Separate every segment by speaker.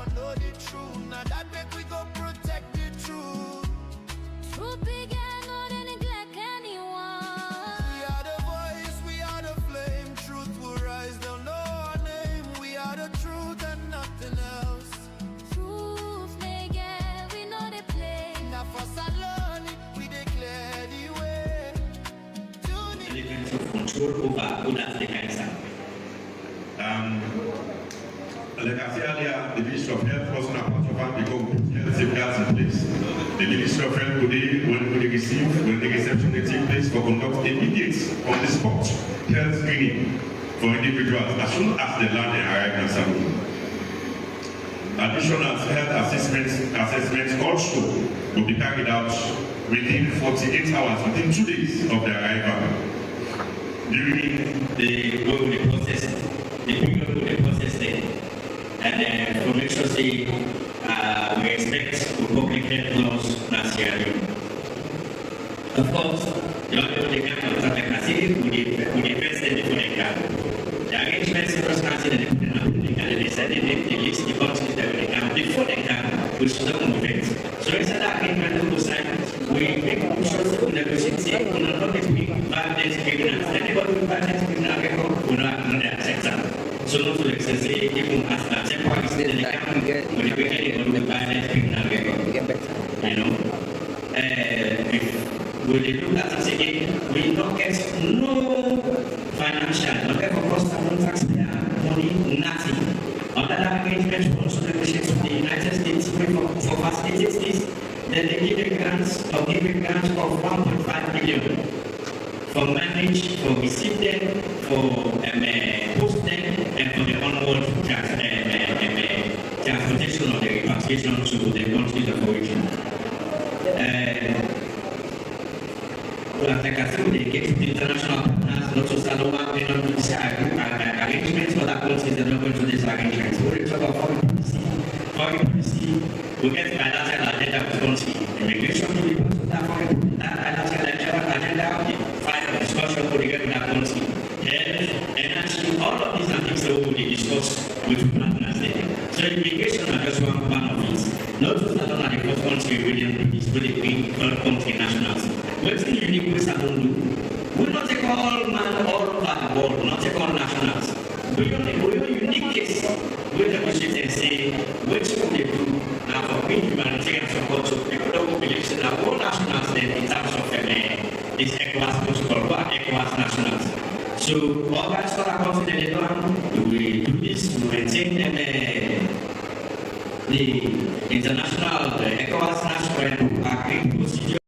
Speaker 1: don't know the truth. Now that make we go protect the truth.
Speaker 2: Truth began, not to neglect anyone.
Speaker 1: We are the voice, we are the flame. Truth will rise, they'll know our name. We are the truth and nothing else.
Speaker 2: Truth may get, we know they play.
Speaker 1: Now for Salon, we declare the way.
Speaker 3: Element of control over good Africa is
Speaker 4: like I said earlier, the Ministry of Health was not part of our become health safeguards in place. The Ministry of Health today, when the reception they take place for conduct immediate on the spot health screening for individuals as soon as they land and arrive in Sabu. Additional health assessments also will be carried out within 48 hours, within 2 days of their arrival. During
Speaker 3: the process, the period of the process there. And for make sure we expect public health laws last year. Of course, the other they can contact the city with the president before they come. The arrangements first consider the they said they list the countries that they come before they come, which is not events. So it's an agreement on both sides. We make sure that we negotiate on not only violence criminals, anybody with violence criminal record will not accept that. So not to excessively people as a temporary state in the camp, when they begin to violence criminal record. You know? If we look at it again, we don't get no financial, not get for cost of taxpayer money, nothing. Under that arrangement, we also negotiate with the United States for facilitating this. Then they give a grant of 1.5 billion for manage, for receive them, for post them, and for the onward transportation of the repatriation to the countries of origin. Like I said, they get to the international partners, not to start over arrangements for that countries that are going to this arrangement. So we talk about foreign policy. Foreign policy, we get bilateral agenda with country. Immigration to be part of that foreign bilateral agenda, the final discussion for the that country. Health, energy, all of these are things that we will discuss with partners there. So immigration are just one of these. Not to start on the first country region is really big third country nationals. What's the unique way Salon do? We not take all man all over the world, not take all nationals. We have a unique case. We negotiate and say, which should they do now for humanitarian support to people that will believe that all nationals then in terms of this ECOWAS protocol, what ECOWAS nationals. So all that sort of confident they don't we do this to maintain them the international ECOWAS national agreement procedure.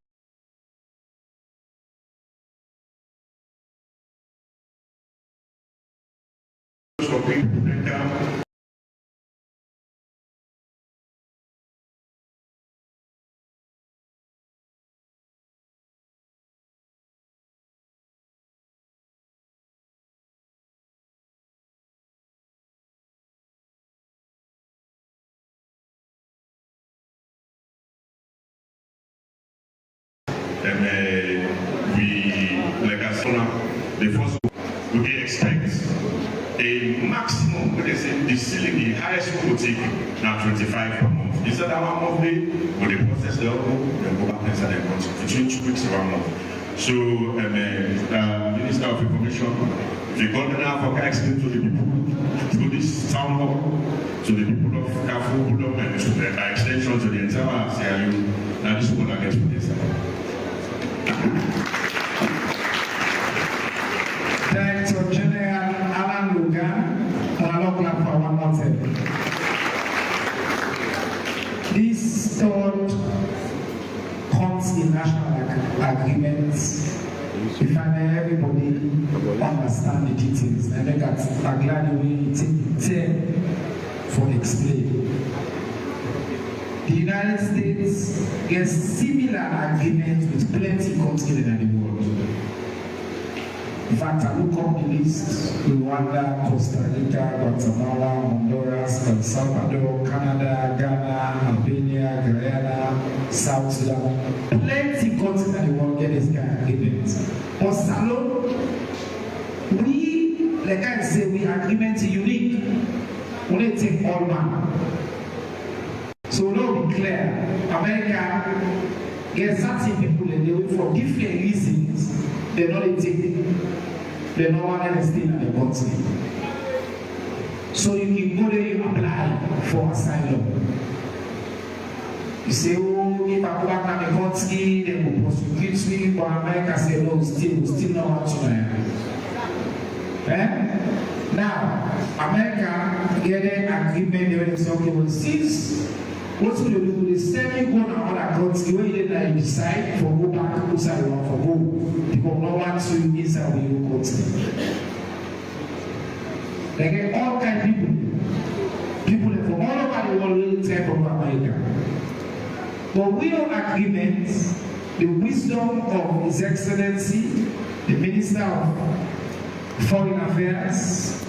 Speaker 4: Like I saw the first we expect a maximum, what they say, the ceiling, the highest we will take now 25 per month. Instead of 1 month day, when they process the alcohol, they go back inside the country between 2 weeks to 1 month. So, Minister of Information, the governor for explain to the people through this town hall, to the people of Kafu, and to the extension to the entire CRU. Now, this is what I get to this.
Speaker 5: Director General Alan Logan, analog lab for 1 month. This thought comes in national agreements. We find everybody understand the details, and they got a glad way take for explain. The United States gets similar agreements with plenty countries in the world. In fact, I look up the list: Rwanda, Costa Rica, Guatemala, Honduras, El Salvador, Canada, Ghana, Albania, Guyana, South Sudan. Plenty countries in the world get this kind of agreement. But Salon, we, like I say, we agreement unique. We don't take all man. So let's be clear, America gets certain people in the way for different reasons. They don't take the normal stay in the country. So you can go there, you apply for asylum. You say, oh, if I go back to the country, they will prosecute me. But America say, no, still not want to. Now, America get an agreement. They say, okay, well, since what will you do? They send you go to another country where you decide for go back outside or for go because no one to you inside of your country. They get all kind of people from all over the world really try from America. But we have agreements, the wisdom of His Excellency, the Minister of Foreign Affairs,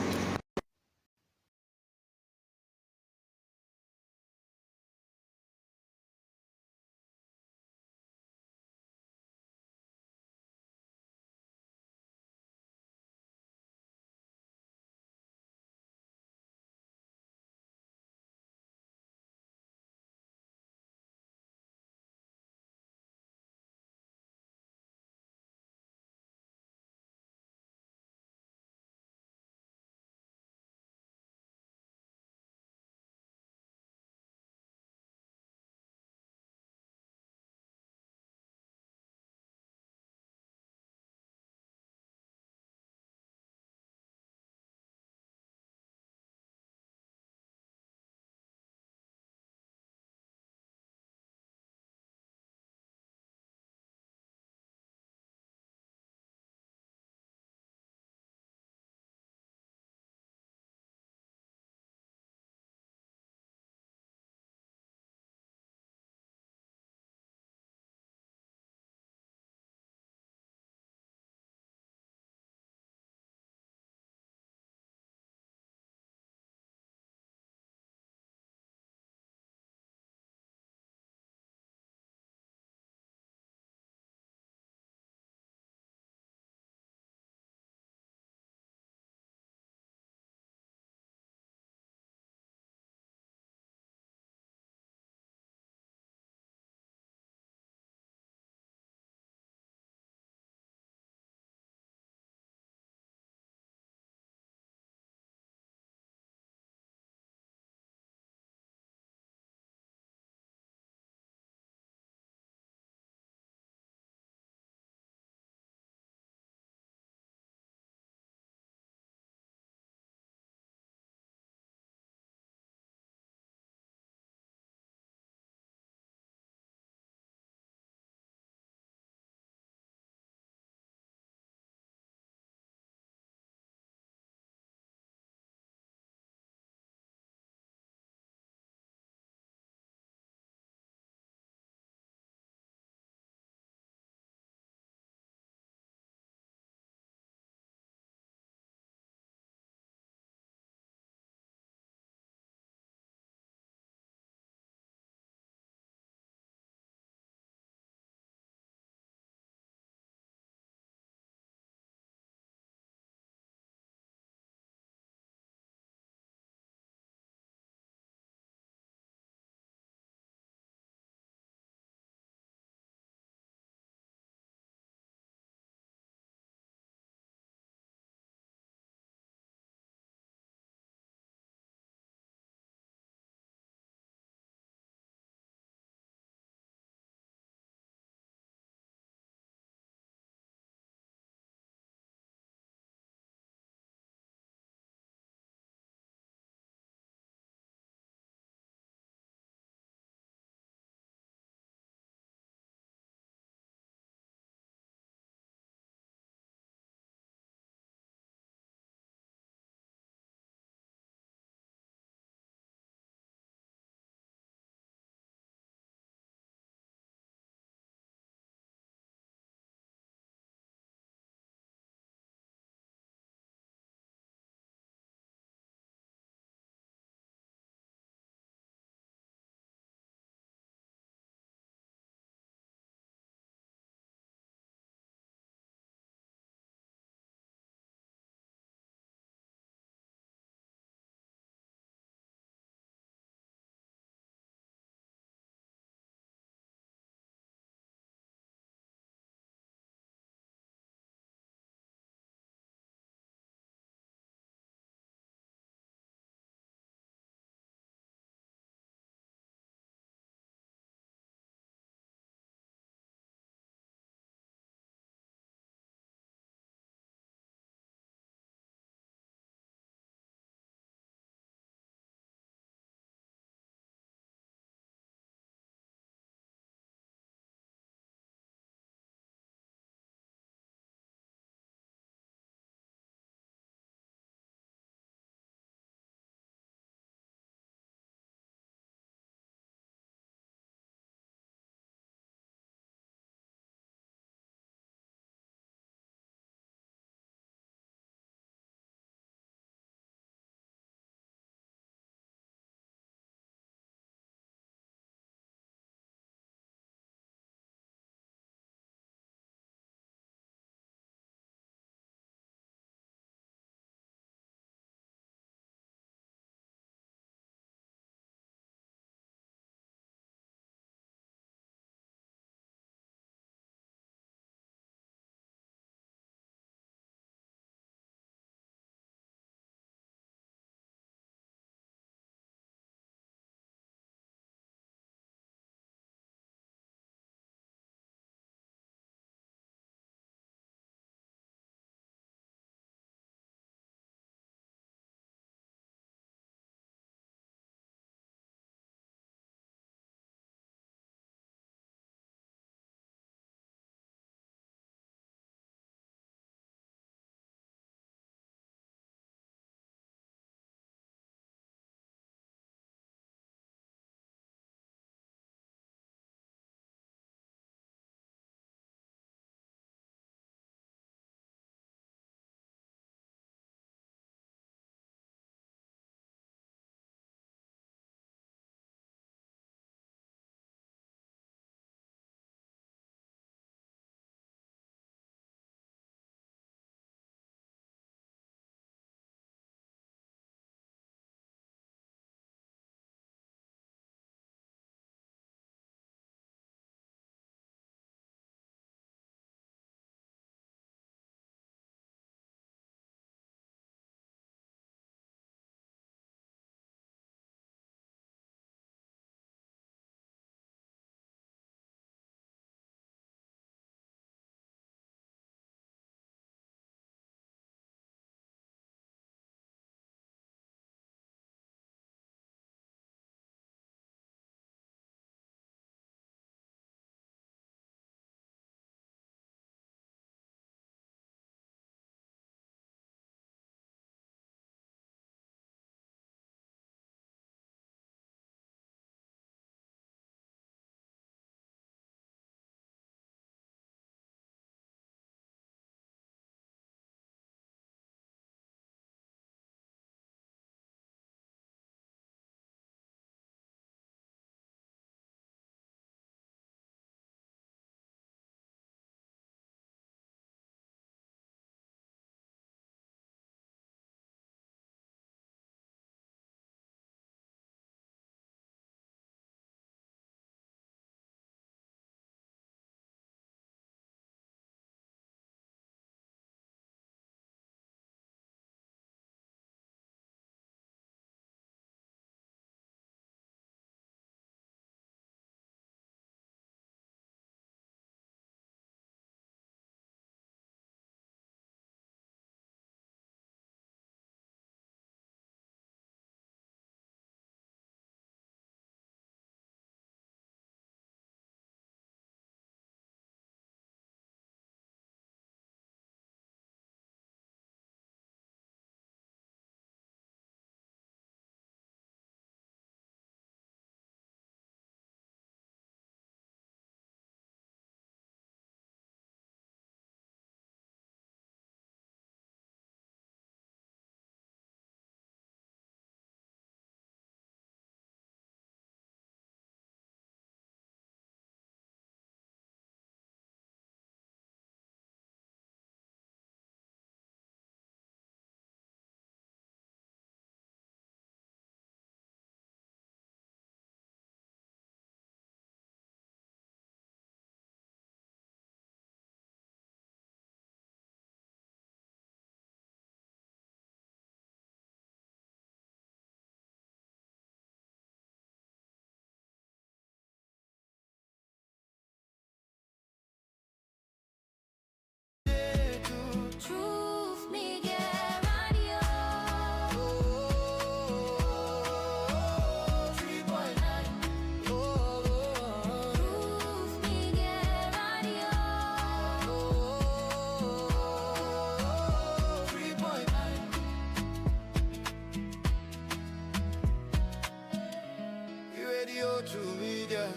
Speaker 1: Radio to media.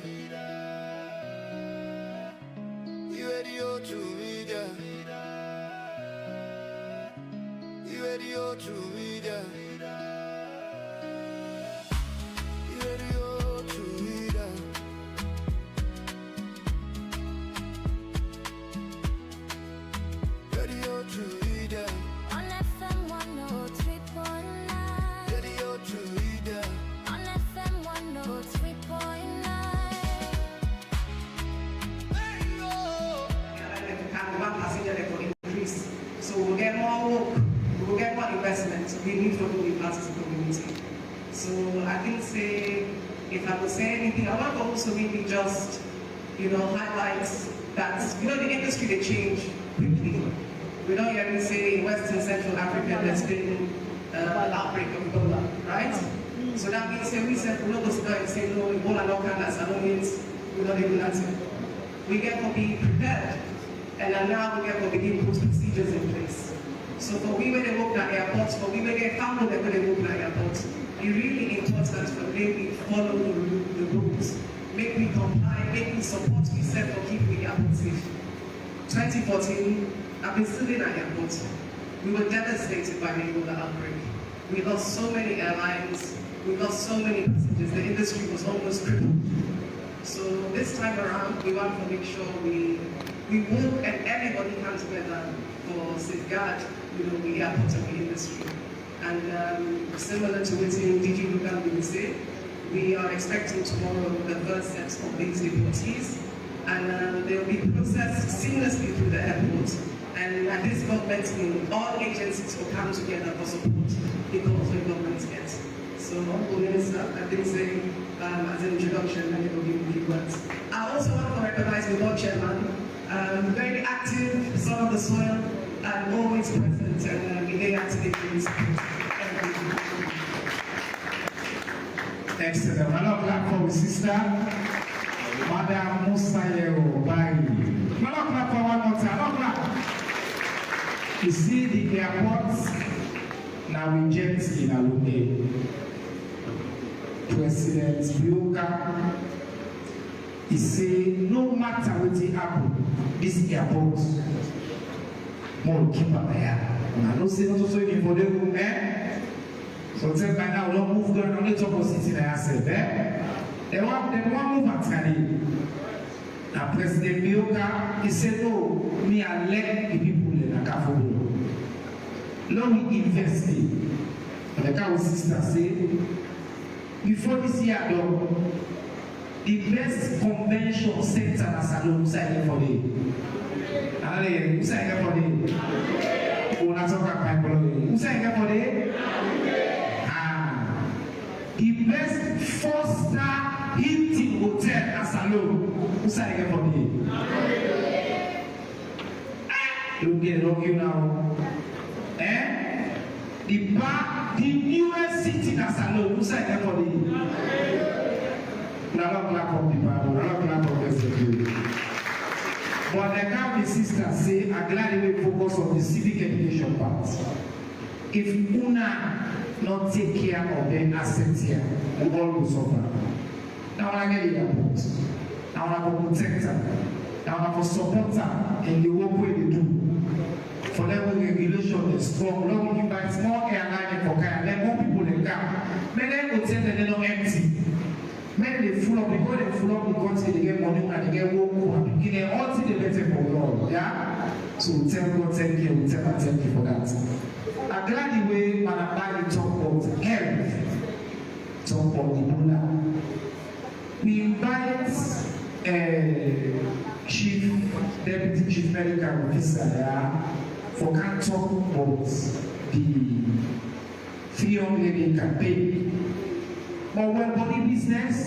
Speaker 1: Radio to media. Radio to media. Radio to media. Radio to media.
Speaker 2: On FM 103.9.
Speaker 1: Radio to media.
Speaker 2: On FM 103.9.
Speaker 6: One passenger that will increase. So we'll get more work, we'll get more investment. We need to be part of the community. So I think if I would say anything, I want to also maybe just, highlight that, the industry, they change quickly. We don't hear me say in West and Central Africa there's been an outbreak of Ebola, right? So that means we said, we're not going to go and say, no, Ebola no can, that's no means we're not doing that. We get to be prepared. And now we have to begin to put procedures in place. So for we when they work at airports, for we when they family that when they work at airports, it's really important for we follow the rules, make we comply, make we support we set for keeping the airport safe. 2014, I've been still in at airports. We were devastated by the Ebola outbreak. We lost so many airlines, we lost so many passengers, the industry was almost crippled. So this time around, we want to make sure we work and everybody comes together for safeguard, the airport and the industry. And similar to what DG Lugan will say, we are expecting tomorrow the first steps of these deportees, and they will be processed seamlessly through the airport. And at this government meeting, all agencies will come together for support because the government gets. So, Minister, I think as an introduction, I will give you words. I also want to recognize the board chairman. Very active, son of the soil, and always present and in the activities.
Speaker 5: Excellent. Malok clap for my sister, Madam Musayero Bai. Malok clap for one more time. Malok clap. You see the airports now we jet in Alume. President Bioka. He say no matter what happen, this airport more keep up there. And I don't say not so even for them, So tell by now don't move going on the top of city I said They want move at Kali. Now President Bioka, he said no, me I let the people in Akafubu. Now we invest in. And the cow sister say before this year done. The best convention center na salon who say for the who say for the who na talk about who say for the the best 4-star Hilton hotel na salon who say for the you get lucky now the newest city na salon who say for the But the Catholic sisters say, I'm glad we focus on the civic education part. If Una not take care of the assets here, we all will suffer. Now I get the airport. Now I will protect her. Now I will support her in the work way they do. For them, when regulation is strong, long you buy small airline for car, then more people they come. Many hotels they don't empty. Many they full up, because they full up the country, they get money and they get work, and they all see the better for God. Yeah? So tell God thank you, tell God thank you for that. I'm glad the way Manabali talk about health, talk about Ebola. We invite Deputy Chief Medical Officer for can talk about the 300 million campaign. But when body business,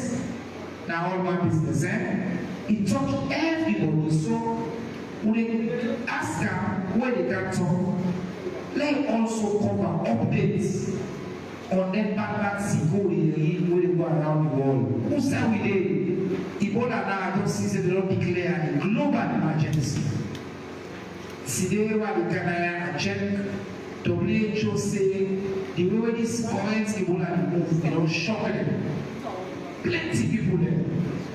Speaker 5: now all my business, it touched everybody. So when they ask them where they can talk, let also cover updates on that bad security where they go around the world. Who said we did? Ebola now I don't see they don't declare a global emergency. See they were the Canada check. WHO say the way these comments Ebola move, shock them. plenty people there.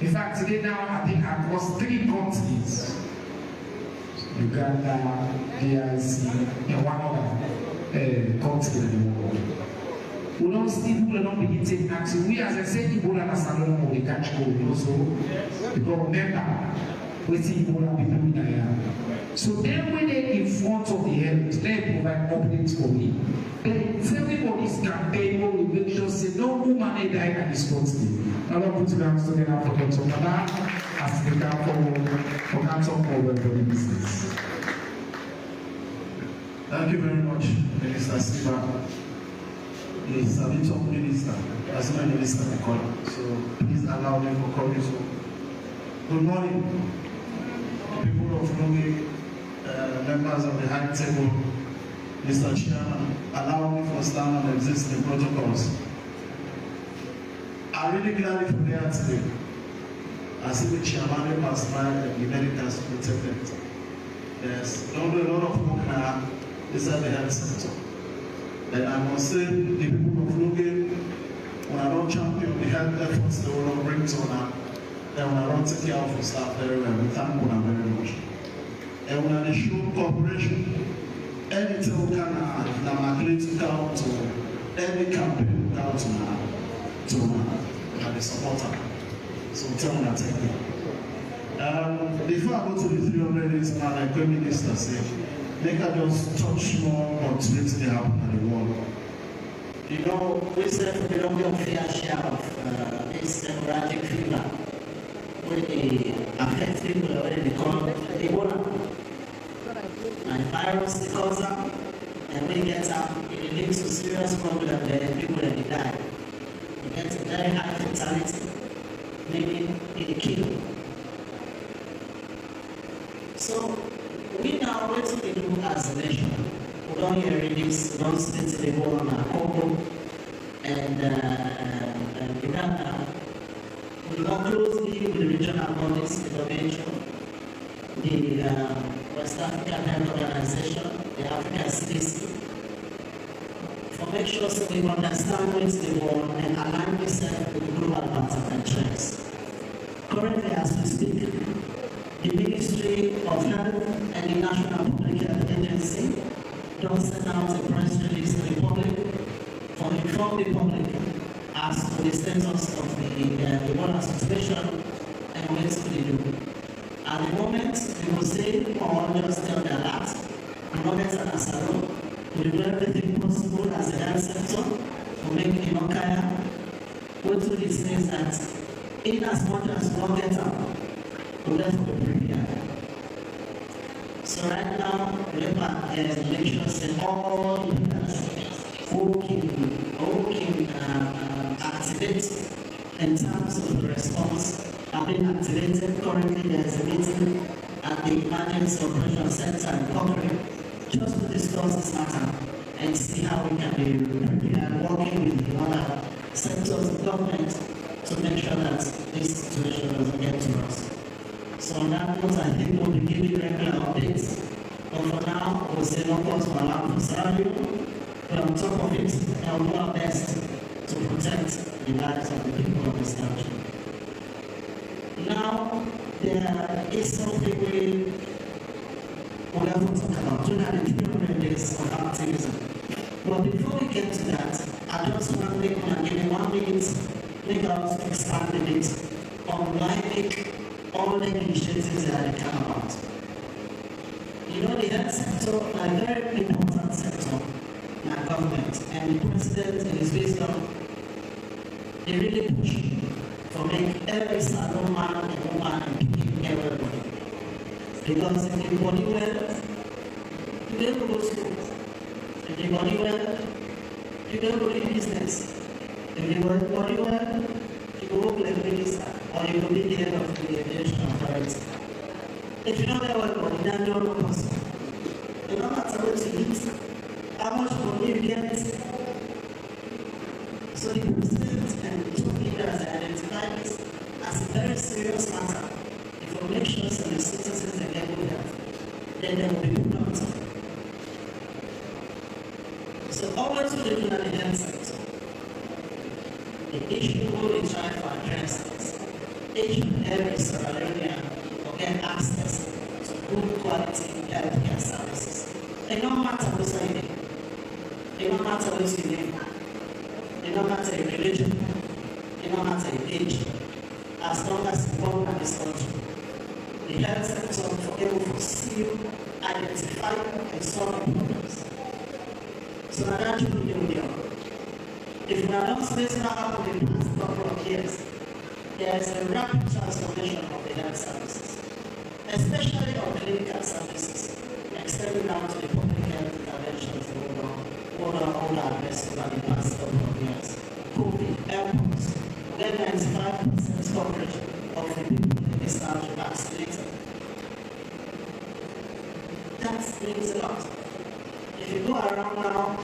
Speaker 5: In fact, today now, I think across 3 countries, Uganda, DRC, and one other country in the world. We don't see people don't begin to take action. We, as I said, Ebola and Salon, we catch COVID also. Because remember, we see Ebola people in there. So then when they're in front of the heavens, they provide updates for me. Then everybody's campaign will make sure say no woman may die at this country. Now don't put your hands together for Dr. Mada as they come for cancer for the business.
Speaker 7: Thank you very much, Minister Siva. He's a little minister, as my minister I call him. So please allow me to call you so. Good morning, people of Nogi, members of the high table, Mr. Chairman. Allow me to stand on existing protocols. I'm really glad for there today. I see the chairman has tried and the medical protected. Yes, don't do a lot of work now inside the health sector. And I must say, the people of Logan, when I don't champion the health efforts they will not bring to now, then when I don't take care of the staff very well, we thank them very much. And when I show cooperation, any time can to count to any campaign count to the supporter. So tell me that thank you. Before I go to the 300 days, like the minister said, make I just touch more on what's really happening in the world.
Speaker 8: You know, we said we don't get a fair share of this hemorrhagic fever, when it affects people already called Ebola. And virus is cause them, and when it gets out, it leads to serious problem where people that die. It gets a very high fatality, meaning it kills. So, we now what we do as a nation. We don't hear this, we don't sit in the whole on Congo and Uganda. We work closely with the regional bodies, the WHO, the West African Health Organization, the African CDC, for make sure so we understand what's the world and align ourselves with the global patterns and trends. Currently, as we speak, the Ministry of Health and the National Public Health Agency don't send out a press release to the public to inform the public as to the status of the Ebola situation and what to do. At the moment, we will say or just tell the alert, the moment and Asaro, we will do everything possible as a health sector to make it in Okaya. Go to these things that in as much as we don't get out, we have to prepare. So right now, we have to make sure that all leaders who can activate in terms of the response are being activated. Currently, there is a meeting at the Emergency Operations Center in Cochrane just to discuss this matter and see how we can be prepared, working with the other sectors of government to make sure that this situation doesn't get to us. So on that note, I think we'll be giving regular updates. But for now, we'll say no cause for alarm for Sario. We're on top of it and we'll do our best to protect the lives of the people of this country. Now, there is something we have to talk about. 300 days of activism. But before we get to that, I just want to give me 1 minute, make us expand a bit on why make all the initiatives that they come about. You know, the health sector is a very important sector in our government, and the president, in his wisdom, they really push for make every single man and woman and people everybody. Because if you body well, you don't go to school. If you body well, you don't go to business. If you body well, you work like a minister, or you will be the head of the education authority. If you know that well, then you're not possible. No matter what you eat, how much money you get. So the president and the two leaders identify this as a very serious matter. If we make sure that the citizens are getting good health, then there will be good health. So always looking at the health sector, the issue we try to address each and every Sierra will get access to good quality healthcare services. It no matter who's in it no matter who's in it no matter your religion, it no matter your age, as long as you're born in this country. The health sector for able to see, identify, and solve problems. So that you will. If we are not spacing out in the past couple of years, there is a rapid transformation of the health services, especially on clinical services, extending down to the public health interventions all our address over the past couple of years. COVID, airports, we get 95% coverage of the people in this country vaccinated. That means a lot. If you go around now,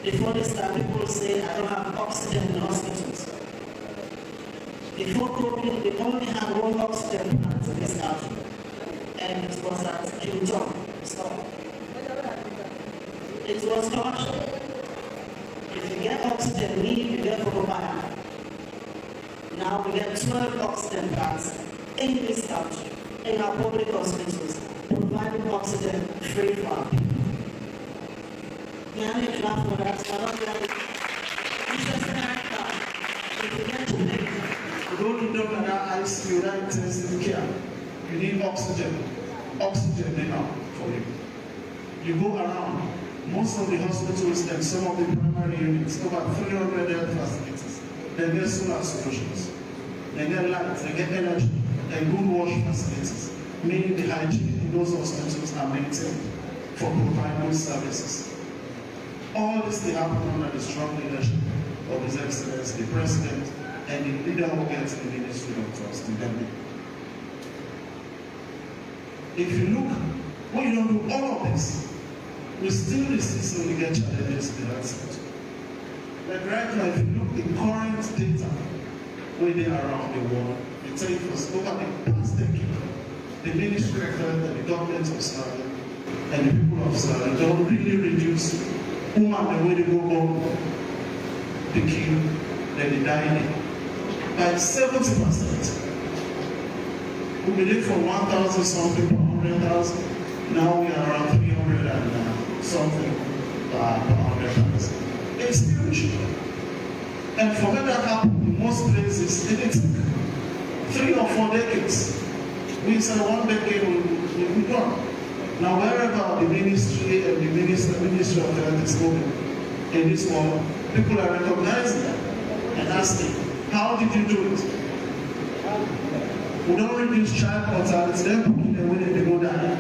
Speaker 8: before this time, people say, I don't have oxygen in hospitals. Before COVID, we only had one oxygen plant in this country, and it was at Hilton. It was commercial. If you get oxygen need, you get mobile. Now we get 12 oxygen plants in this country, in our public hospitals, providing oxygen free for our people. We are not clap for that. We are not like, it's just a character. If you get to make
Speaker 7: You go to them and that ICU, that intensive care, you need oxygen. Oxygen enough for you. You go around, most of the hospitals and some of the primary units, over 300 health facilities, they get solar solutions, they get light, they get energy, and good wash facilities, meaning the hygiene in those hospitals are maintained for providing those services. All this will happen under the strong leadership of His Excellency, the President, and the leader who gets the Ministry of Trust in them. If you look, when you don't do all of this, we still resist when we get challenges in the health sector. Like right now, if you look at the current data where they are around the world, they tell you for over the past decade, the Ministry of Health and the government of Sierra and the people of Sierra don't really reduce woman the way they go born, the kill, then they die by 70%. We believe from 1,000 something per 100,000, now we are around 300 and something per 100,000. It's huge. And for when that happened in most places, it took 3 or 4 decades. We said 1 decade will be gone. Now wherever the ministry and the Ministry of Health is going in this world, people are recognizing that and asking, how did you do it? We don't reduce child mortality, then put them when they go down.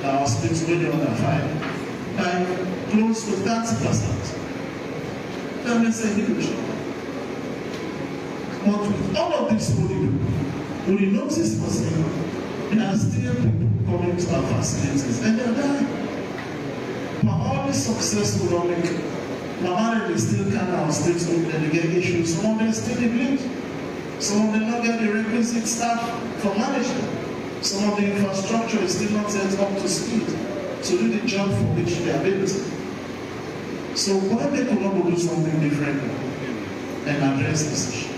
Speaker 7: The hospitals when they're under 5 by close to 30%. That makes a huge. But with all of this we notice for saying, there are still people coming to our facilities and they're dying. But all this success we don't make. Mama, they still come out states and they get issues. Some of them still neglect. Some of them not get the requisite staff for management. Some of the infrastructure is still not yet up to speed to do the job for which they are built. So why they could not do something different and address this issue?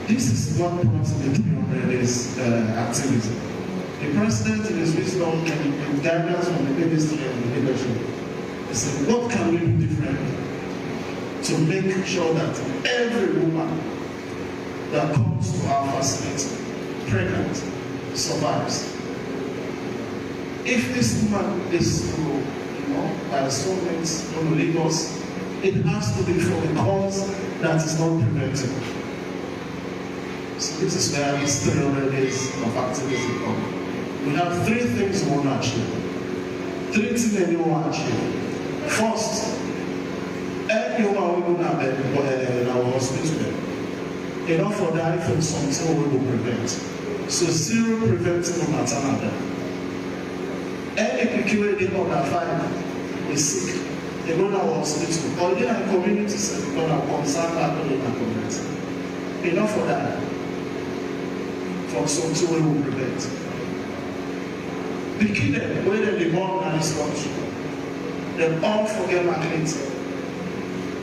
Speaker 7: This is what brought the 300 days activity. The President, in his wisdom and guidance from the Ministry and the leadership, he said, what can we do different to make sure that every woman that comes to our facility, pregnant, survives? If this woman is by soulmates, going to leave us, it has to be for a cause that is not preventable. So this is where these 300 days of activity come. We have 3 things we want to achieve. 3 things that we want to achieve. First, every woman we go in our hospital, enough for die from something we will prevent. So 0 preventing maternal death. Any people under 5 is sick, they go to our hospital, or they are in community setting, because our concern are in our community. Enough for that. From something we will prevent. The kids, whether they born in this country, they all forget Maclet.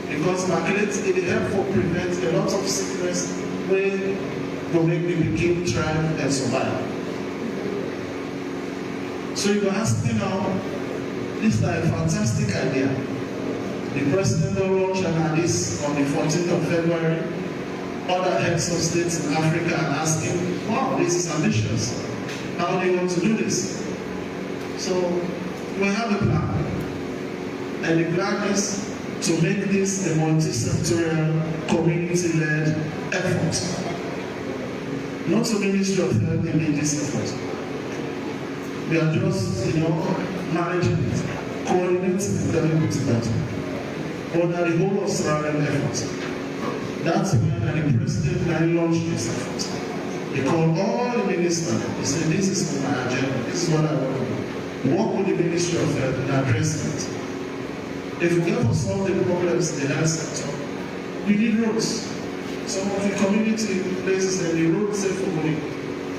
Speaker 7: Because Maclet, it helps for prevent a lot of sickness where go make the pikin thrive and survive. So you can ask me now, this is a fantastic idea. The president will launch this on the 14th of February. Other heads of states in Africa are asking, wow, this is ambitious. How do you want to do this? So we have a plan. And the plan is to make this a multi-sectorial, community-led effort. Not the Ministry of Health in this effort. We are just, managing it, coordinating, telling it together. But the whole of surrounding effort. That's when the president launched this effort. He called all the ministers. He said, this is my agenda. This is what I want to do. Work with the Ministry of Health and address it. If we ever solve the problems in the health sector, we need roads. Some of the community places and the roads safe for money.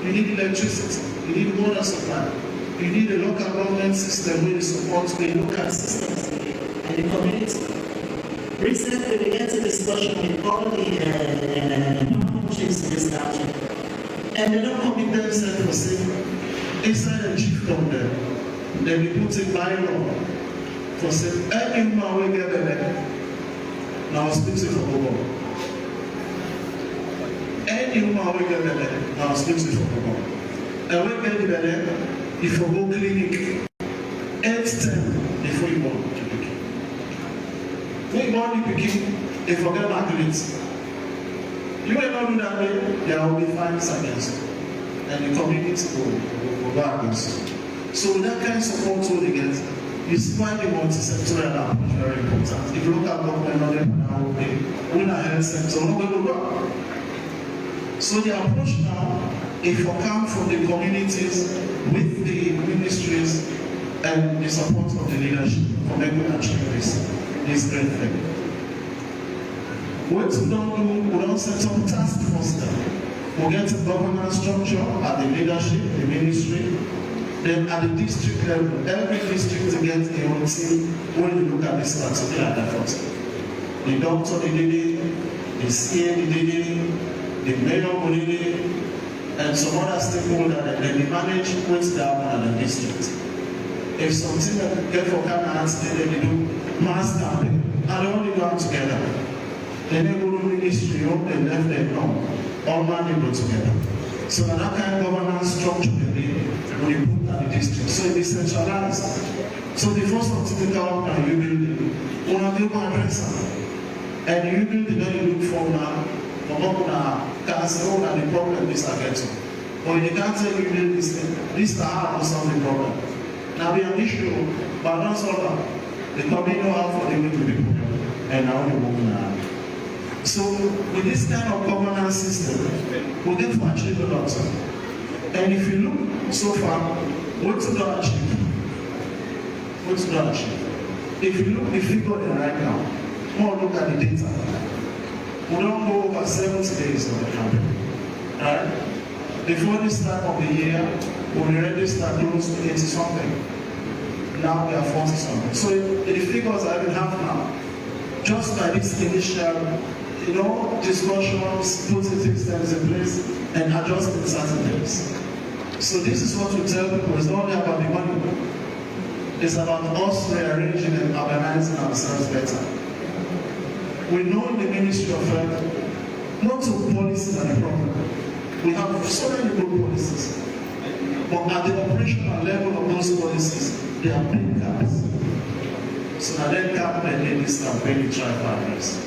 Speaker 7: You need electricity. You need water supply. You need a local government system where you support the local systems
Speaker 8: and the community. Recently, we get a discussion with all the chiefs in this country, and they don't commit themselves for saying, inside a chiefdom there, then we put a bylaw for saying, any woman will get there, now speak to for Bobo. Any woman will get there, now speak to for Bobo. And we get there, if you go clinic, 8-10 before you born. We born the pikin, they forget market. You will not do that way, there will be fines against you. And the community will go against you. So with that kind of support they get, you see why the multi-sectorial approach is very important. If local government not now we in a health sector, not going to work. So the approach now, if you come from the communities with the ministries and the support of the leadership for making achieve this great thing. What we don't do, we don't set up task force there. We get a governance structure at the leadership, the ministry, then at the district level, every district gets a own team when you look at this particular effort. The doctor, the lady, the CA, the lady, the mayor, the lady, and some other stakeholders that they manage what's down at the district. If something get for candidates, then they do mass campaign, and they only go out together. Then they go to ministry, they left them alone. All money go together. So that kind of governance structure when you put at the district. So it is centralized. So the first thing and you build one of the address. And you build the then you look for now, and the problem is against you. But you can't tell you build this thing. This is how to solve the problem. Now we have issue, but don't solve that. The company know how for them to be put. And now they work now. So with this kind of governance system, we get to achieve a lot. And if you look so far, what to do achieve? What to do achieve? If you look at the figure right now, more look at the data. We don't go over 70 days of the campaign. Right? Before this time of the year, we already start close to 80 something. Now we are 40 something. So the figures I will have now, just by this initial discussions, putting systems in place, and adjusting certain things. So this is what we tell people, it's not only about the money, it's about us rearranging and organizing ourselves better. We know in the Ministry of Health, not all policies are the problem. We have so many good policies, but at the operational level of those policies, there are big gaps. So now that gap and then this campaign we try to address.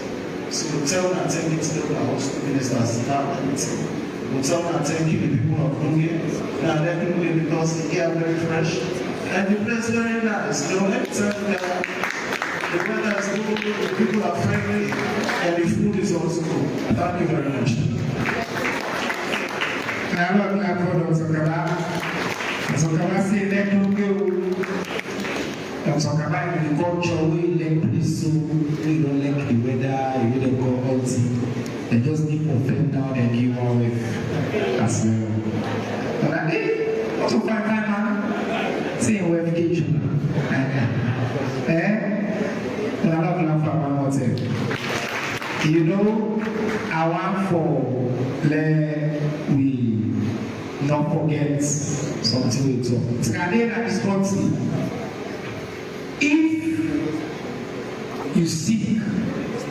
Speaker 8: So we'll tell them thank you to the host ministers now everything. We'll tell them thank you to the people of Lungi. Now let them do because they are very fresh. And the place is very nice. Let me tell you that the weather is good, the people are friendly, and the food is also good. Thank you very much.
Speaker 5: Now I'm going to say let them go. Talk about the culture, we like this, so we don't like the weather, we don't go out. They just keep offend now and give on with as well. But I think, what to find man? Say we have vacation. But I'm not going to find one more thing. I want for let we not forget something we talk. Today that is country. If you seek,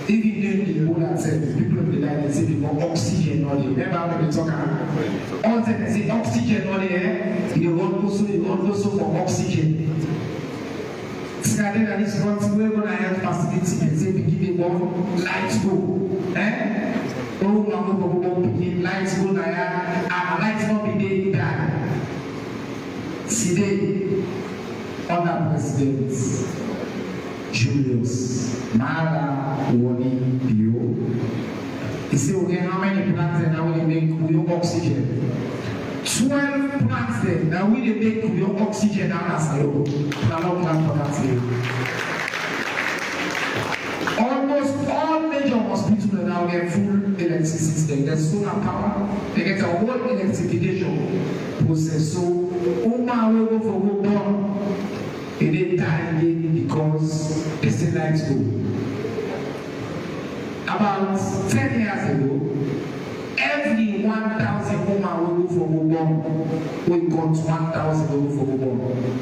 Speaker 5: even during the Ebola time, people of the line they say they want oxygen on you. Remember when we talk about all the they say oxygen on there, you want also for oxygen. Today that is country, we're gonna have facility and say we give it one lights go. Oh, no, no, lights go there, and lights not be there. Today, other presidents, Julius, Mara, Wani, Bio. He said, okay, how many plants then now we make with oxygen? 12 plants then now we make with oxygen now as a low. Plan for that. Almost all major hospitals now get full electricity. There's solar power. They get a whole electrification process. So, Oma will go for work done. They didn't die again because they still lights go. About 10 years ago, every 1,000 Oma will go for work done. We got 1,000 will go for work done.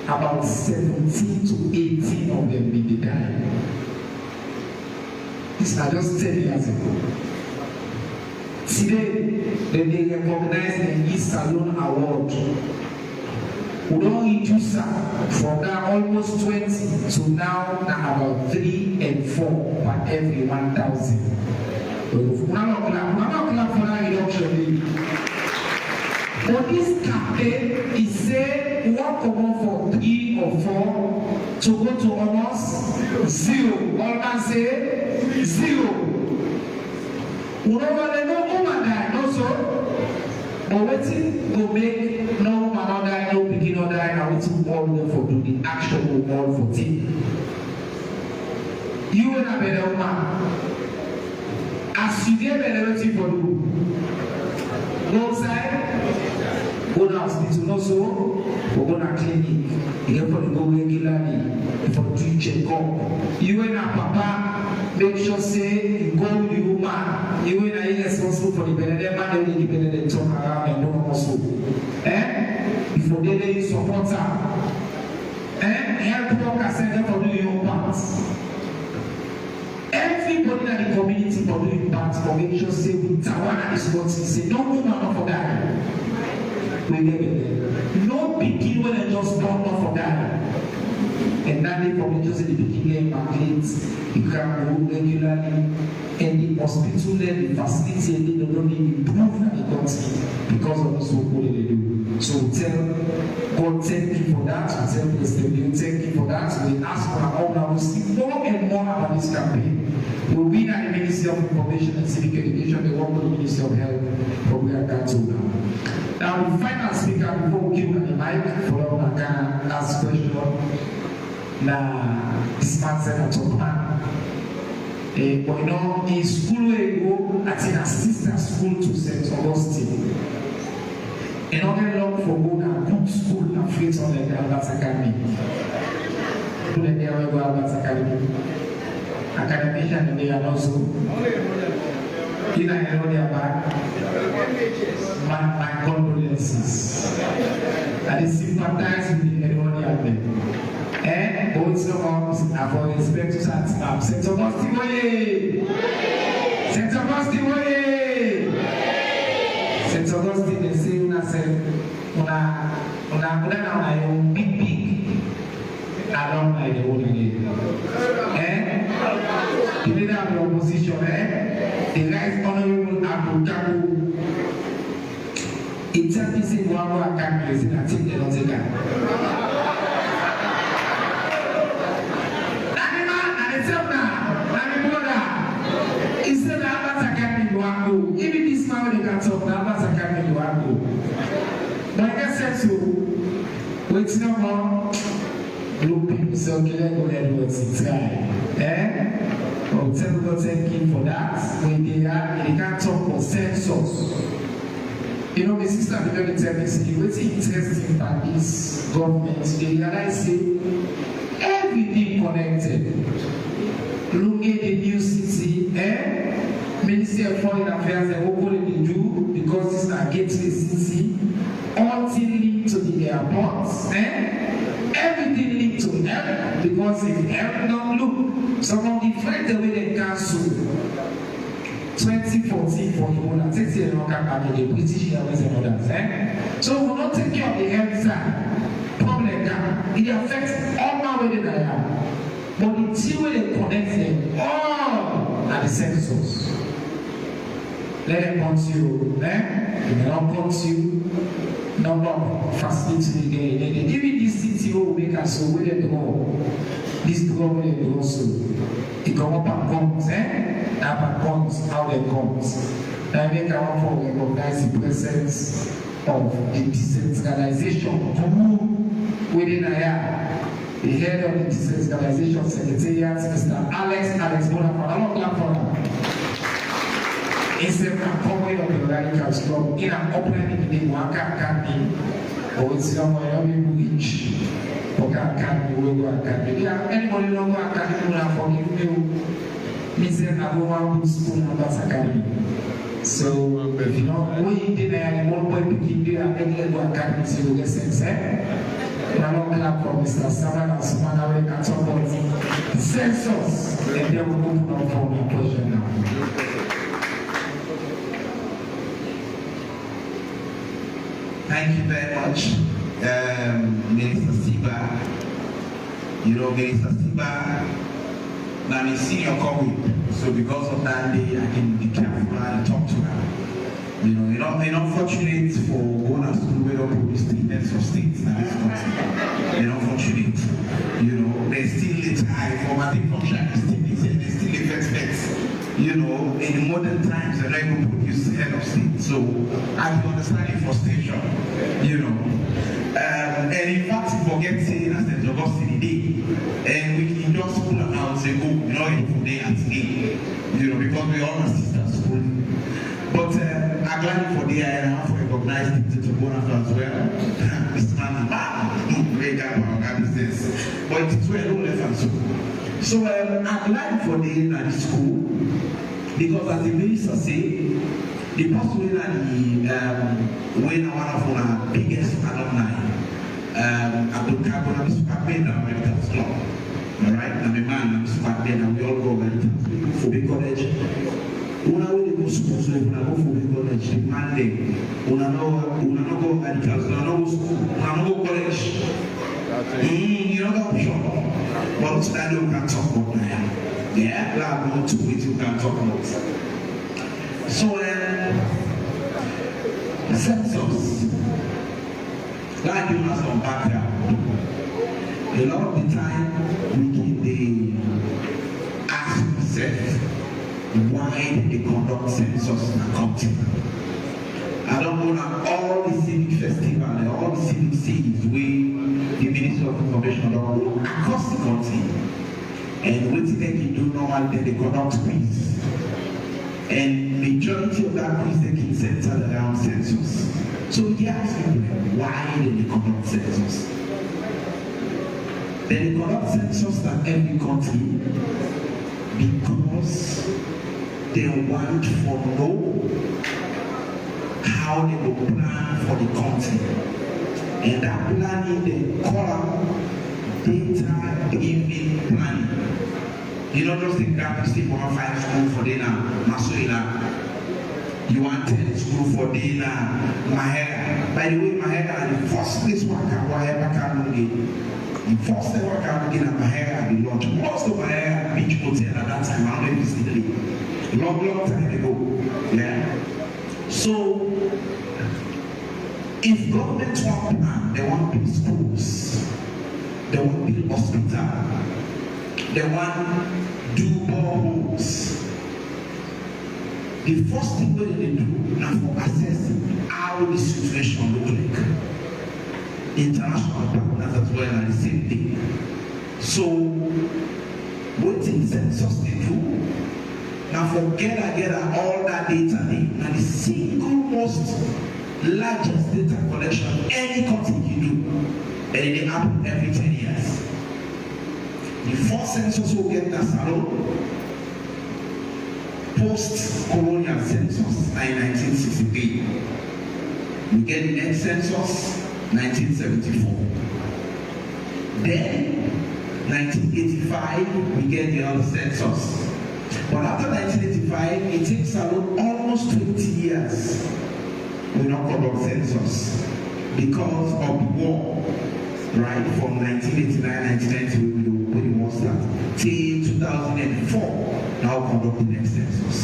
Speaker 5: About 17 to 18 of them will die. These are just 10 years ago. Today, they recognize the East Salon Award. We don't reduce from now almost 20 to now about 3 and 4 per every 1,000. We're not clap for that reduction. But this campaign is saying we want to go for 3 or 4 to go to almost 0. All man say 0. We don't want to know who man die, no so. But waiting will make no man or die, no begin or die, and waiting all for do the action will all for team. You and a better woman. As you get better waiting for you. Go outside, go to hospital, no so, or go to clinic. You have to go regularly for do check-up. You and a papa, make sure say you go with the woman. You and a responsible for the benefit, man, they depend on the turn around and no also. Before they support her. Help workers and for doing your part. Everybody in the community for doing part for make sure say with Tawana is what he say. No woman for that. We get it. No begin when they just born not for that. And that day for me just in the beginning markets, you can go regularly. And the hospital there, the facility and they don't need improve in the country because of this work what they do. So we tell God thank you for that. We tell President thank you for that. So we ask for our own. We see more and more about this campaign. We'll be at the Ministry of Information and Civic Education. They work with the Ministry of Health, but we are going to now. Now the final speaker before we give the mic for our last question. Now this man said at but you know, in school where you go, at an assistant school to St. Augustine. And not very long for go now, good school, and free on the Albert Academy. Put it there where go Albert Academy. Academician and they are also. In a area back, my condolences. I sympathize with the everybody out there. And also for respect to St. Augustine way. St. Augustine way. St. Augustine they say una big alumni the whole day. The leader of the opposition, the right honorable Abu Kabu. It's a piece of work I think they don't take that. Even this man they can talk now, that's a kind of go. But I guess that's so. Wait no more. Look people say okay, let's go ahead and try. Well, tell God thank you for that. When they can't talk for census. You know, my sister began to tell me, say, what's interesting about this government? They realize everything connected. Look at the new city, Minister Ministry of Foreign Affairs and what they do because this is a gateway city, all things linked to the airports, everything linked to them because if everything don't look, some of the friends the way they cancel 2014 for Ebola, 6 years longer than the British Airways and others. So we will not take care of the health side. Problem it affects all my way they are. But the two way they connect them all are the sensors. Let them come to you, They may not come to you, no facility again. Even this city will make us so where they go. This government will also. It come up and comes, Up and comes, how they comes. Now make I want to recognize the presence of the decentralization within Aya. The head of the decentralization secretariat, Mr. Alex Bonafont. I'm not glad for that. Instead of coming up the radicals club in an opening in the Waka Academy, or it's somewhere we reach. Waka Academy, we go Academy. Yeah, anybody know Waka Academy will forgive me. Me say I go one good school and that's Academy. So if you know, we did a one boy picking there and then go Academy, so you get sense, I don't clap for Mr. Saman and Sumana when I talk about census, and then we move on for the question now.
Speaker 9: Thank you very much, Minister Siba. You know, Minister Siba, I'm a senior colleague, so because of that day, I can be careful and talk to her. You know, it's unfortunate for going to school where they produce 3 heads of states in this country. It's unfortunate. You know, there's still a high formative function, there's still a vex. You know, in modern times, they're not even produce head of state. So I can understand the frustration, you know. And in fact, forget saying as the Augustine Day, and we can just pull out and say, go, you know, from day and today, you know, because we all are sisters school. But I'm glad for the I have to recognize the Bonafont as well. This man, great guy about that business. But it's well known left and so. So I'm glad for the school because as the minister said, the person when one of our biggest alumni, Abdul Kabul, I'm Superbenda Medical Club. All right, I'm a man, I'm Superbenda, we all go for big college. Una way to go school, so if I go for big college, Monday, una no go medical, una no go school, una no go college. You know that option. But that you can talk about now. Yeah, glad not to wait, you can talk about. So, census, like you have some background. A lot of the time, we can ask ourselves why they conduct census in a country. I don't know that all the civic festivals and all the civic scenes we the Ministry of Information across the country. And what they can do normally, they conduct quiz. And majority of that quiz they can center around census. So you ask people why they conduct census. They conduct census in every country because they want to know how they will plan for the country. And that planning, they call data-driven planning. You don't just think that you still want 5 school for dinner, Masoila. You want 10 school for dinner, Mahera. By the way, Mahera, the first place one can whatever can get. The first thing one can get at Mahera and the launch. Most of Mahera Beach Hotel at that time, I don't know if it's still there. Long time ago. Yeah. So if government want plan, they want build schools, they want build hospital, they want do boreholes. The first thing that they do now for assess how the situation look like. International partners as well are the same thing. So what the census they do? Now forget all that data thing and the single most largest data collection any country can do, and it happens every 10 years. The first census will get that salon post-colonial 1963. We get the next census, 1974. Then, 1985, we get the other census. But after 1985, it takes almost 20 years we don't conduct census because of the war, right? From 1989, 1990, when the war started, till 2004, now conduct the next census.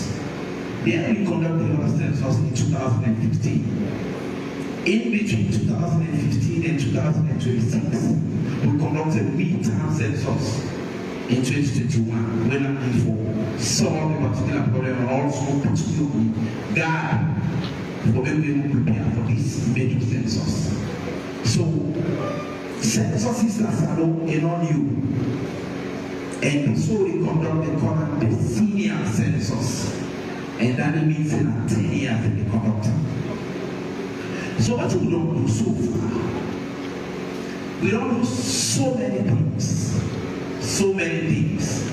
Speaker 9: Then we conduct the other census in 2015. In between 2015 and 2026, we conducted midterm census in 2021, when looking for solve a particular problem and also particularly guide for when we will prepare for this major census. So, censuses are not new. And so we conduct the senior census. And that means in 10 years in the conductor. So what we don't do so far, we don't do so many things. So many things.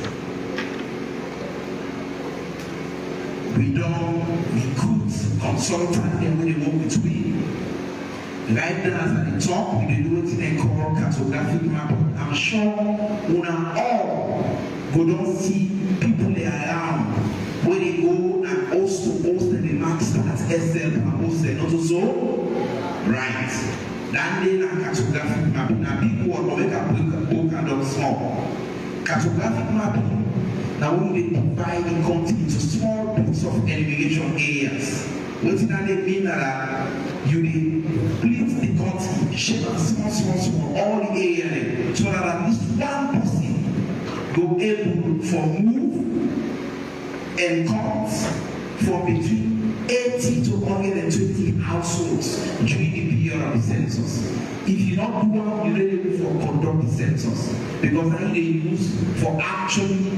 Speaker 9: We don't recruit consultants and we work with we. Right now as I talk, we do what they call cartographic mapping. I'm sure we all go down see people they are around where they go and also post the marks that SL and post the not so right. That day na cartographic mapping. Now big word but we can book and up small. Cartographic mapping. Now when they divide the country into small bits of elevation areas. What does that mean? That you split the country, shape and small, all the area, so that at least one person go able for move and count from between 80 to 120 households during the period of the census. If you not do one, you really for conduct the census because now they use for actually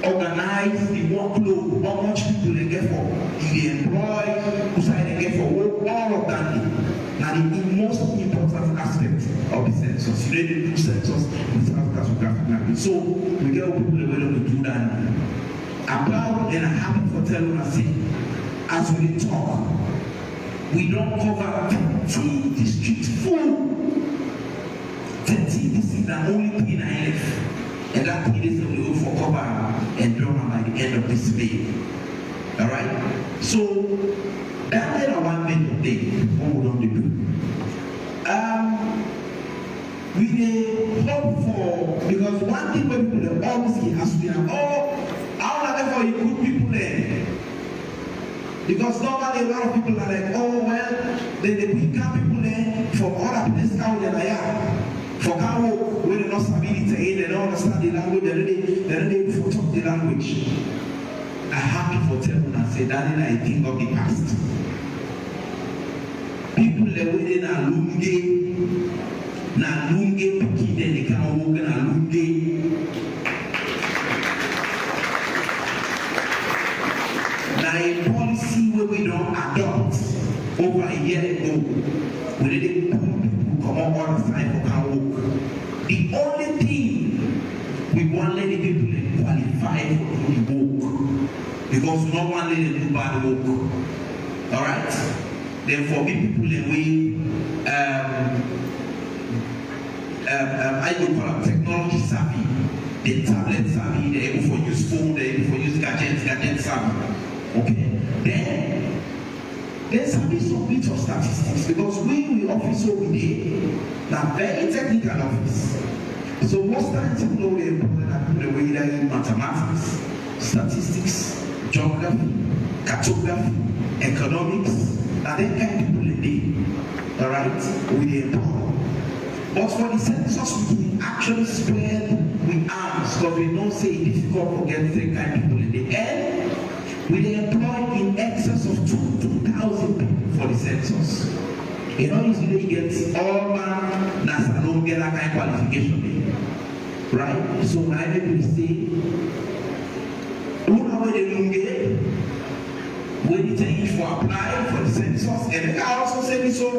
Speaker 9: organize the workload, how much people they get for, if they employ, who side they get for work, all of that. Now the most important aspect of the census, you really do census without cartographic mapping. So we get people the way to do that. I'm proud and I'm happy for telling us as we talk, we don't cover 13 districts full. 13 districts are only 3 left. And that 3 days we will for cover and done by the end of this May. Alright? So that is one major thing what we don't do. We hope for, because one thing when people always has been, how are they for you good people there? Because normally a lot of people are like, oh well, they pick up people there from other places out there. For how we do not sabi they don't understand the language, they don't able to talk the language. I'm happy for telling and say that is a thing of the past. People that way na lunge piki they can walk na lunge. Now a policy where we don't adopt over a year ago, we didn't put people come up on the side for can walk. The only thing we want let the people qualify for the work because we don't want let them do bad work. Alright? Therefore, people in way I would call them technology savvy, the tablet savvy, they're able for use phone, they're able for use gadget savvy. Okay? Then there's some bit of statistics because we office over there, now very technical office. So most times people know the important the way that in mathematics, statistics, geography, cartography, economics, and that kind of people in there. Alright? With the empower. But for the census we actually spread with arms because we don't say it's difficult to get the kind of people in the end. We employ in excess of 2,000 people for the census. You know, usually get all man, NASA don't get that kind of qualification. Right? So now people say, who know where they don't get? When you take it for apply for the census, and I also say this so,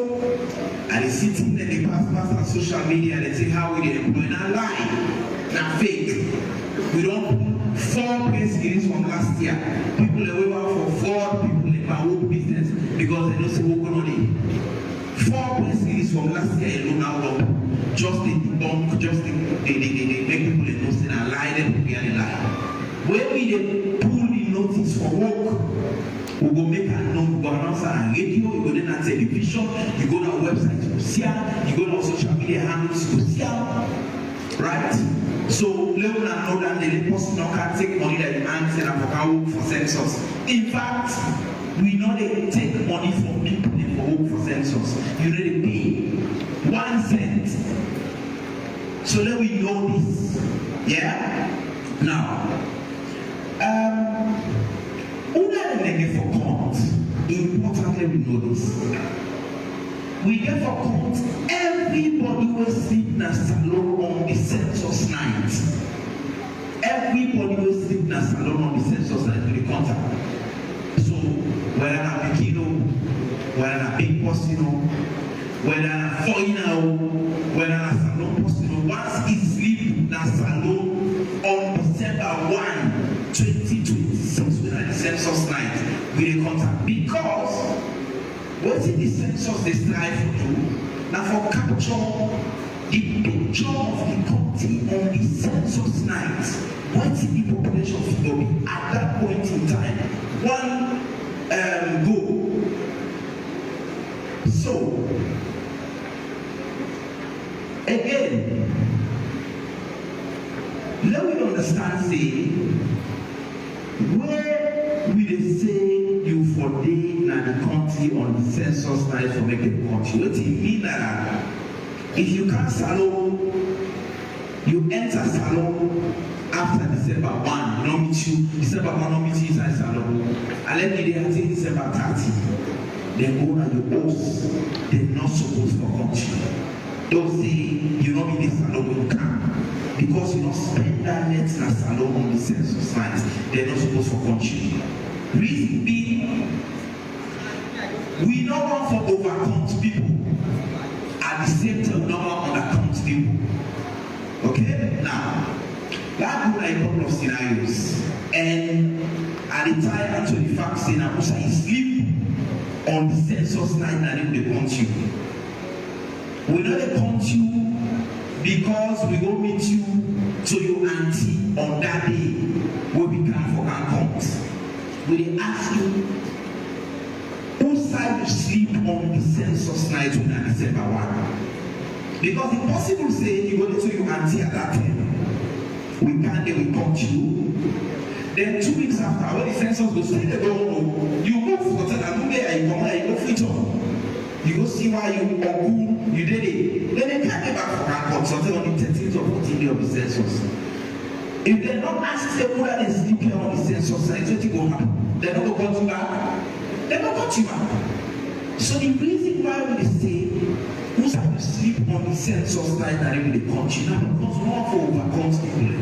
Speaker 9: and they sitting there, they pass on social media, and they say how we employ, not lie, not fake. We don't 4 press release from last year. People that we work for 4 people in my own business. because they don't say what going on. 4 press release from last year alone now, just the debunk, just they make people they don't say and lie them behind a lie. When we dey pull the notice for work, we go make a known, we go announce on radio, you go then on television, you go on our website, you go see it, you go on social media handles, you go see it, right? So let me know that the person can take money that the man said for census. In fact, we know they take money from people for work for census. You know they pay 1 cent. So let me know this. Yeah? Now, una the get for count. Importantly, we know this. We get for count everybody will sleep in a salon on the census night. Everybody will sleep in a salon on the census night with the contact. So whether I'm a kilo, whether I'm a big person, whether I'm a foreigner, whether I'm a salon person, once he sleep in a salon on December 1, 2026, when the census night with the contact. Because what is the census they strive to do? Now for capture the picture of the country on the census night. What is the population figure be at that point in time? One goal. So again, let me understand say where we dey say you for day na the country on the census night for make a country. What it mean that if you can salon, you enter salon after December 1, no meet you, December 1 no meet you inside salon. And let me dey until December 30. Then go and your host, they not supposed for country. Don't say you not be the salon when you can. Because you don't spend that net in a salon on the census night, they're not supposed for country. Reason being, we don't want for overcount people. At the same time, we don't want undercount people. Okay? Now, that would like a couple of scenarios. And at the time, to the fact saying, I'm also sleep on the census night and they count you. We know they count you because we go meet you to your auntie on that day where we come for our count. We ask you who side you sleep on the census night when I December 1. Because it's possible say you go to your auntie at that time. We can't then we count you. Then 2 weeks after when the census goes, so they go home, you move for the and you come and you go fit on. You go see why you you did it. Then they can't get back for our court something on the 13th or 14th day of the census. If they don't ask them whether they sleep here on the census, it's what will happen. They're not going to come back. They're not going to back. So the reason why we say who's going to sleep on the census night and in the country now because we don't want for overcount people.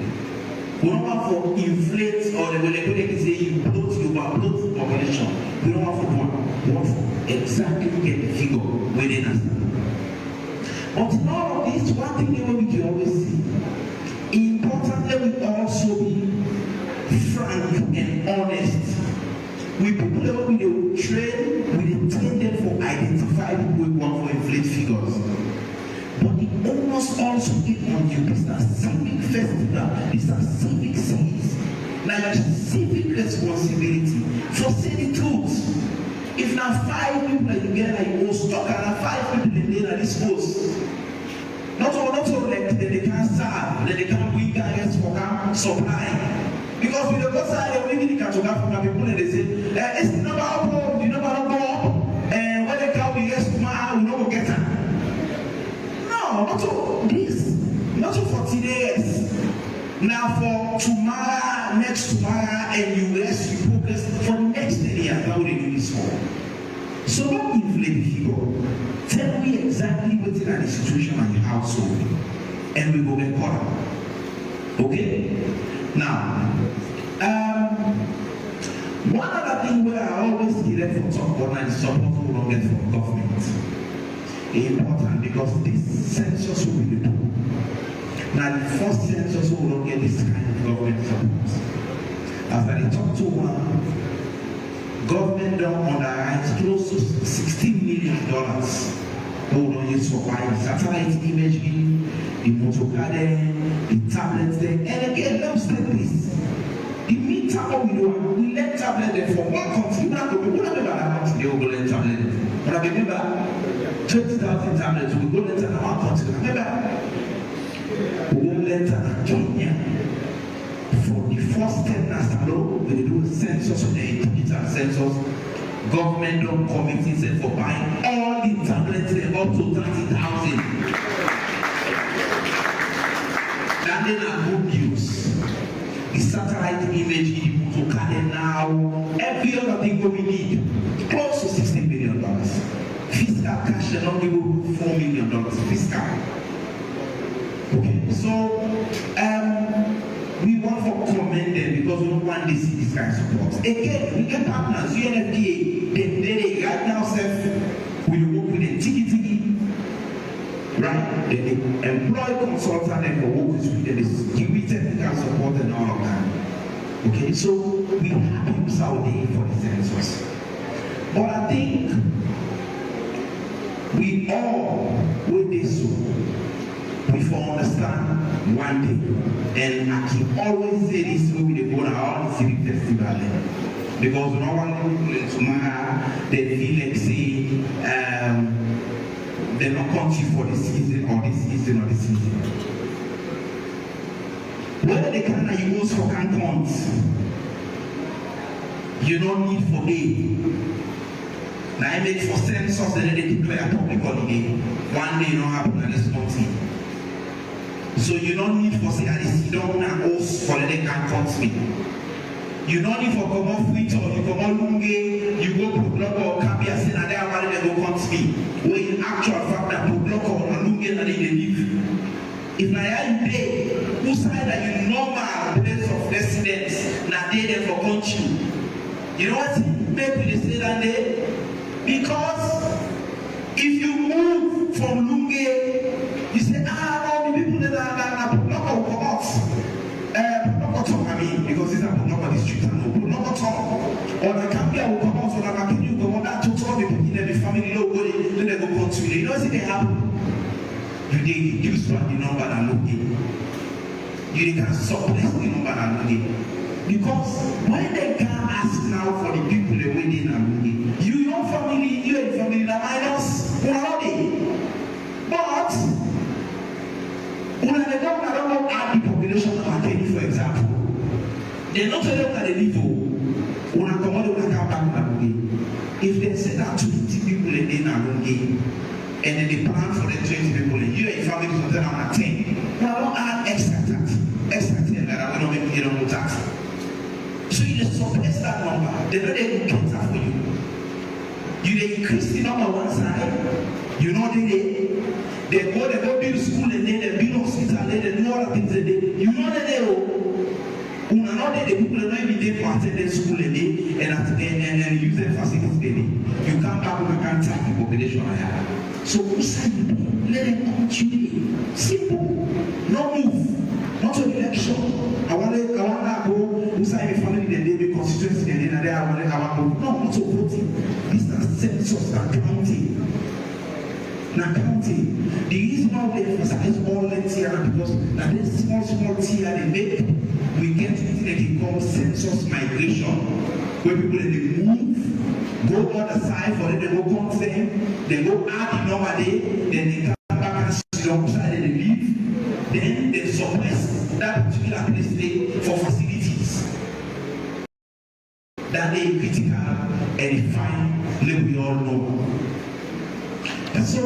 Speaker 9: We don't want for inflate or the way they say you overload the population. We don't want for one. We want for exactly get the figure within us. But in all of this, one thing that we can always see, importantly, we also be frank and honest. We people that we will train, we train them for identify people we want for inflate figures. But it almost also get on you. It's a civic festival. It's a civic series. Now your civic responsibility for saying the truth. If now 5 people that you get like host talk and 5 people in there like this host. Not all like they can't serve, they can't win guys for can supply. Because with the both side of the can talk from people and they say, it's the number of home, the number of home, and when they come yes tomorrow, we don't get them. No, not all this, not all 40 days. Now for tomorrow, next tomorrow, and you rest, you focus for the next 10 years. How would they do this for? So don't inflate the figure. Tell me exactly what's in the situation and your household, and we go get caught up. Okay? Now, one other thing where I always get for support and support we don't get from government is important because this census will be the two. Now the first census we don't get this kind of government support. As I talk to one, government don't underwrite close to $16 million. Hold on, use for buying satellite imaging, the motor garden, the tablets there. And again, let me say this. The meter what we do, we let tablet there for one country. We remember that country, they will go let tablet. But I remember 20,000 tablets, we go let that one country. Remember, we will let Kenya. For the first 10 national, when they do a census of the digital census, government don't commit itself for buying all the tablets there up to 30,000. That then are good news. The satellite imaging, the motor now, every other thing we need, close to $16 million. Fiscal cash, they don't give $4 million. Fiscal. Okay, so we want to commend them because we don't want to see this kind of support. Again, we get partners, UNFPA, they right now self, we work with a tiki, right? They employ consultants and for work with them, they give technical support and all of that. Okay, so we have use Saudi for the census. But I think we all with this we understand one thing, and I can always say this when we go to our Civic festival, because no one tomorrow they feel like say they're not country for the season or the season or the season. Whether they can use for cantons, you don't need for day. Now I make for census, then they declare a public holiday. One day you don't happen and it's something. So you don't need for say at least you don't want to host for the cantons me. You don't need for come off with or you come on Lunge, you go to block or Kabia say and they are they go come to me. When in actual fact that to block or Lunge and they live. If na you day, who side that you normal place of residence, na they there for country. You know what? Make we say that day? Because if you move from Lunge, you say, no, the people that are block or come out. I mean, because it's a block district and no block at all. Or the Cambia will come out, so that can you go on that to all the people in the family logo, then they go country. You know what they have? You reduce the number and look in. You can suppress the number and look in. Because when they can ask now for the people they waiting and looking, your family, you and family that minus already. But when they don't add the population of Akeni, for example, they not tell them that they live when I come out, when I come back and if they say that 20 people in Nalungi, and then they plan for the 20 people, and you and family will tell them 10. Well, I don't add extra tax that I will not make it on tax. So you just suppress that number, they know they will cater for you. You increase the number one side, you know they go build school and then they build hospital and then they do all the things that they, you know that they the people are not even there for attending school and use their facilities daily. You come back with a can't take the population I have. So let them continue. Simple. No move. Not an election. I want to go inside the family the day constituency and then I want to go. No, not so voting. These are census and counting. Now counting. The reason why they emphasize all the tier because now this small tier they make, we get something that they call census migration, where people they move, go on the side for them, they go confirm, they go add the number day, then they come back and sit down side and they leave, then they suppress that particular place for facilities. That they critical and fine, let we all know. And so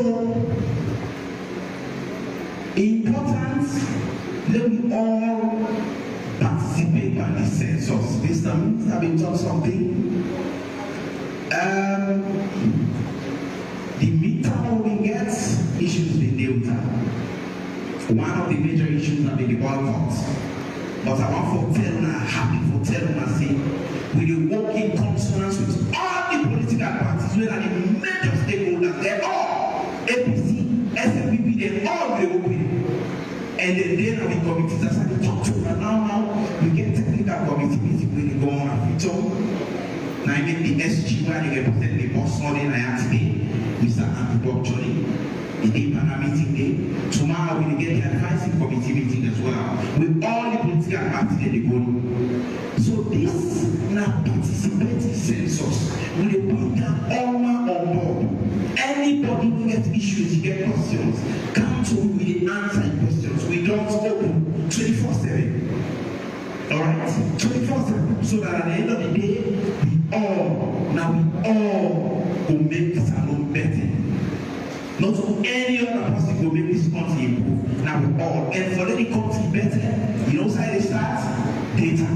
Speaker 9: important, let we all participate by the census. This time, have been taught something. The midterm we get issues with Delta. One of the major issues have been the boycott. But I want to tell you, happy for telling you, say, we will work in consonance with all the political parties, where are the major stakeholders, they're all APC, SFPP, they all will work with. And then the committees are starting to talk to. And now we get technical committee meeting when they go on and we talk. Now they the SG where they represent the boss on in today, Mr. Antibob Johnny. The day panel meeting day. Tomorrow we get the advisory committee meeting as well. With all the political parties that they go. So this now participating census will bring down all on board. Anybody who gets issues, you get questions, come to me with the answer questions. We don't open 24/7. Alright? 24/7. So that at the end of the day, we all will make the salon better. Not so any other person will make this country improve. Now we all. And for the country better, you know how they start? Data.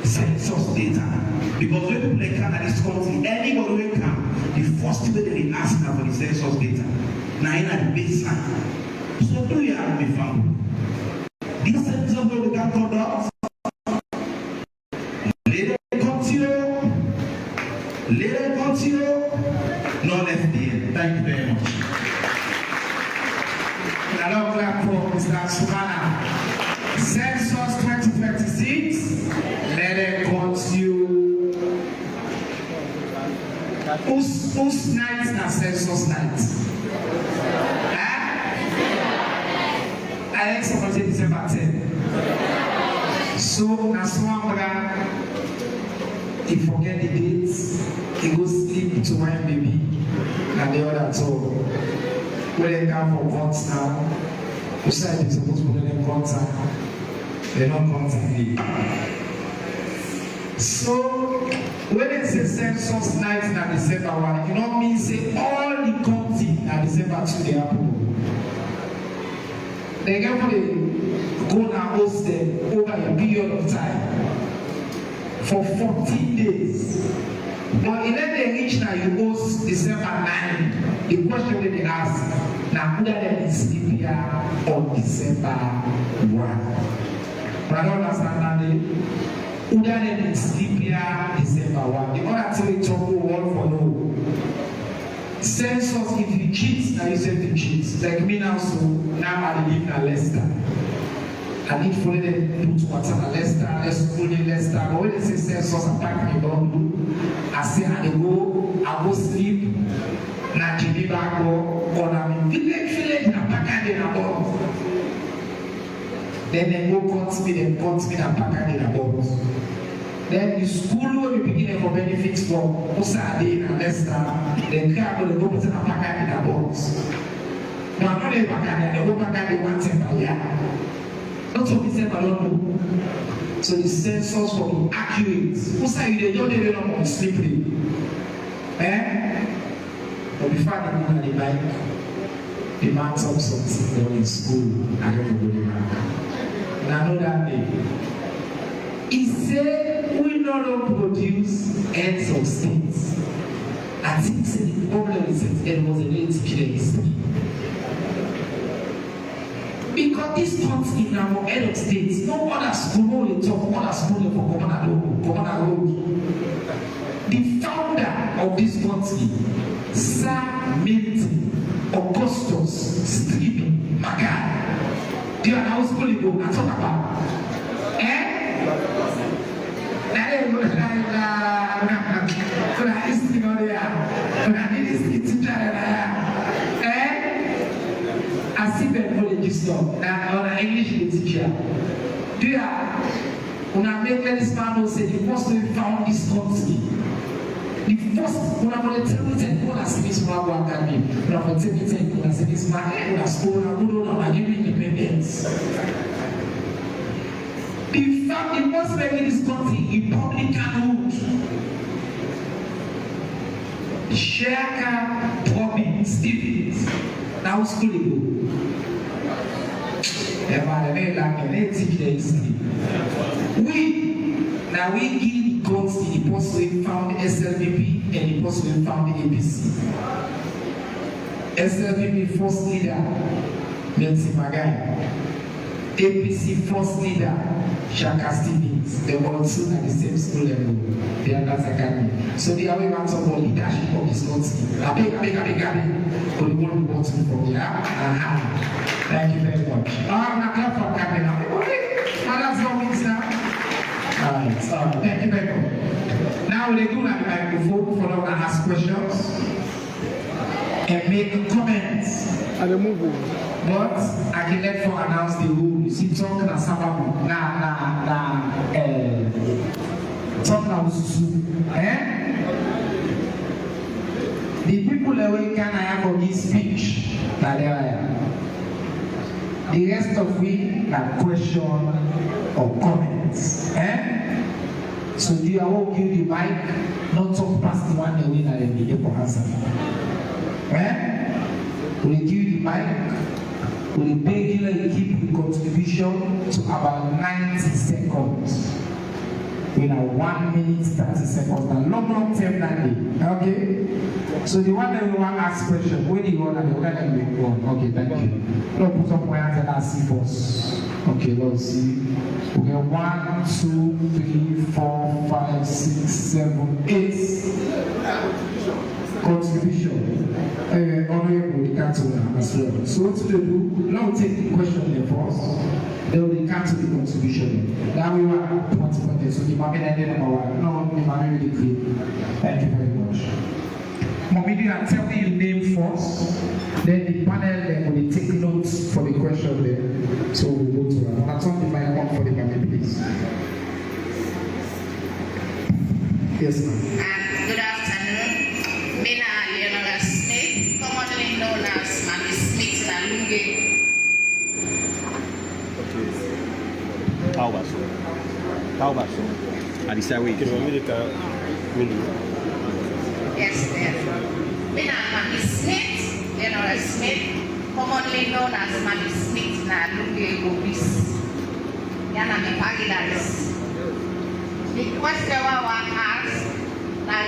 Speaker 9: Census data. Because when people come at this country, anybody will come, the first thing they ask now for the census data. Now in the baseline. So do you have to be found? This census will be conducted. Let it continue. No left there. Thank you very much.
Speaker 5: Hello, clap for Mr. Sumana. Census 2026. Let it continue. Who's night na census night? I think someone say December 10. So, na someone he forget the dates, he go sleep to my baby, and the other two. When they come for guns now, who said they're supposed to put them guns now? They don't contact me. So, when they say census night na December 1, you know mean say all the county na December 2 they happen. They get for the go and host them over a period of time. For 14 days. But if they reach now, you host December 9. The question that they ask, now who that is sleep here on December 1? But I don't understand that. Who that is sleep here December 1? The other thing we talk one for no. Census, if you cheat, now you say you cheat. Like me now, so now I live in Leicester. I need for them to put water in Leicester, let's put in Leicester. But when they say census, I pack my bundle. I say I go sleep. Na Geneva go, or I'm in village, na pack in a bundle. Then they go cut me, and pack in a bundle. Then the school will be beginning for benefits for Osade and Leicester. Then they go put in a pack in a bundle. Now, not a pack, they go pack in 1 cent per year. Not so December alone. So the census for be accurate. Who say you don't need to know slippery? But before they go on the bike, the man talks something in school. I don't know the man. And I know that day. He said we not produce heads of states. I think the problem is that it was a little place. Because this country now for head of states, no other school will talk, other school for Governor Road. The founder of this country, Sir Milton Augustus Stephen Magai. Do you know how school you go? I talk about. I see them this stuff. Now, on English teacher. Do you have when I make this man say the first we found this country? The first when I want to tell you that when I see this man work at me, when I want to tell you that when I see this man, when I school, I go down and give me independence. The first make this country Republican route. Shaka Bobby Stevens. Now school you go. We give the country the post we found SLVP and the post we found the APC. SLVP first leader, Nancy Magai. APC first leader, Shaka Stevens. They were also at the same school level. They are not academy. So they are way out of the leadership of this country. I beg. But we want to vote for you. Thank you very much. I'm not clap for academy now. That's not means now. Alright. Thank you very much. Now they do have a microphone for them to ask questions and make comments. But I can let for announce the rules. You talk na sababu talk na ususu. The people that we can have for this speech, that they are. The rest of we have question or comments. So do you all give the mic, not talk past the one that we are able to answer. We give the mic, we beg you to keep the contribution to about 90 seconds. In a 1 minute 30 seconds, and long term than okay? So the one that we want to ask question, where do you want to go? Okay, thank you. Lord, put up my hands and I'll see first. Okay, let's see. Okay, 1, 2, 3, 4, 5, 6, 7, 8. Contribution. Honorable the council as well. So what do they do? Now we take the question there first. Then we cancel the contribution. Now we want to put so the mommy and then number 1. No, the mommy really clear. Thank you very much. Mommy, you are telling your name first. Then the panel then will take notes for the question there. So we'll go to her. I'll turn the mic on for the mommy, please. Yes, ma'am.
Speaker 10: Good afternoon. Mina Leonora Smith, commonly known as Mami Smith Nalunge.
Speaker 11: Paubaso. Alisawi.
Speaker 10: Yes, there. Mina Mami Smith, Leonora Smith, commonly known as Mami Smith Nalunge Obis. Yana me Pagilaris. The question I asked. Now,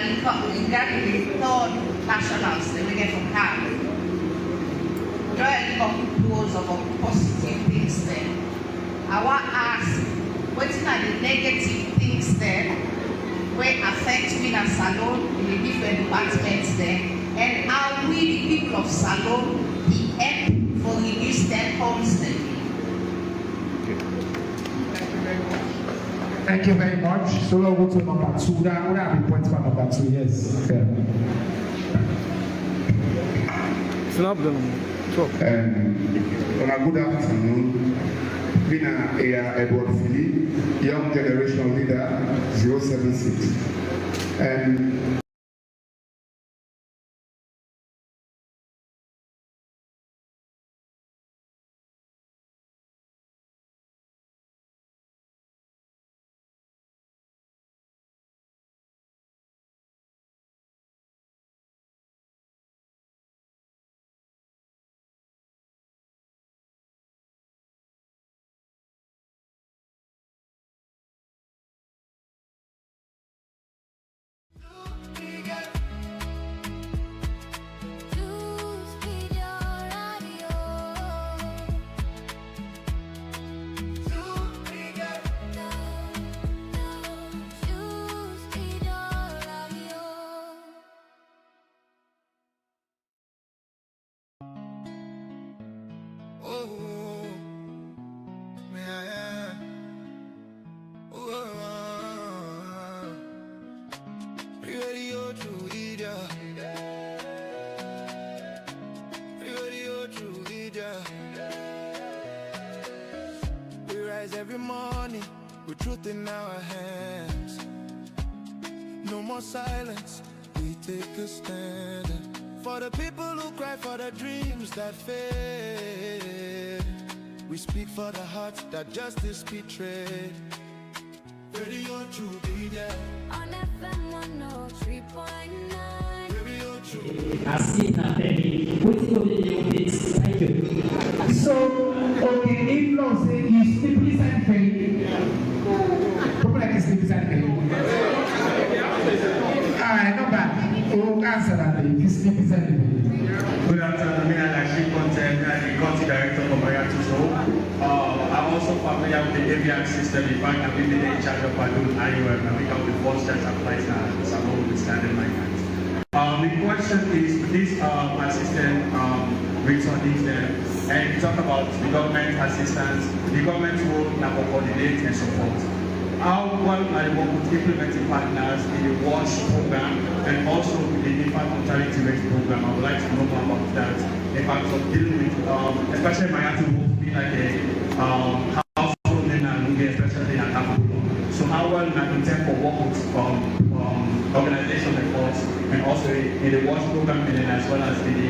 Speaker 10: regarding the third nationals that we get from CAB, there are a couple of positive things there. I want to ask, what are the negative things there will affect me and Salone in the different departments there? And how we, the people of Salone, the help for reduce their homes there?
Speaker 5: Thank you very much. So we'll go to number 2. That would have been point for number 2. Yes. Okay.
Speaker 12: On a good afternoon. Bina Edward Philly, Young Generation Leader 076.
Speaker 1: Every morning with truth in our hands. No more silence, we take a stand. For the people who cry for the dreams that fade. We speak for the hearts that justice betrayed. Radio True be there.
Speaker 2: On FM 103.9.
Speaker 1: Radio True.
Speaker 5: I see nothing. Thank you. So, okay, if Lord say you sleepy side pain, people like sleepy side pain. Alright, not bad. Oh, answer that if you sleepy side pain.
Speaker 13: Good afternoon, I'm Ashik Content, the Country Director for Mariatu Show. I'm also familiar with the AVR system. In fact, I've been in charge of Padun IUM. I think I'm the first that applies now, so I'm always standing my hands. The question is, this assistant returnees there, and you talk about the government assistance, the government will now coordinate and support. how well I work with implementing partners in the WASH program and also the infant mortality rate program. I would like to know more about that. In fact, of dealing with, especially my active work being like a household name and especially in Cameroon. So how well I intend for work with organization efforts and also in the WASH program and then as well as in the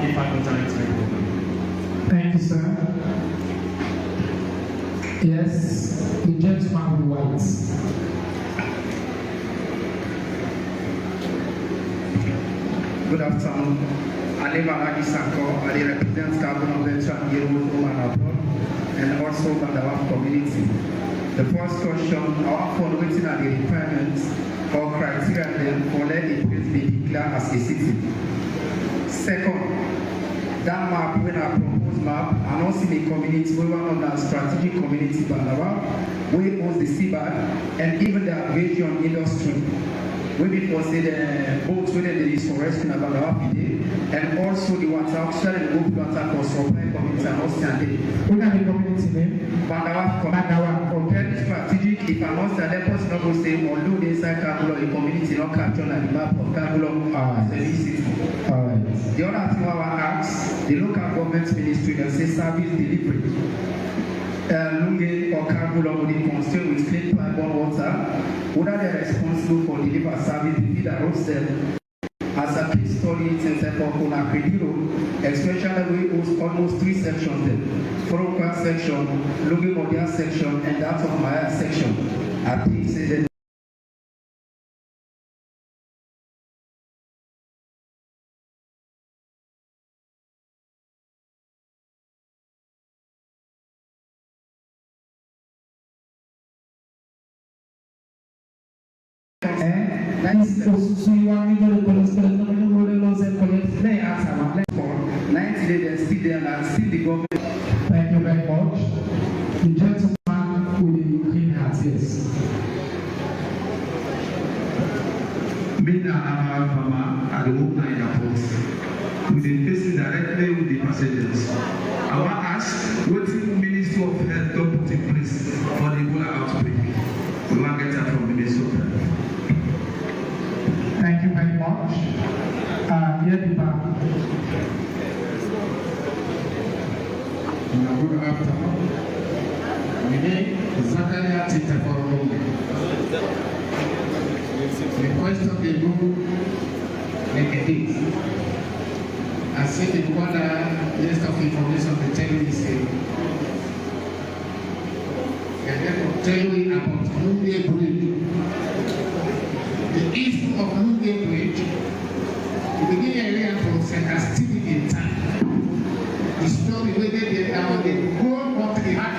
Speaker 13: infant mortality rate program.
Speaker 5: Thank you, sir. Yes, the gentleman with white.
Speaker 14: Good afternoon. I name Alagi Sanko. I represent Carbon Venture and Yearwood Woman Abroad and also Bandawa community. The first question, our following are the requirements or criteria then for let a place be declared as a city. Second, that map, when I propose map, and also the community, we want on that strategic community Bandawa, we owns the Civic and even the aviation industry. We before say the boats where they use for rescue in Bandawa and also the water auction and the water for supply community and also the community name Bandawa compared to strategic if I'm not the person not go say although they inside Kabulo the community not captured on the map of Kabulo service city. The other thing I want to ask the local government ministry that say service delivery. Lunge or Kabulo would be concerned with clean pipe water, would are they responsible for deliver service if that host them as a case study since for Konakridiro, especially we host almost 3 sections there. Foroka section, Lunge Modia section, and that of Maya section. I think say that
Speaker 5: So you want me to go to the 90
Speaker 14: days and still there and still the government.
Speaker 5: Thank you very much. The gentleman with the green hat, yes.
Speaker 9: Being our farmer at the Oakland Airport, with the facing directly with the passengers. I want to ask what the Ministry of Health don't put in place for the Ebola outbreak. We want to get that from Minnesota.
Speaker 5: Thank you very much.
Speaker 15: Good afternoon. My name is Zakaria Titaforong. The question they do like this. I see the other list of information they tell you is and then tell you about Nunge Bridge. The issue of Nunge Bridge, the beginning area from Center Civic in time. The story where they are on the goal of the heart.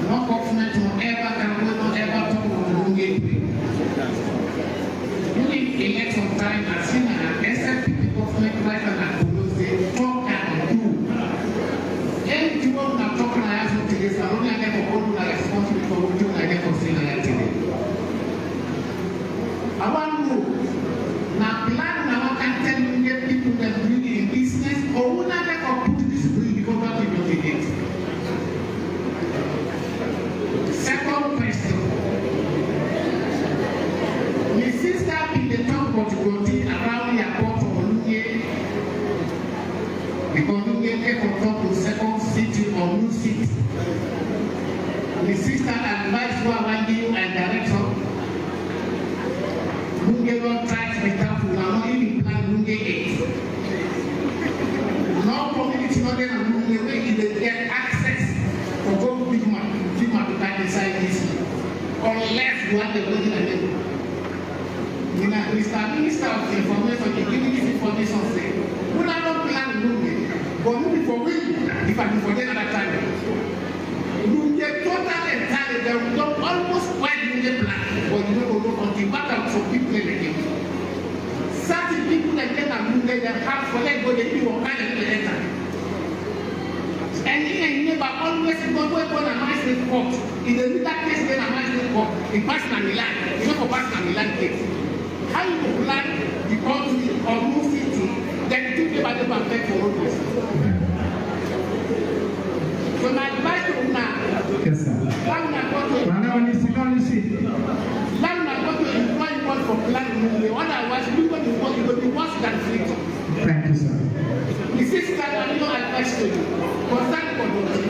Speaker 15: No government will ever talk about Nunge Bridge. During election time, as soon as SLP government right now, they talk and do. And you want to talk and I have to say, I only have a responsibility for what you like for saying that today. I want to now plan now can tell you get people that bring in business or would not like to put this bridge because that is not it. Second question. My sister in the town of Goti around the airport of Olunye because Olunye came from top to second city or new city. My sister advised who are you and director. Lunge don't try to be careful now, not even plan Lunge 8. No community, not then Lunge where they get access to go big man to buy inside this. Unless you have the building and then. Mr. Minister of Information, you give me this information say, we not plan Lunge, but maybe for we, if I do for them at that time. Lunge total entirely, they will almost quite Lunge plan, but you don't know until back out for people again. Certain people like them are Lunge, they have for them, but they do all kind of enter. And in never always go to a nice report. In the middle case, then a nice report. In Pastor Milan, you know for Pastor Milan case. How you plan the country or new city, then you think about the bank for roads. So my advice to now, way. Otherwise, you will be worse than freedom.
Speaker 5: Thank you, sir.
Speaker 15: The sister that you advice to you, concern conduct.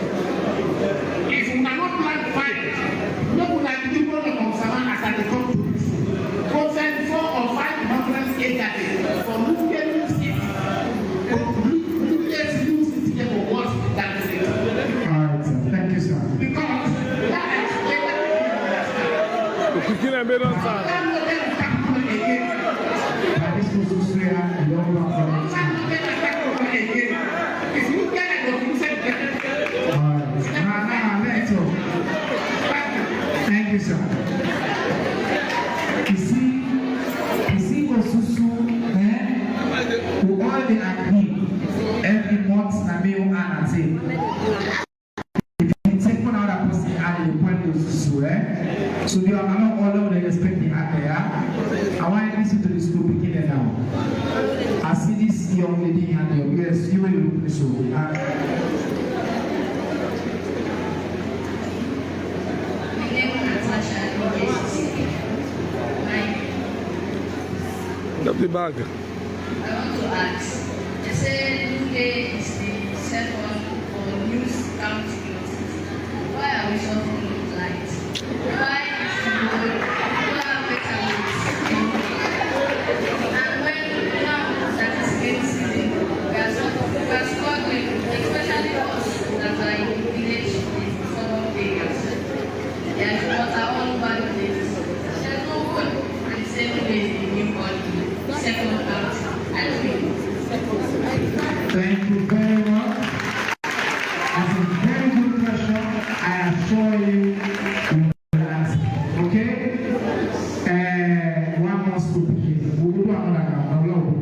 Speaker 15: If you cannot plan fine, no one like people of someone as at the country. Consent 400 or 500 acres for Lutheran state. Lutheran use it for worse than freedom.
Speaker 5: All right, sir. Thank you, sir.
Speaker 15: Because that is
Speaker 5: Thank you, sir. You see, Osusu, we all agree every month na me and I say, if you take one other person and you point to Osusu, so they are not all of them expecting there. I want to listen to the school beginning now. I see this young lady and your yes, you will look so.
Speaker 11: The bag.
Speaker 10: I want to ask, they say UK is the second for news county losses. Why are we suffering light? Why is the people have better news? And when now that is getting season, we are struggling, especially us that are in the village in southern areas. There is water all over the place. There's no food, and the same way in the new body. Second out.
Speaker 5: Thank you very much. That's a very good question. I assure you, you will answer. Okay? One more school begin. We will do another one.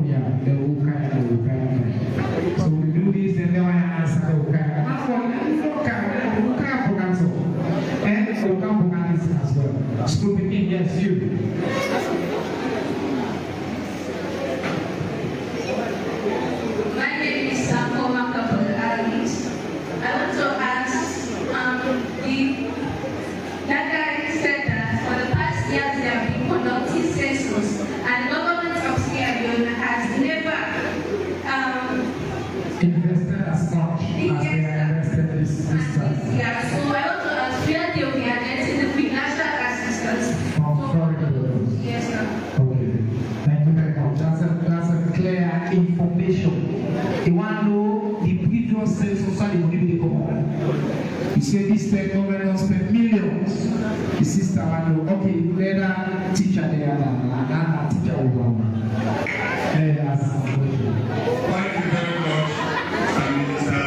Speaker 5: So we do this and then I answer the Ukaya. And Ukaya as well. School begin, yes, you. Invested as much as they invested this system.
Speaker 2: Yeah, so I want to ask where they will be getting the financial assistance.
Speaker 5: From foreign.
Speaker 2: Yes, sir.
Speaker 5: Okay. Thank you very much. That's a clear information. You want to know the previous sales society will be the government. You say this state government will spend millions. The sister want to know, okay, whether teacher there and teacher over. That's the question.
Speaker 4: Thank you very much, Mr.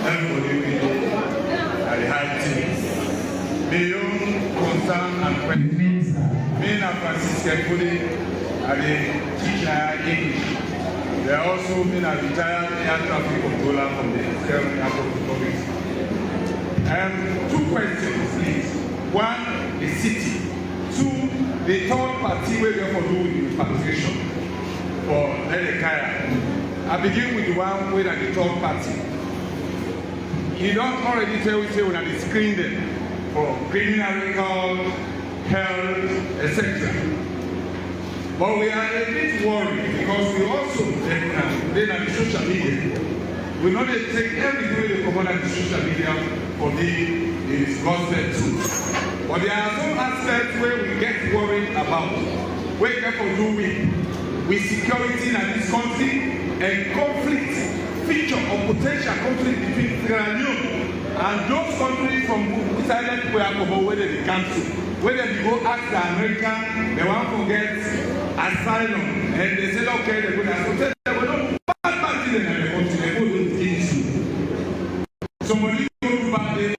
Speaker 4: Everybody at the high team. The own concern and question. Me and Francis Kefuli at the teacher English. They are also been a retired air traffic controller from the Federal Airport Republic. Two questions, please. One, the city. Two, the third party where they for doing the repatriation for Elekaya. I begin with the one with the third party. You don't already tell when I screen them for criminal record, health, etc. But we are a bit worried because we also then on the social media. We not take everything they come on the social media for the gospel too. But there are some aspects where we get worried about. Where people do with security in this country and conflict, feature or potential conflict between Sierra Leone and those countries from silent whether they cancel, whether they go ask the American, they want to get asylum, and they say okay, they go to they will not bad party in the country, they go to the issue. Somebody go to back there,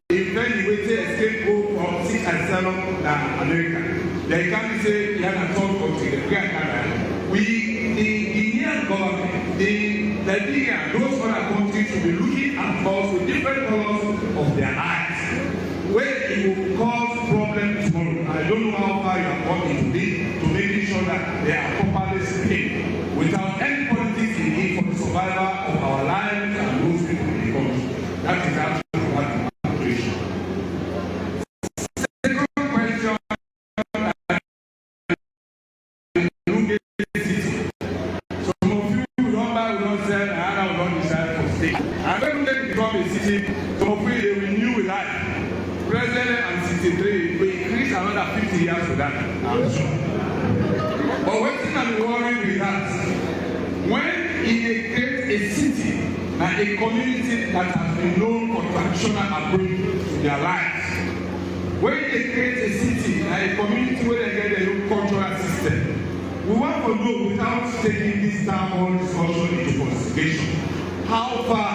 Speaker 4: if any way they escape go or seek asylum in America, they can't say they are not third country, they can't. The Indian government, the Libya, those other countries will be looking at us with different colors of their eyes. Where it will cause problems tomorrow. I don't know how far you are going to be to making sure that they are properly paid without any politics in it for the survival of our lives and those people in the country. That is actually
Speaker 12: and so. But wetin I dey worry with that, when e dey create a city na a community that has been known for traditional approach to their lives. When e dey create a city na a community wey dey get their own cultural system. We want to know, without taking this town hall discussion into consideration, how far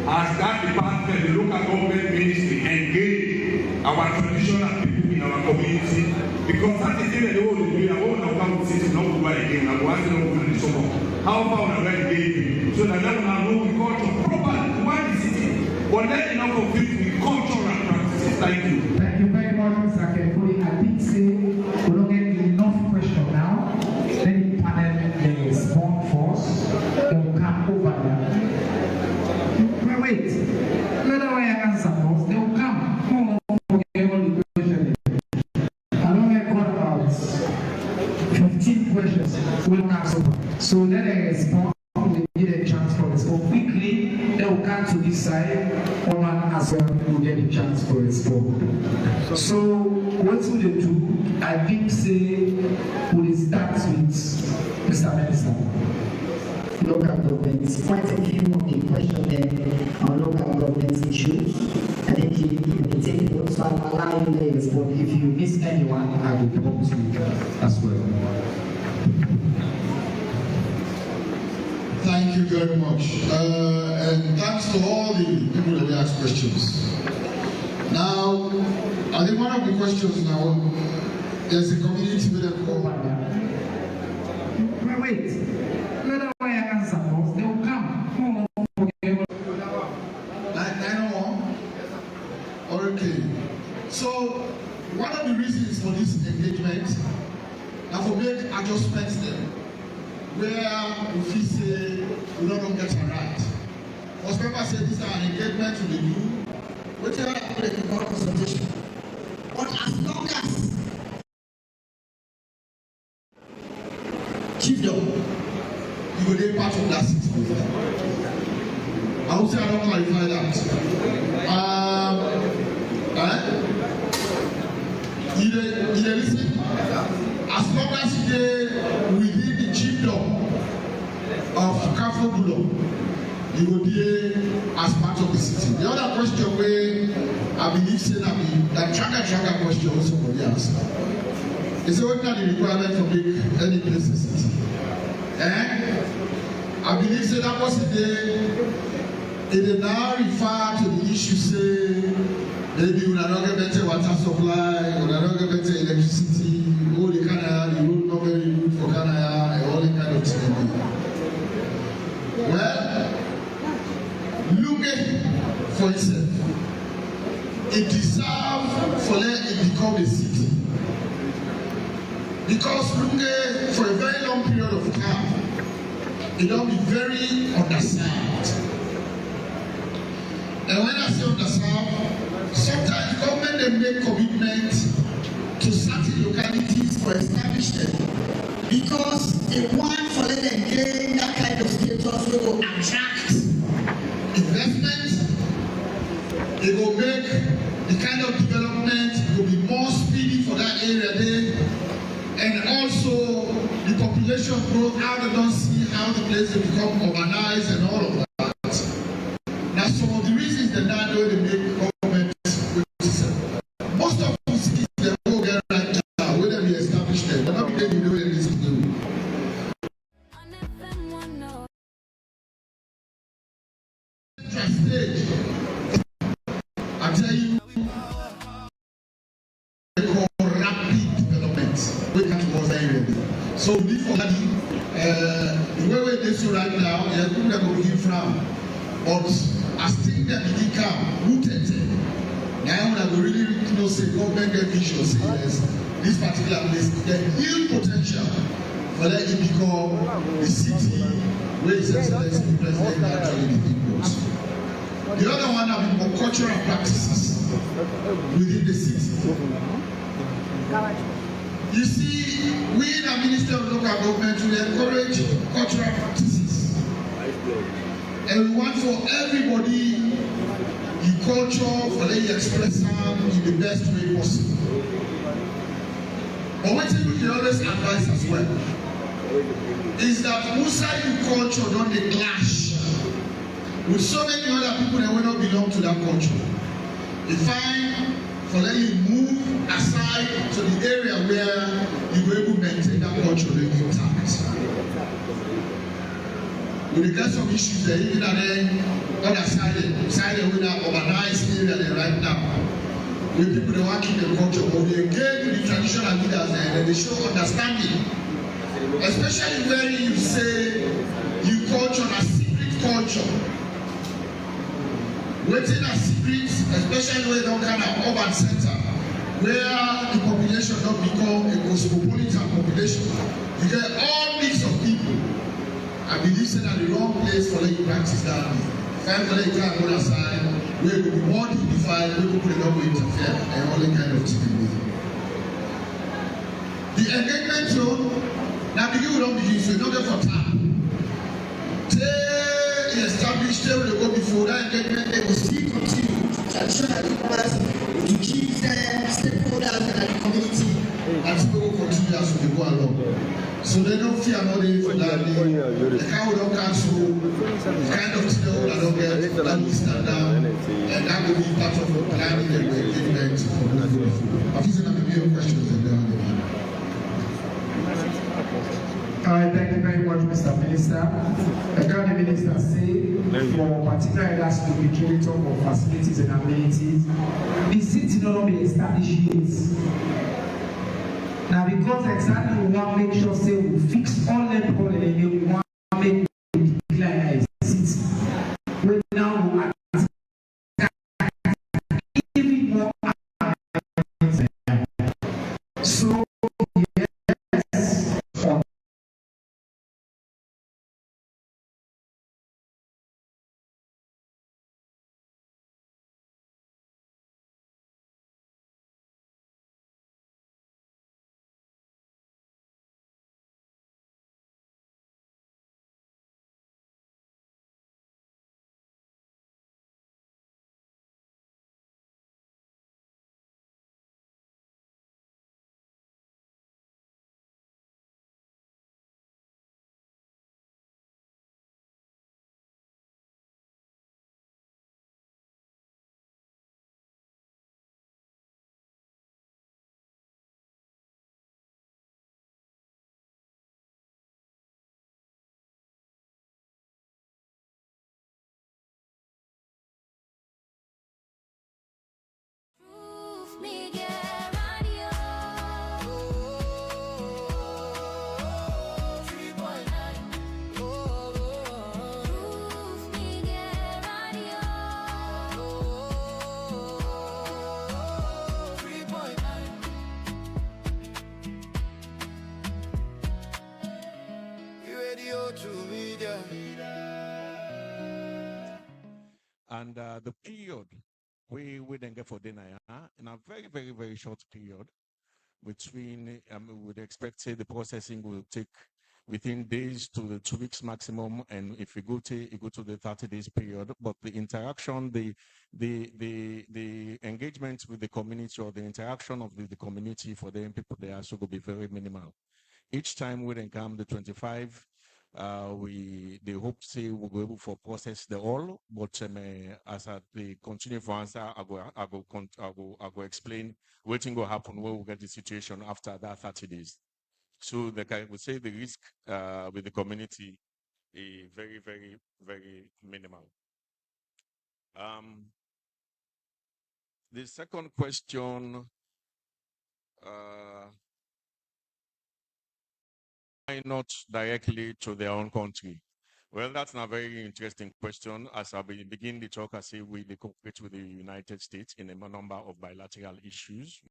Speaker 12: has that department, the local government ministry, engaged our traditional people in our community? Because that is the whole idea. I want to come to city, not to buy again. I want to know the summer. How far we are engaged so that we know the culture properly. Why the city? But let it not conflict with cultural practices. Thank you.
Speaker 5: Thank you very much, Mr. Kefuli. I think say we don't get enough question now. Then the panel they respond first. They will come over there. Wait. Let them answer first. They will come. No, okay, all the questions. I don't get got about 15 questions. We don't answer. So let them respond. We need a chance for respond quickly. They will come to this side. One as well will get a chance for respond. So what will they do? I think say we start with Mr. Minister.
Speaker 8: Local governments, quite a few of the questions there on local government issues. I think you will take notes, so I'll allow you to respond. If you miss anyone, I will talk to you as well.
Speaker 16: Thank you very much. And thanks to all the people that asked questions. Now, I think one of the questions now, there's a community with a call.
Speaker 5: Wait. Let them answer first. They will come. Okay.
Speaker 16: 901? Okay. So, one of the reasons for this engagement, now for make adjustments there, where we feel say we don't get it right. Most people say this is an engagement to the new, whatever I put about consultation. But as long as chiefdom, you will be part of that 6 months. I would say I don't clarify that. You listen? As long as they within the chiefdom of Kafo Bulo, you will be as part of the city. The other question where I believe say that tracker question also somebody asked. Is what are the requirement for make any place in the city? I believe say that was the day it now refer to the issue say maybe we are not get better water supply, we are not get better electricity, all the kind of the road not very good for Canada, and all the kind of thing. Well, looking for itself, it deserves for let it become a city. Because Lunge, for a very long period of time, it don't be very underserved. And when I say underserved, sometimes government they make commitment to certain localities for establishment because they want for let them gain that kind of status they will attract investment, they will make the kind of development will be more speedy for that area there, and also the population growth, how they don't see how the place will become urbanized and all of that. Now some of the reasons that now they make government most of the cities they will get right now, whether we establish them, but not be they know this to do. Stage, I tell you, they call rapid development. We can't was area. So before that, the way they so right now, they are people that will begin from, but as things that begin come, rooted. Now when I go really know say government get vision, say yes, this particular place, there's huge potential for that it become the city where His Excellency the President actually did. The other one have been more cultural practices within the city. You see, we in the Ministry of Local Government, we encourage cultural practices. And we want for everybody the culture for them to express them in the best way possible. But what you always advise as well is that outside the culture don't they clash with so many other people that will not belong to that culture. It's fine for let you move aside to the area where you will able to maintain that culture intact. We get some issues there, even at the other side with that urbanized area there right now. With people that want to keep the culture, but they engage with the traditional leaders there and they show understanding. Especially when you say you culture a secret culture. Waiting a secret, especially when you don't kind of urban center, where the population don't become a cosmopolitan population. You get all mix of people. I believe that the wrong place for you practice that. Find for you can go aside, where it will be more dignified, where people don't go interfere, and all that kind of thing. The engagement zone, now begin we don't begin, so don't get for time. They established, they will go before that engagement, they will still continue traditional leaders to keep them stakeholders in the community until we will continue as we go along. So they don't fear nothing for that. The cow don't cancel, the kind of thing that don't get, that will stand down, and that will be part of the planning and the engagement for the food. I think there may be questions in there.
Speaker 5: Thank you very much, Mr. Minister. The County Minister said for particular areas to be curator of facilities and amenities, the city not only established yet. Now, because exactly we want to make sure say we fix all the problems and we want to make the decline as city. We now will even more. So yes.
Speaker 17: And the period we then get for dinner in a very short period between we would expect say the processing will take within days to the 2 weeks maximum, and if you go to the 30 days period, but the interaction, the engagement with the community or the interaction of the community for the people there also will be very minimal. Each time we then come the 25, they hope say we'll be able to process the all, but as they continue for answer, I go explain what will happen when we get the situation after that 30 days. So I would say the risk with the community is very minimal. The second question, why not directly to their own country? Well, that's a very interesting question. As I begin the talk, I say we cooperate with the United States in a number of bilateral issues.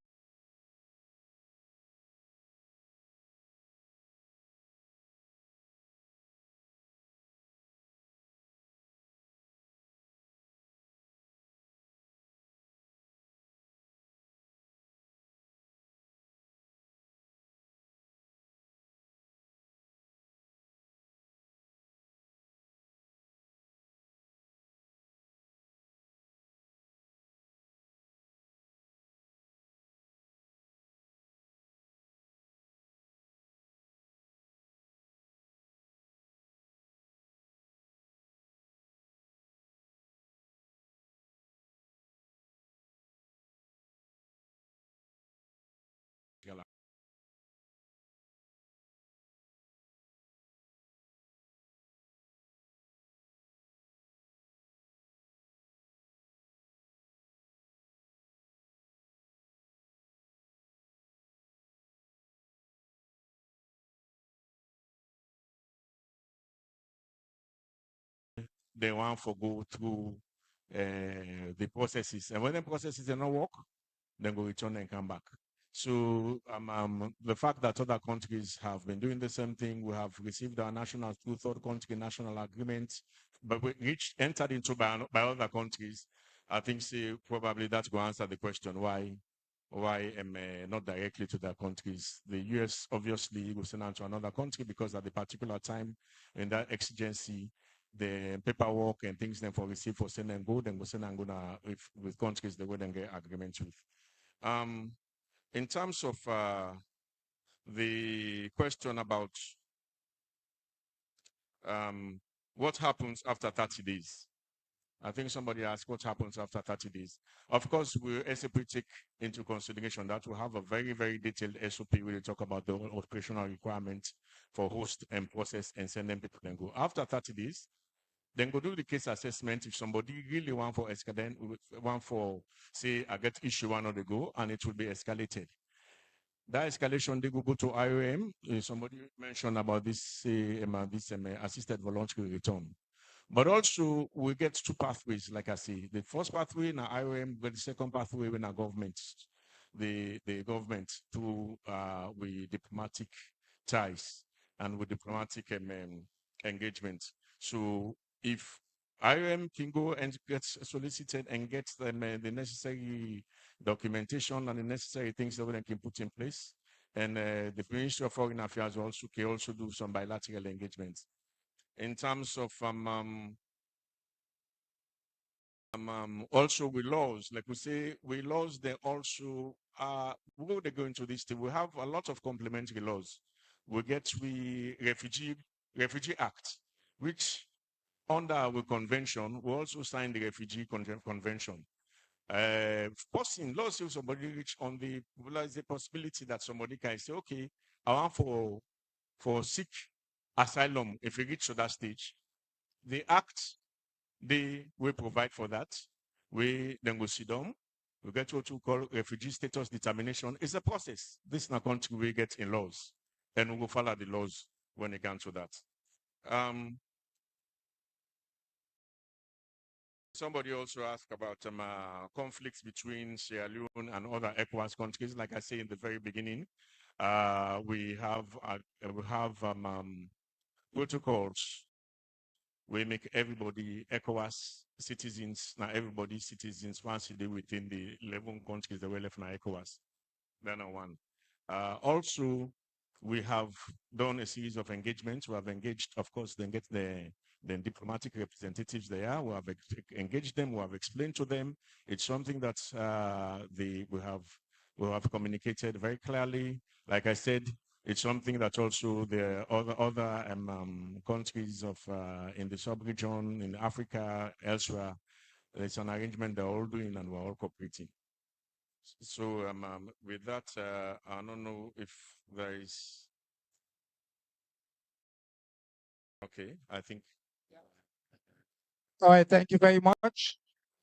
Speaker 17: they want to go through the processes. And when the processes do not work, then go return and come back. So the fact that other countries have been doing the same thing, we have received our national through third country national agreements, but we entered into by other countries. I think probably that will answer the question why not directly to their countries. The US obviously will send out to another country because at the particular time in that exigency, the paperwork and things then for receive for send and go, then we send and go with countries they wouldn't get agreements with. In terms of the question about what happens after 30 days, I think somebody asked what happens after 30 days. Of course, we SAP take into consideration that we have a very, very detailed SOP where we talk about the operational requirements for host and process and send them people and go. After 30 days, then go do the case assessment. If somebody really want for say, I get issue one or the go, and it will be escalated. That escalation, they go to IOM. Somebody mentioned about this, assisted voluntary return. But also, we get two pathways, like I say. The first pathway in IOM, but the second pathway in our government. The government through with diplomatic ties and with diplomatic engagement. So if IOM can go and get solicited and get them the necessary documentation and the necessary things that we can put in place, and the Ministry of Foreign Affairs also can also do some bilateral engagements. In terms of also with laws, like we say, with laws, they also when they go into this thing, we have a lot of complementary laws. We get the Refugee Act, which under our convention, we also signed the Refugee Convention. Posting laws, if somebody reach on the possibility that somebody can say, okay, I want for seek asylum if you reach to that stage. The act, they will provide for that. We then go sit down. We get what we call refugee status determination. It's a process. This is not country we get in laws, and we will follow the laws when it comes to that. Somebody also asked about conflicts between Sierra Leone and other ECOWAS countries. Like I say in the very beginning, we have protocols. We make everybody ECOWAS citizens. Now everybody citizens once a day within the 11 countries that were left in ECOWAS. Then one. Also, we have done a series of engagements. We have engaged, of course, then get the diplomatic representatives there. We have engaged them. We have explained to them. It's something that we have communicated very clearly. Like I said, it's something that also the other countries of in the sub-region, in Africa, elsewhere, it's an arrangement they're all doing and we're all cooperating. So with that, I don't know if there is. Okay, I think.
Speaker 5: All right, thank you very much.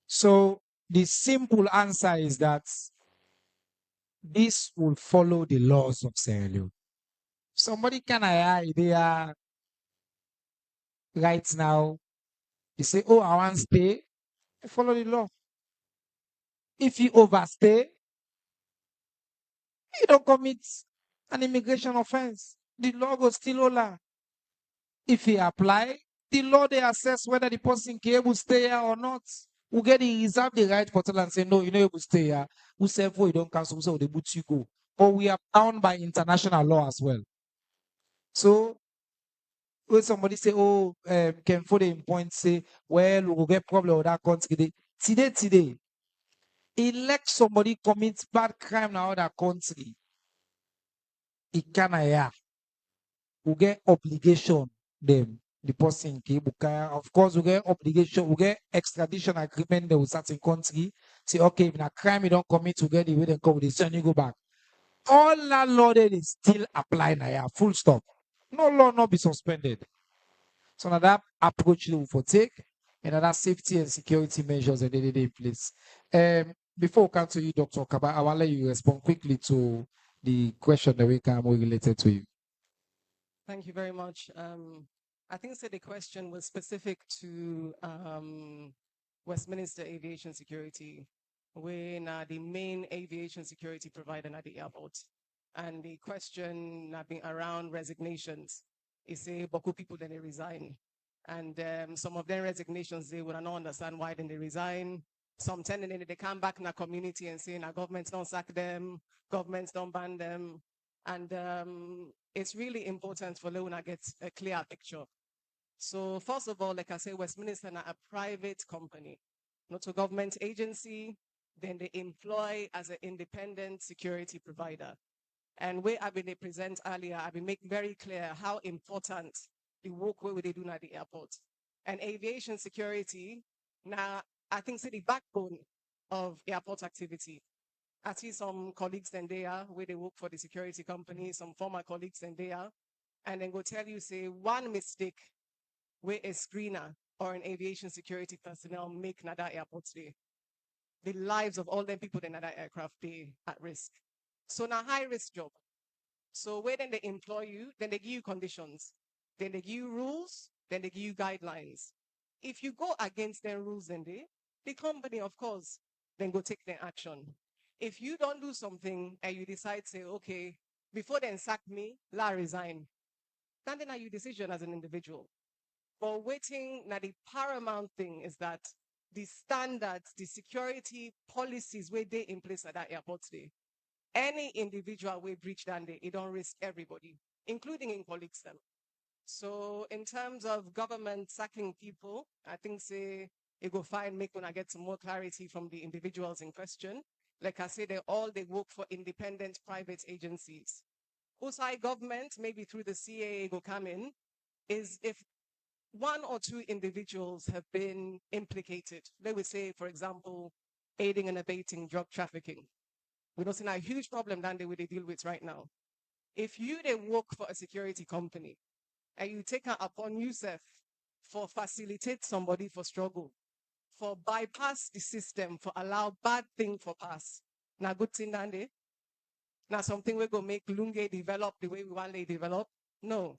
Speaker 5: So the simple answer is that this will follow the laws of Sierra Leone. Somebody can idea right now, you say, oh, I want to stay, you follow the law. If you overstay, you don't commit an immigration offense. The law goes still hola. If you apply, the law they assess whether the person can able to stay here or not. We get the reserve the right for tell and say, no, you're not able to stay here. Who say for you don't cancel, so they boot you go. But we are bound by international law as well. So when somebody say, oh, can for the point say, well, we will get problem with that country. Today, elect somebody commits bad crime in other country. It can we get obligation them. The person of course we get obligation, we get extradition agreement with certain country. Say, okay, if a crime you don't commit to get the way they come, they send you go back. All that law that is still applying now, full stop. No law not be suspended. So now that approach we will take, and that safety and security measures are in place. Before we come to you, Dr. Kaba, I will let you respond quickly to the question that we come related to you.
Speaker 18: Thank you very much. I think so the question was specific to Westminster Aviation Security, when the main aviation security provider at the airport. And the question have been around resignations. Is say Boku people then they resign. And some of their resignations, they would not understand why then they resign. Some tending they come back in the community and saying our governments don't sack them, governments don't ban them. And it's really important for Leona get a clear picture. So first of all, like I say, Westminster are a private company, not a government agency. Then they employ as an independent security provider. And where I've been present earlier, I've been making very clear how important the work where they do at the airport. And aviation security, now I think it's the backbone of airport activity. I see some colleagues in there where they work for the security company, some former colleagues in there, and then go tell you, say, one mistake where a screener or an aviation security personnel make Nada airport today. The lives of all the people in Nada aircraft they at risk. So now high risk job. So where then they employ you, then they give you conditions, then they give you rules, then they give you guidelines. If you go against their rules, then the company, of course, then go take their action. If you don't do something and you decide, say, okay, before then sack me, la resign. Then are your decision as an individual. But waiting, now the paramount thing is that the standards, the security policies where they in place at that airport today, any individual will breach that day, it don't risk everybody, including in colleagues them. So in terms of government sacking people, I think say it go fine, make when I get some more clarity from the individuals in question. Like I say, they work for independent private agencies. Outside government, maybe through the CAA go come in, is if one or two individuals have been implicated. They would say, for example, aiding and abetting drug trafficking. We don't see a huge problem that they deal with right now. If you they work for a security company and you take it upon yourself for facilitate somebody for struggle, for bypass the system, for allow bad thing for pass. Now good thing that day. Now something we go make Lunge develop the way we want to develop. No.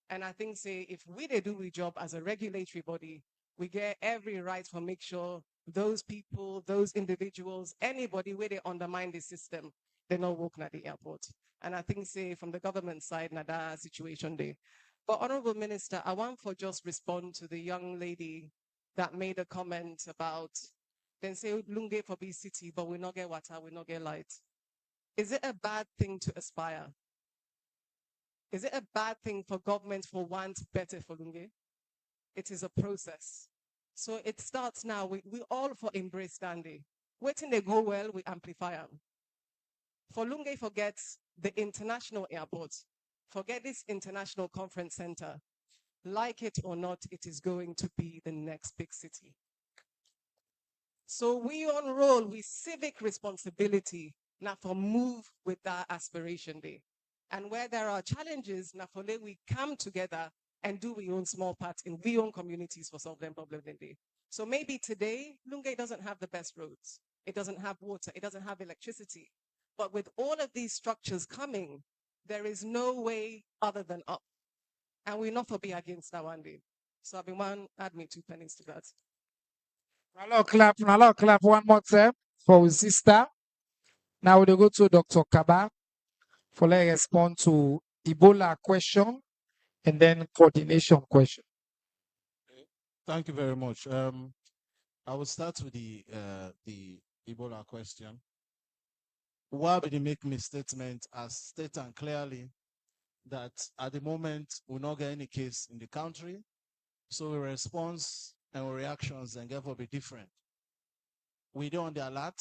Speaker 18: And I think say if we they do we job as a regulatory body, we get every right to make sure those people, those individuals, anybody where they undermine the system, they're not working at the airport. And I think say from the government side, na that situation there. But Honorable Minister, I want for just respond to the young lady that made a comment about then say Lunge for B city, but we not get water, we not get light. Is it a bad thing to aspire? Is it a bad thing for government for want better for Lunge? It is a process. So it starts now. We all for embrace Dandy. Waiting they go well, we amplify them. For Lunge, forget the international airport. Forget this international conference center. Like it or not, it is going to be the next big city. So we on roll with civic responsibility now for move with that aspiration day. And where there are challenges, now for we come together and do we own small part in we own communities for solve them problem in day. So maybe today, Lunge doesn't have the best roads. It doesn't have water. It doesn't have electricity. But with all of these structures coming, there is no way other than up. And we're not for be against that one day. So I've been one, add me 2 pennies to that.
Speaker 5: Now clap one more time for our sister. Now we go to Dr. Kaba for let's respond to Ebola question and then coordination question.
Speaker 17: Thank you very much. I will start with the Ebola question. Why would you make me statement as stated clearly that at the moment we not get any case in the country, so the response and reactions and therefore be different. We don't the alert,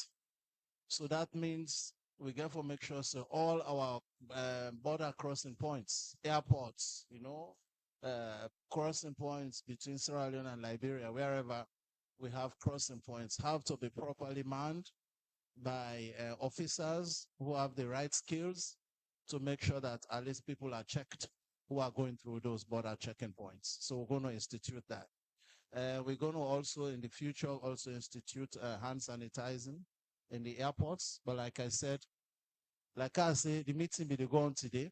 Speaker 17: so that means we therefore make sure so all our border crossing points, airports, crossing points between Sierra Leone and Liberia, wherever we have crossing points, have to be properly manned by officers who have the right skills to make sure that at least people are checked who are going through those border checking points. So we're going to institute that. We're going to also in the future also institute hand sanitizing in the airports. But like I said, the meeting will go on today.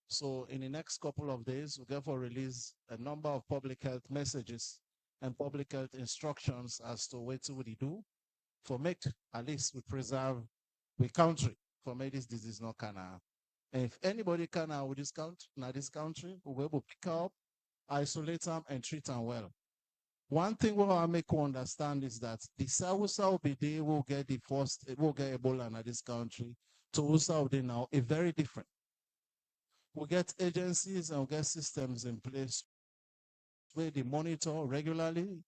Speaker 19: So in the next couple of days, we'll therefore release a number of public health messages and public health instructions as to what we do for make at least we preserve the country for make this disease not can. And if anybody can with this country, now this country, we'll be able to pick up, isolate them, and treat them well. One thing what I make you understand is that the South will be there, will get the first, will get Ebola in this country. To South now, is very different. We get agencies and we get systems in place where they monitor regularly,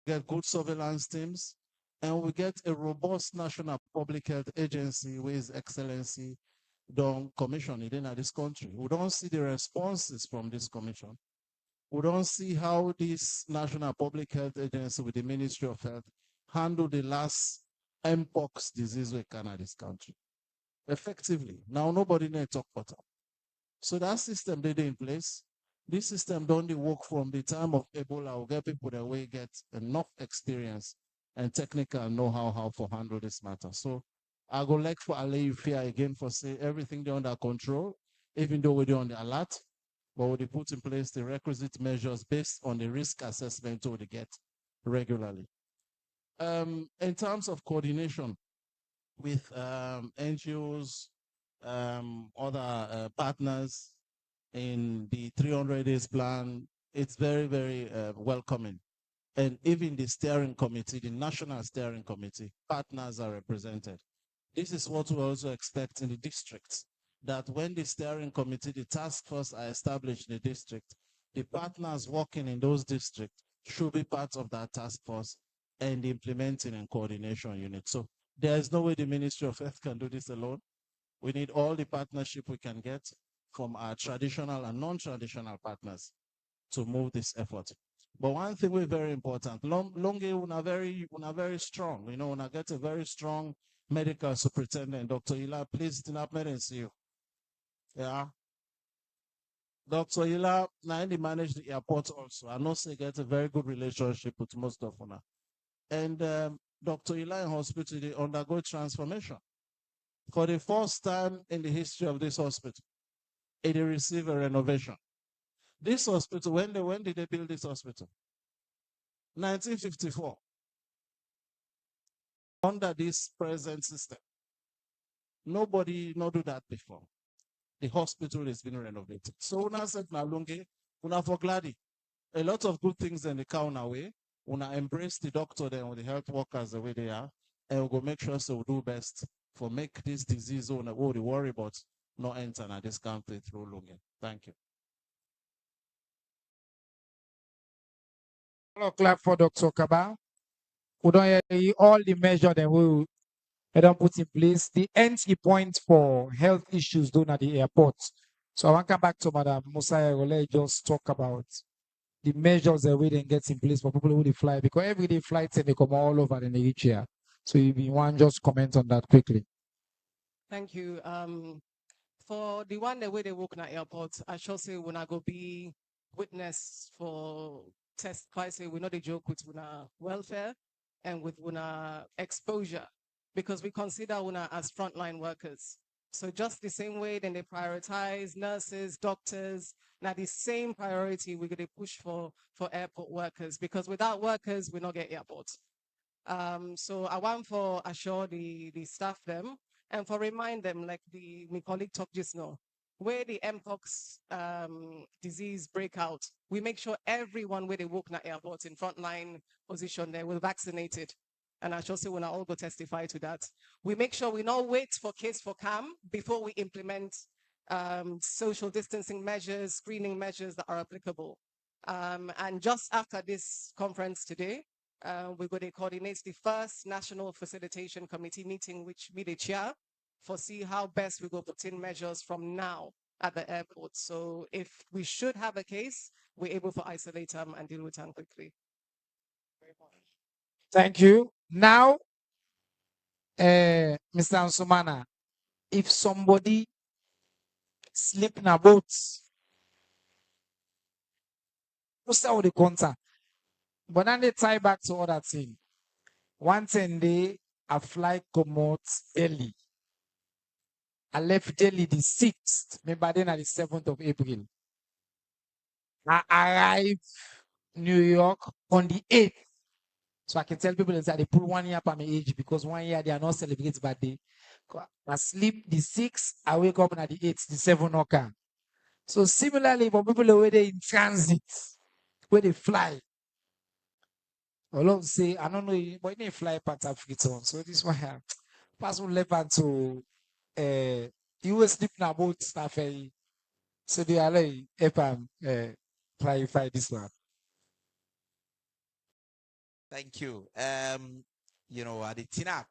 Speaker 19: get good surveillance teams, and we get a robust national public health agency with excellency done commission in this country. We don't see the responses from this commission. We don't see how this national public health agency with the Ministry of Health handle the last Mpox disease we can in this country effectively. Now nobody need to talk about it. So that system they in place. This system don't work from the time of Ebola. Will get people that way get enough experience and technical know-how how to handle this matter. So I go like for Alain Fear again for say everything they're under control, even though we're on the alert, but we put in place the requisite measures based on the risk assessment we get regularly. In terms of coordination with NGOs, other partners in the 300 days plan, it's very, very welcoming. And even the steering committee, the national steering committee, partners are represented. This is what we also expect in the districts, that when the steering committee, the task force are established in the district, the partners working in those districts should be part of that task force and the implementing and coordination unit. So there is no way the Ministry of Health can do this alone. We need all the partnership we can get from our traditional and non-traditional partners to move this effort. But one thing we're very important, Longe, una very strong. You know, una get a very strong medical superintendent, Dr. Ila. Please do not see you. Yeah. Dr. Ila, now he manage the airport also. I know they get a very good relationship with most of una. And Dr. Ila in hospital, they undergo transformation. For the first time in the history of this hospital, it received a renovation. This hospital, when did they build this hospital? 1954. Under this present system. Nobody not do that before. The hospital has been renovated. So una said na lunge, una for gladi. A lot of good things in the count away. Una embrace the doctor then with the health workers the way they are, and we'll go make sure so we do best for make this disease on the worry about not enter na this country through lunge. Thank you.
Speaker 5: Clap for Dr. Kaba. We don't hear all the measures that we don't put in place. The entry point for health issues done at the airport. So I want to come back to Madam Musa Erole, just talk about the measures that we then get in place for people who they fly, because every day flights and they come all over and they reach here. So if you want, just comment on that quickly.
Speaker 18: Thank you. For the one the way they work in the airport, I shall say when I go be witness for test quite say we know the joke with una welfare and with una exposure, because we consider una as frontline workers. So just the same way then they prioritize nurses, doctors, now the same priority we're gonna push for airport workers, because without workers we not get airports. So I want for assure the staff them and for remind them, like my colleague talked just now, where the Mpox disease break out, we make sure everyone where they walk in the airport in frontline position there will vaccinated. And I shall say when I all go testify to that. We make sure we not wait for case for CAM before we implement social distancing measures, screening measures that are applicable. And just after this conference today, we're going to coordinate the first National Facilitation Committee meeting, which we the chair, for see how best we go put in measures from now at the airport. So if we should have a case, we're able to isolate them and deal with them quickly.
Speaker 5: Thank you. Now, Mr. Ansumana, if somebody sleep in a boat, what's the contact? But then they tie back to other thing. One thing they a flight come out early.
Speaker 20: I left Delhi the 6th, maybe then at the 7th of April. I arrived New York on the 8th. So I can tell people that they put 1 year per my age because 1 year they are not celebrating birthday. I sleep the 6th, I wake up on the 8th, the 7th okay. So similarly, for people who are in transit, where they fly. Alone say, I don't know, but they fly part Africa. So this one here, pass on left to you will sleep in a boat stuff. So they are like, if I'm clarify this one.
Speaker 21: Thank you. You know, at the TINAC,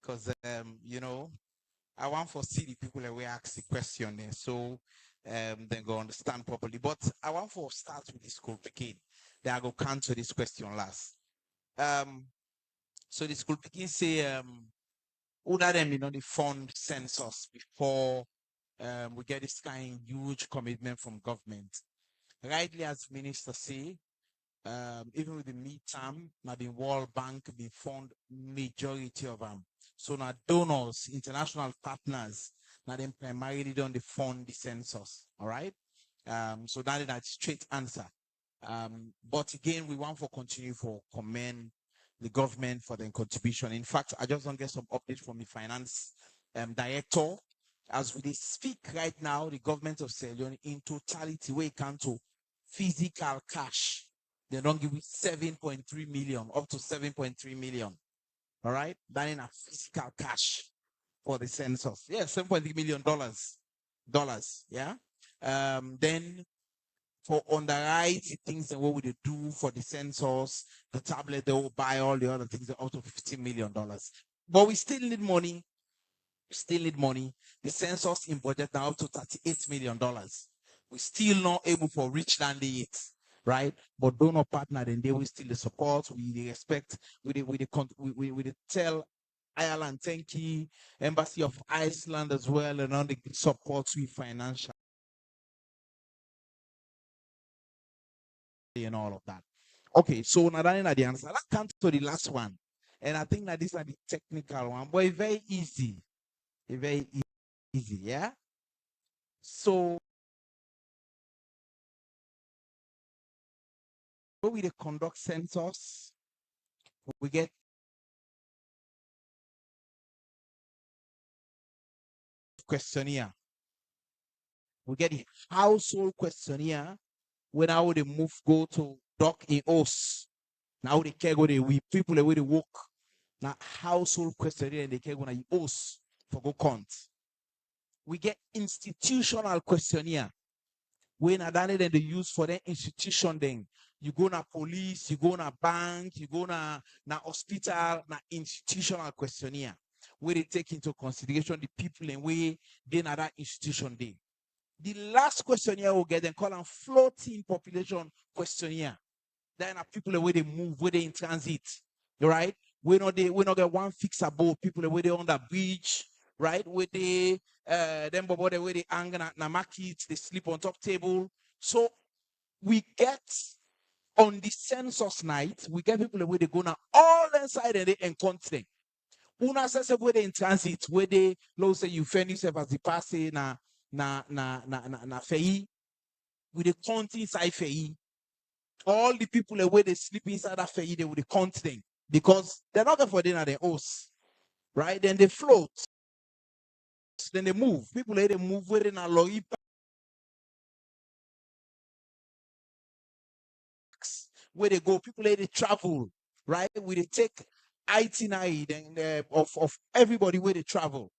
Speaker 21: because I want to see the people that we ask the question there, so then go understand properly. But I want to start with the school picking. Then I go cancel this question last. So the school picking say who that them the fund census before we get this kind of huge commitment from government. Rightly as minister say, even with the midterm, now the World Bank be fund majority of them. So now donors, international partners, now them primarily don't they fund the census. All right. So that's straight answer. But again, we want to continue for commend the government for their contribution. In fact, I just want to get some update from the finance director. As we speak right now, the government of Sierra Leone in totality, we can to physical cash. They don't give you 7.3 million, up to 7.3 million. All right, that in a physical cash for the census. Yeah, $7.3 million. Yeah. Then for underwrite things and what would they do for the census, the tablet, they will buy all the other things up to $15 million. But we still need money. The census in budget now up to $38 million. We still not able for reach landing it, right? But donor partner, then they will still the support. We expect we tell Ireland, thank you, Embassy of Iceland as well, and all the support we financial and all of that. Okay, so now that the answer. Let's come to the last one. And I think that these are the technical one, but it's very easy. It's very easy, yeah? So when we conduct census, we get questionnaire. We get the household questionnaire. When I would move go to doc in house. Now they care go we people away they work. Now household questionnaire and they care go na house for go count. We get institutional questionnaire. When I done it and they use for the institution then. You go na police, you go na bank, you go na hospital, na institutional questionnaire. Where they take into consideration the people and way they na that institution they. The last questionnaire will get them call them floating population questionnaire. Then are people where they move, where they in transit, right? We not get one fix above people where they on the bridge, right? Where they them where they hang na market, they sleep on top table. So we get on the census night, we get people where they go now all inside and they encounter them. Una says where they in transit, where they low say you find yourself as the passing na fei, with the count inside fei. All the people where they sleep inside that fei, they would count them because they're not there for dinner, they're hosts, right? Then they float, then they move. People they move where in a lorry where they go, people they travel, right? Where they take itinerary of everybody where they travel.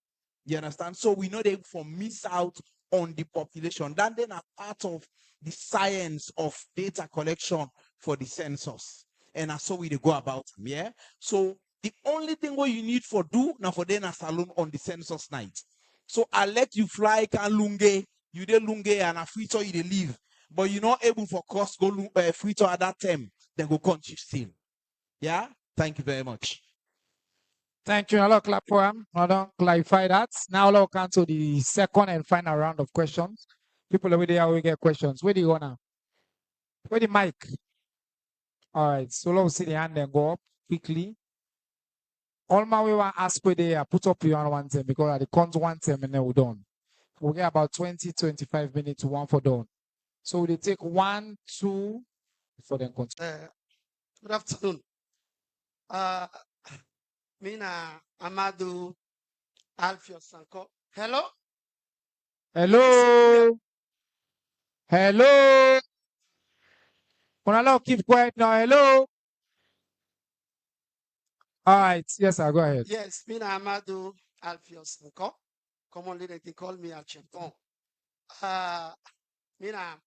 Speaker 21: You understand? So we know they for miss out on the population. That then are part of the science of data collection for the census. And that's how we go about them, yeah? So the only thing what you need for do now for then a salon on the census night. So I let you fly can lunge, you de lunge and a free you de leave. But you're not able for cost go free at that time, then go country still. Yeah? Thank you very much.
Speaker 20: Thank you. I'll clap for him. I don't clarify that. Now I'll come to the second and final round of questions. People over there will get questions. Where do you go now? Where the mic? All right. So let's see the hand and go up quickly. all my way want ask where they put up you on one time because I count one time and then we're done. We get about 20-25 minutes to one for done. So they take 1, 2 for them continue.
Speaker 3: Good afternoon. Mina Amadou Alfio Sanko. Hello?
Speaker 20: Hello. Hello. Wanna keep quiet now. Hello. All right. Yes, I'll go ahead.
Speaker 3: Yes, Mina Amadou Alfio Sanko. Commonly they call me Achempon. Mina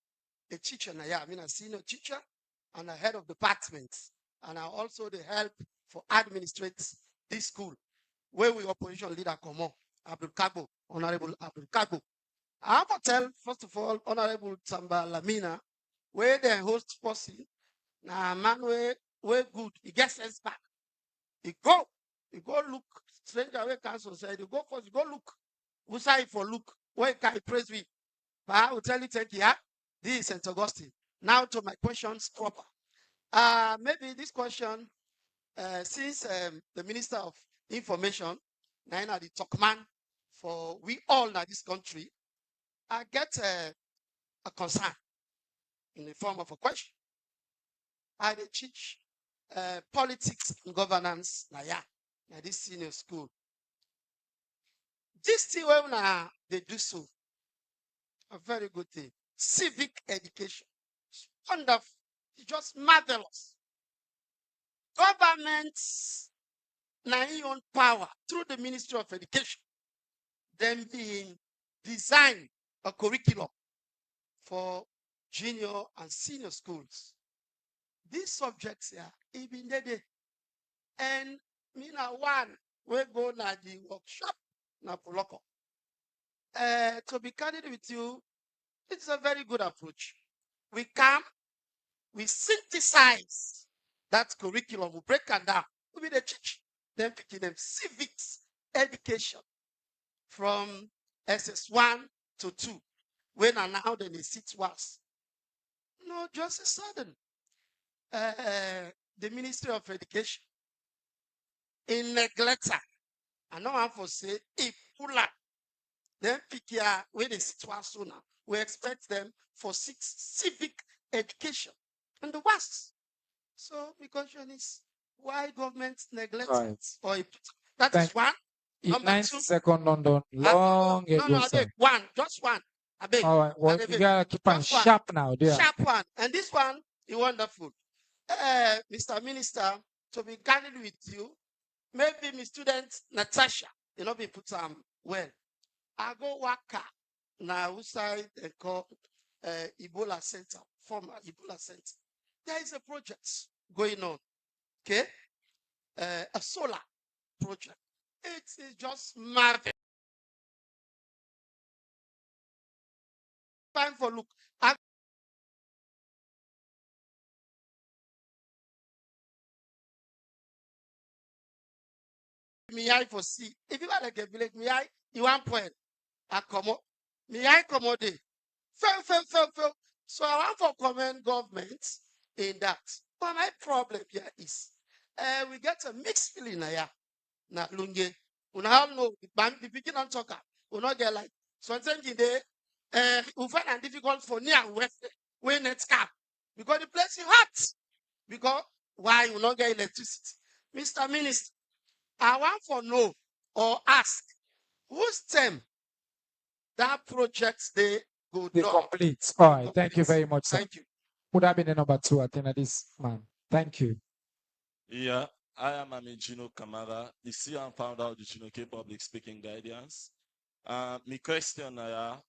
Speaker 3: a teacher now, yeah, Mina senior teacher and a head of department. And I also the help for administrate this school where we opposition leader come on. Abdul Kabo, Honorable Abdul Kabo. I have to tell, first of all, Honorable Tamba Lamina, where the host posse, now man where good, he gets sense back. He go look, stranger where council said, you go first, you go look. Who say for look, where can he praise me? But I will tell you, thank you. This is St. Augustine. Now to my questions proper. Maybe this question, since the Minister of Information, now the talk man for we all in this country, I get a concern in the form of a question. I teach politics and governance now this senior school. This thing when they do so, a very good thing. Civic education. It's wonderful. It's just marvelous. Governments now own power through the Ministry of Education. Then being design a curriculum for junior and senior schools. These subjects here, even they and me na one we go na the workshop na Poloko. To be candid with you, it's a very good approach. We come, we synthesize that curriculum, we break it down. We be the teach them picking them civics education from SS1 to 2. When and now then they sit was. No, just a sudden. The Ministry of Education in neglect. I know I'm for say if pull up, then pick here where they sit was sooner. We expect them for civic education and the worst. So the question is why government neglect or that is one.
Speaker 20: In 90 seconds, London. Long ago,
Speaker 3: I beg one, just one. I beg.
Speaker 20: All right, well, you gotta keep on sharp now, there.
Speaker 3: Sharp one. And this one is wonderful. Mr. Minister, to be candid with you, maybe my student Natasha, you know, be put well. I go work now outside and call Ebola Center, former Ebola Center. There is a project going on. Okay? A solar project. It is just marvelous. Time for look. Me I for see. If you are like a village, me I you want point. I come up. Me I come out there. Fail. So I want for comment government in that. But my problem here is we get a mixed feeling here. Na lunge. We all know the beginning on talker. We not get like sometimes in there we find it difficult for near west when it's cap. Because the place is hot. Because why you not get electricity? Mr. Minister, I want for know or ask whose term that project they go
Speaker 20: They
Speaker 3: done.
Speaker 20: complete. All right. Thank you very much, sir.
Speaker 3: Thank you.
Speaker 20: Would have been the number 2 at the end of this man. Thank you.
Speaker 22: Yeah, I am Amijino Kamara, the CEO and founder of the Chinook Public Speaking Guidance. My question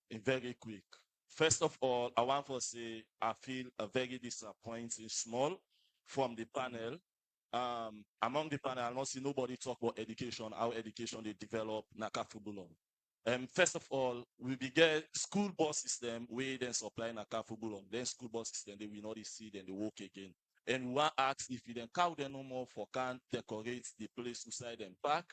Speaker 22: is very quick. First of all, I want to say I feel a very disappointing small from the panel. Among the panel, I don't see nobody talk about education, how education they develop Nakafubulon. First of all, we begin school bus system where then supply Nakafubulon. Then school bus system they will not see, then they walk again. And we want to ask if you then cow them no more for can decorate the place inside them park.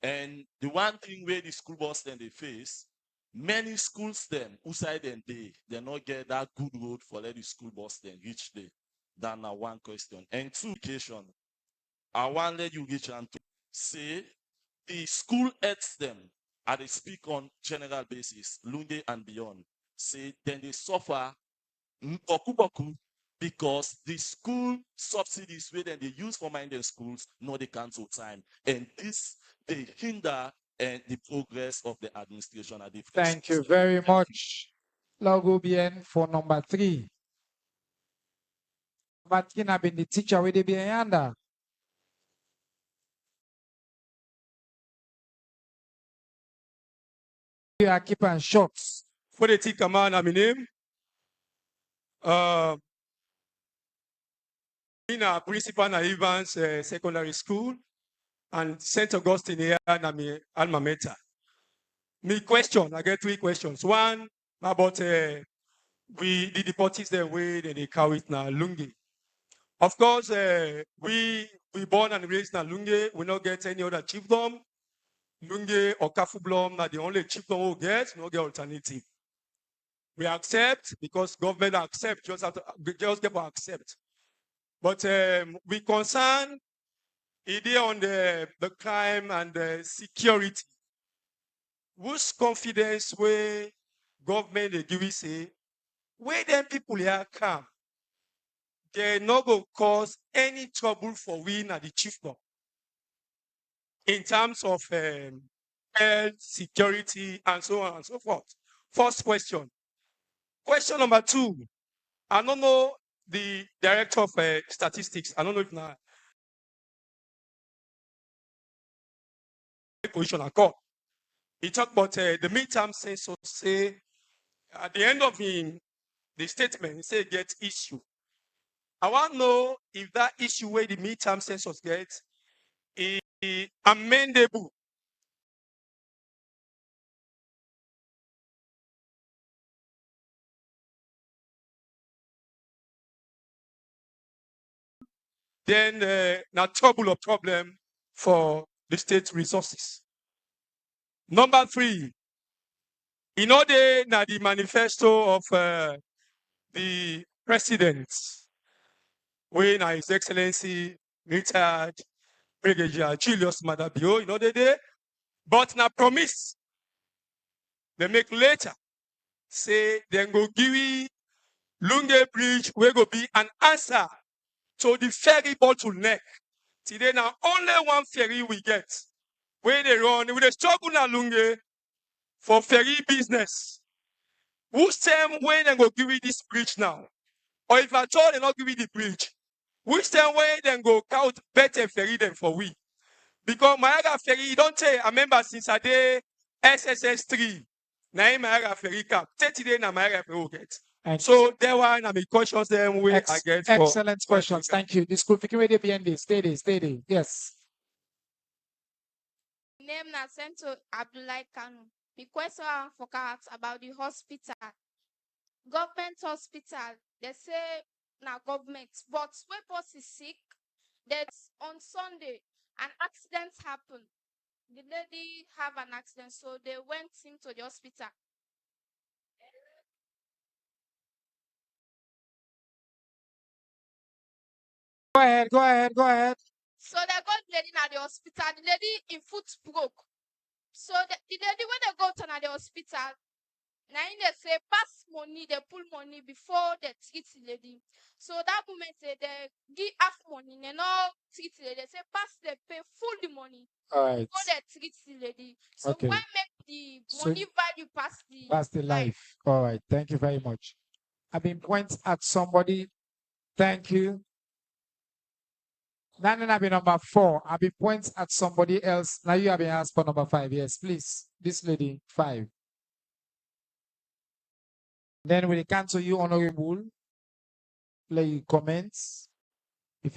Speaker 22: And the one thing where the school bus then they face, many schools them outside them they not get that good road for let the school bus then reach there. That's now one question. And 2 education. I want let you reach and say the school heads them, and they speak on general basis, Lunge and beyond, say then they suffer boku because the school subsidies where then they use for minding schools, no they cancel time. And this they hinder the progress of the administration at the
Speaker 20: Thank you very much. Logo bien for number 3. But you have been the teacher with the behind. You are keeping shots.
Speaker 6: For the teacher man, my name. In a principal na Evans Secondary School and St. Augustine here na my alma mater. Me question, I get 3 questions. One about we the deportees the way they carry it na Lungi. Of course, we born and raised na Lungi. We not get any other chiefdom. Lungi or Kafublom na the only chiefdom we get. No get alternative. We accept because government accept. Just have to just get to accept. But we concern idea on the crime and the security. Whose confidence where government they give us say where them people here come, they not go cause any trouble for we at the chiefdom in terms of health, security, and so on and so forth. First question. Question number 2. I don't know the director of statistics. I don't know if now position I call. He talked about the midterm census. Say at the end of the statement, he say get issue. I want to know if that issue where the midterm census gets is amendable. Then not trouble or problem for the state resources. Number 3, in order now the manifesto of the president, when His Excellency retired Brigadier Julius Madabio, in order there, but now promise they make later say then go give Lunge Bridge will go be an answer to the ferry bottleneck. Today now only one ferry we get. Where they run, with the struggle na Lunge for ferry business. Who's time when they go give you this bridge now? Or if at all they not give you the bridge, which time when they go count better ferry than for we? Because Mayaga ferry, don't say, I remember since a day SSS3, now Mayaga ferry cap, 30 days na Mayaga ferry will get. So there were na me questions them where I get for
Speaker 20: excellent questions. Thank you. The school picking ready behind this. Stay there. Yes.
Speaker 7: Name na Sento Abdullah Kanu. The question for cats about the hospital. Government hospital, they say now government, but when person is sick, that's on Sunday, an accident happened. The lady have an accident, so they went him to the hospital.
Speaker 20: Go ahead.
Speaker 7: So they got the lady at the hospital. The lady in foot broke. So the lady when they go to the hospital, now they say pass money, they pull money before they treat the lady. So that moment they give half money, they not treat the lady. They say pass, they pay full the money.
Speaker 20: All right.
Speaker 7: Before they treat the lady. So
Speaker 20: Okay.
Speaker 7: why make the money value pass the
Speaker 20: That's the life. All right. Thank you very much. I've been pointing at somebody. Thank you. Then I've been number 4. I've been pointing at somebody else. Now you have been asked for number 5. Yes, please. This lady, 5. Then when it comes to you, honorable, let you comments. If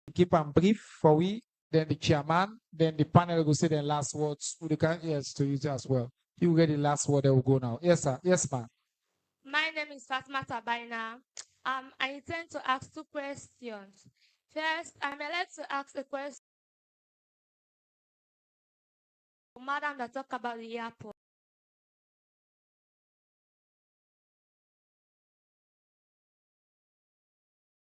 Speaker 20: you keep on brief for we, then the chairman, then the panel will say the last words. We can yes to you as well. You get the last word that will go now. Yes, sir. Yes, ma'am.
Speaker 7: My name is Fatma Tabaina. I intend to ask 2 questions. First, I'm allowed to ask a question. Madam that talk about the airport.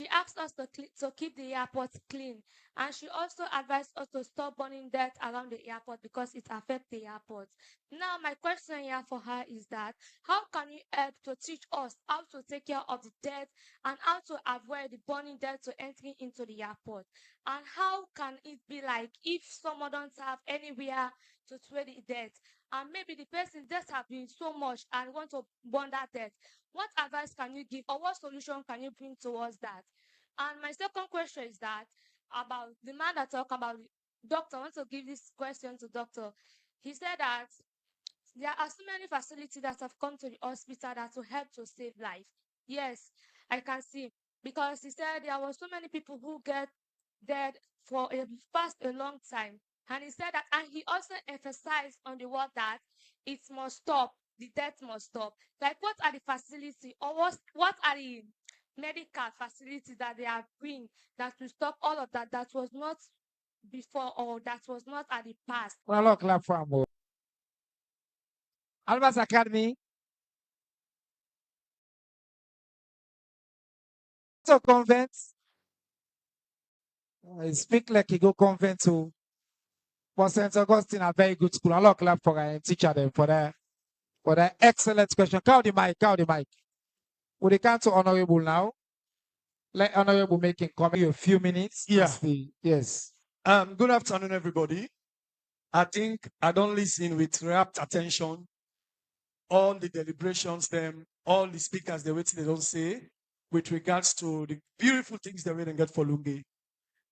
Speaker 7: She asked
Speaker 1: us to keep the airport clean. And she also advised us to stop burning dirt around the airport because it affects the airport. Now, my question here for her is that how can you help to teach us how to take care of the dirt and how to avoid the burning dirt to entering into the airport? And how can it be like if someone don't have anywhere to throw the dirt and maybe the person just have been so much and want to burn that dirt? What advice can you give or what solution can you bring towards that? And my second question is that about the man that talk about doctor. I want to give this question to doctor. He said that there are so many facilities that have come to the hospital that will help to save life. Yes, I can see because he said there were so many people who get dead for a past a long time. And he said that, and he also emphasized on the word that it must stop, the death must stop. Like, what are the facility or what are the medical facilities that they are bringing that will stop all of that that was not before or that was not at the past?
Speaker 20: Well, look, clap for him. Albert Academy. So convent. He speak like he go convent to. But St. Augustine, a very good school. A lot of clap for our teacher them for that excellent question. Count the mic, count the mic. Would they count to honorable now? Let honorable make him comment you a few minutes.
Speaker 6: Yeah.
Speaker 20: Yes.
Speaker 6: Good afternoon, everybody. I think I don't listen with rapt attention. All the deliberations, them, all the speakers, they wait till they don't say with regards to the beautiful things they will get for Lunge.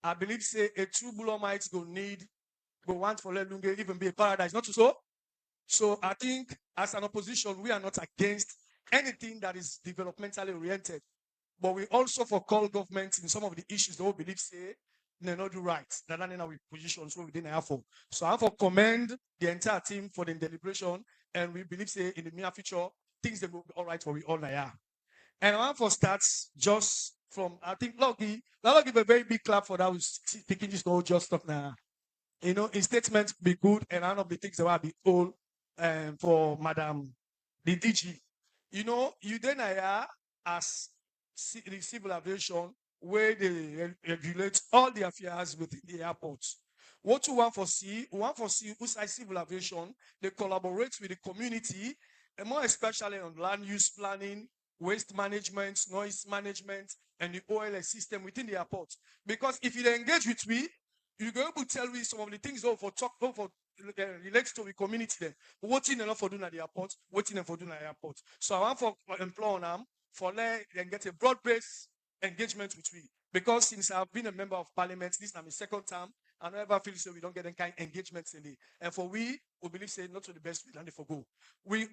Speaker 6: I believe say a true Bulamites go want for let Lunge even be a paradise, not so. So I think as an opposition, we are not against anything that is developmentally oriented. But we also for call government in some of the issues they will believe say they not do right. That in our positions we didn't have for. So I have to commend the entire team for the deliberation, and we believe say in the near future things that will be all right for we all now. And I want to start just from I think Logi give a very big clap for that. Who's speaking just all just stuff now. You know, his statements be good, and one of the things that will be all for Madam the DG. You know, you then are as the civil aviation where they regulate all the affairs within the airports. What you want for see, who's civil aviation, they collaborate with the community, and more especially on land use planning, waste management, noise management, and the OLS system within the airport. Because if you engage with we, you're going to tell me some of the things over relates to the community then. What in enough for doing at the airport, what in for doing at the airport. So I want for employ them for let and get a broad-based engagement with we. Because since I've been a member of parliament, this is my second term, I never feel so we don't get any kind of engagements in it. And for we believe say not to the best we than for go. We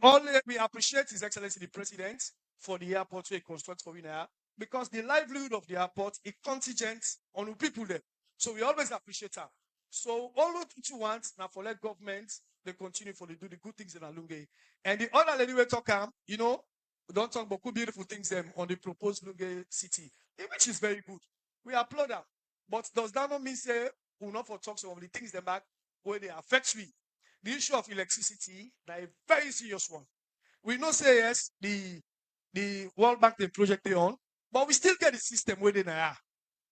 Speaker 6: appreciate His Excellency the President for the airport we construct for we now. Because the livelihood of the airport is contingent on the people there. So we always appreciate her. So all what you want now for let government they continue for they do the good things in Alunge. And the other lady we talk you know, we don't talk about good beautiful things on the proposed Lunge city, which is very good. We applaud them. But does that not mean say we will not for talk some of the things them back where they affect we? The issue of electricity, that is a very serious one. We know say yes, the World Bank the project they on, but we still get the system where they are.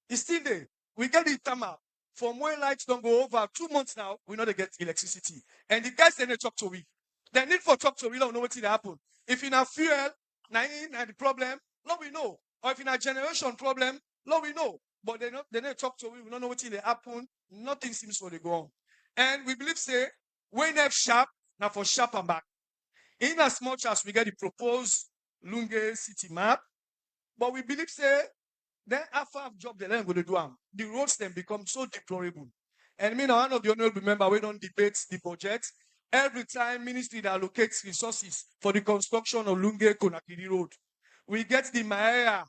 Speaker 6: It's still there. We get the timer. From when lights don't go over 2 months now, we know they get electricity. And the guys then they talk to we. They need for talk to we don't know what will happen. If in a fuel, and the problem, no, we know. Or if in a generation problem, no, we know. But they need talk to we don't know what will happen. Nothing seems to go on. And we believe say, when have sharp, now for sharp and back. In as much as we get the proposed Lunge city map, but we believe say, then after I've job the land go to do the roads then become so deplorable. And me now one of the honorable member we don't debate the budget. Every time ministry that allocates resources for the construction of Lunge Konakiri Road, we get the Maera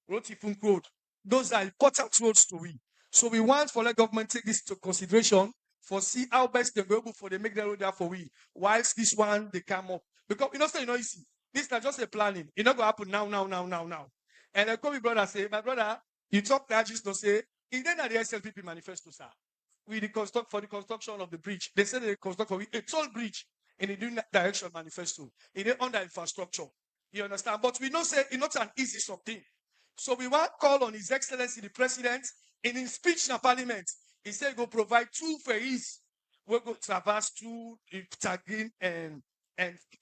Speaker 6: Rotifunk Road. Those are important roads to we. So we want for the government take this into consideration for see how best they go able for they make the road there for we. Whilst this one they come up. Because you know say you know easy. This is not just a planning. It's not gonna happen now. And I call my brother say, my brother, you talk that just to say, it then at the SLPP manifesto, sir. For the construction of the bridge. They said they construct for a tall bridge in the new direction manifesto. In the under infrastructure. You understand? But we know say it's not an easy something. So we want to call on His Excellency the President in his speech in Parliament. He said he will provide 2 ferries. We're going to traverse through Tagin and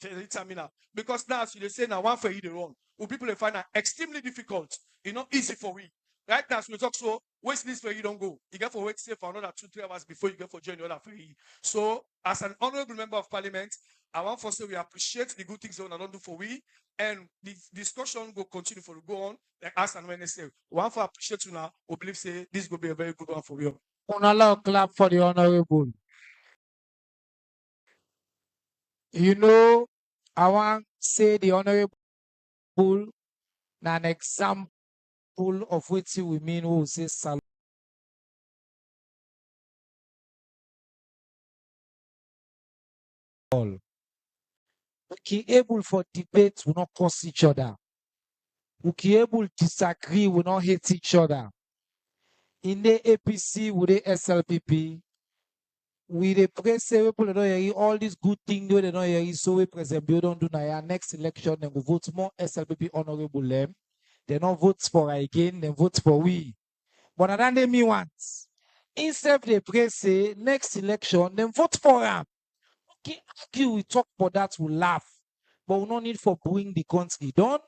Speaker 6: ferry terminal. Because now, as you say, now 1 ferry they run. Well, people they find that extremely difficult. It's not easy for we. Right now, as we talk, so waste this ferry don't go. You get for wait say for another 2-3 hours before you get for join the other ferry. So, as an honorable member of Parliament, I want to say we appreciate the good things that we don't do for we. And the discussion will continue for to go on, like as and when they say. One for appreciate you now, we believe say this will be a very good one for you.
Speaker 20: Unallow clap for the honorable. You know, I want to say the honorable an example of what we mean who say salute. We able for debate, we not curse each other. We able disagree, we not hate each other. In the APC, with the SLPP, we the press people don't hear all these good things they don't hear. So we present we don't do now. Next election, then we vote more SLPP honorable them. They don't vote for again, then vote for we. But I don't me once. Instead they press say next election, then vote for them. Okay, argue, we talk about that, we laugh. But we don't need for bring the country down.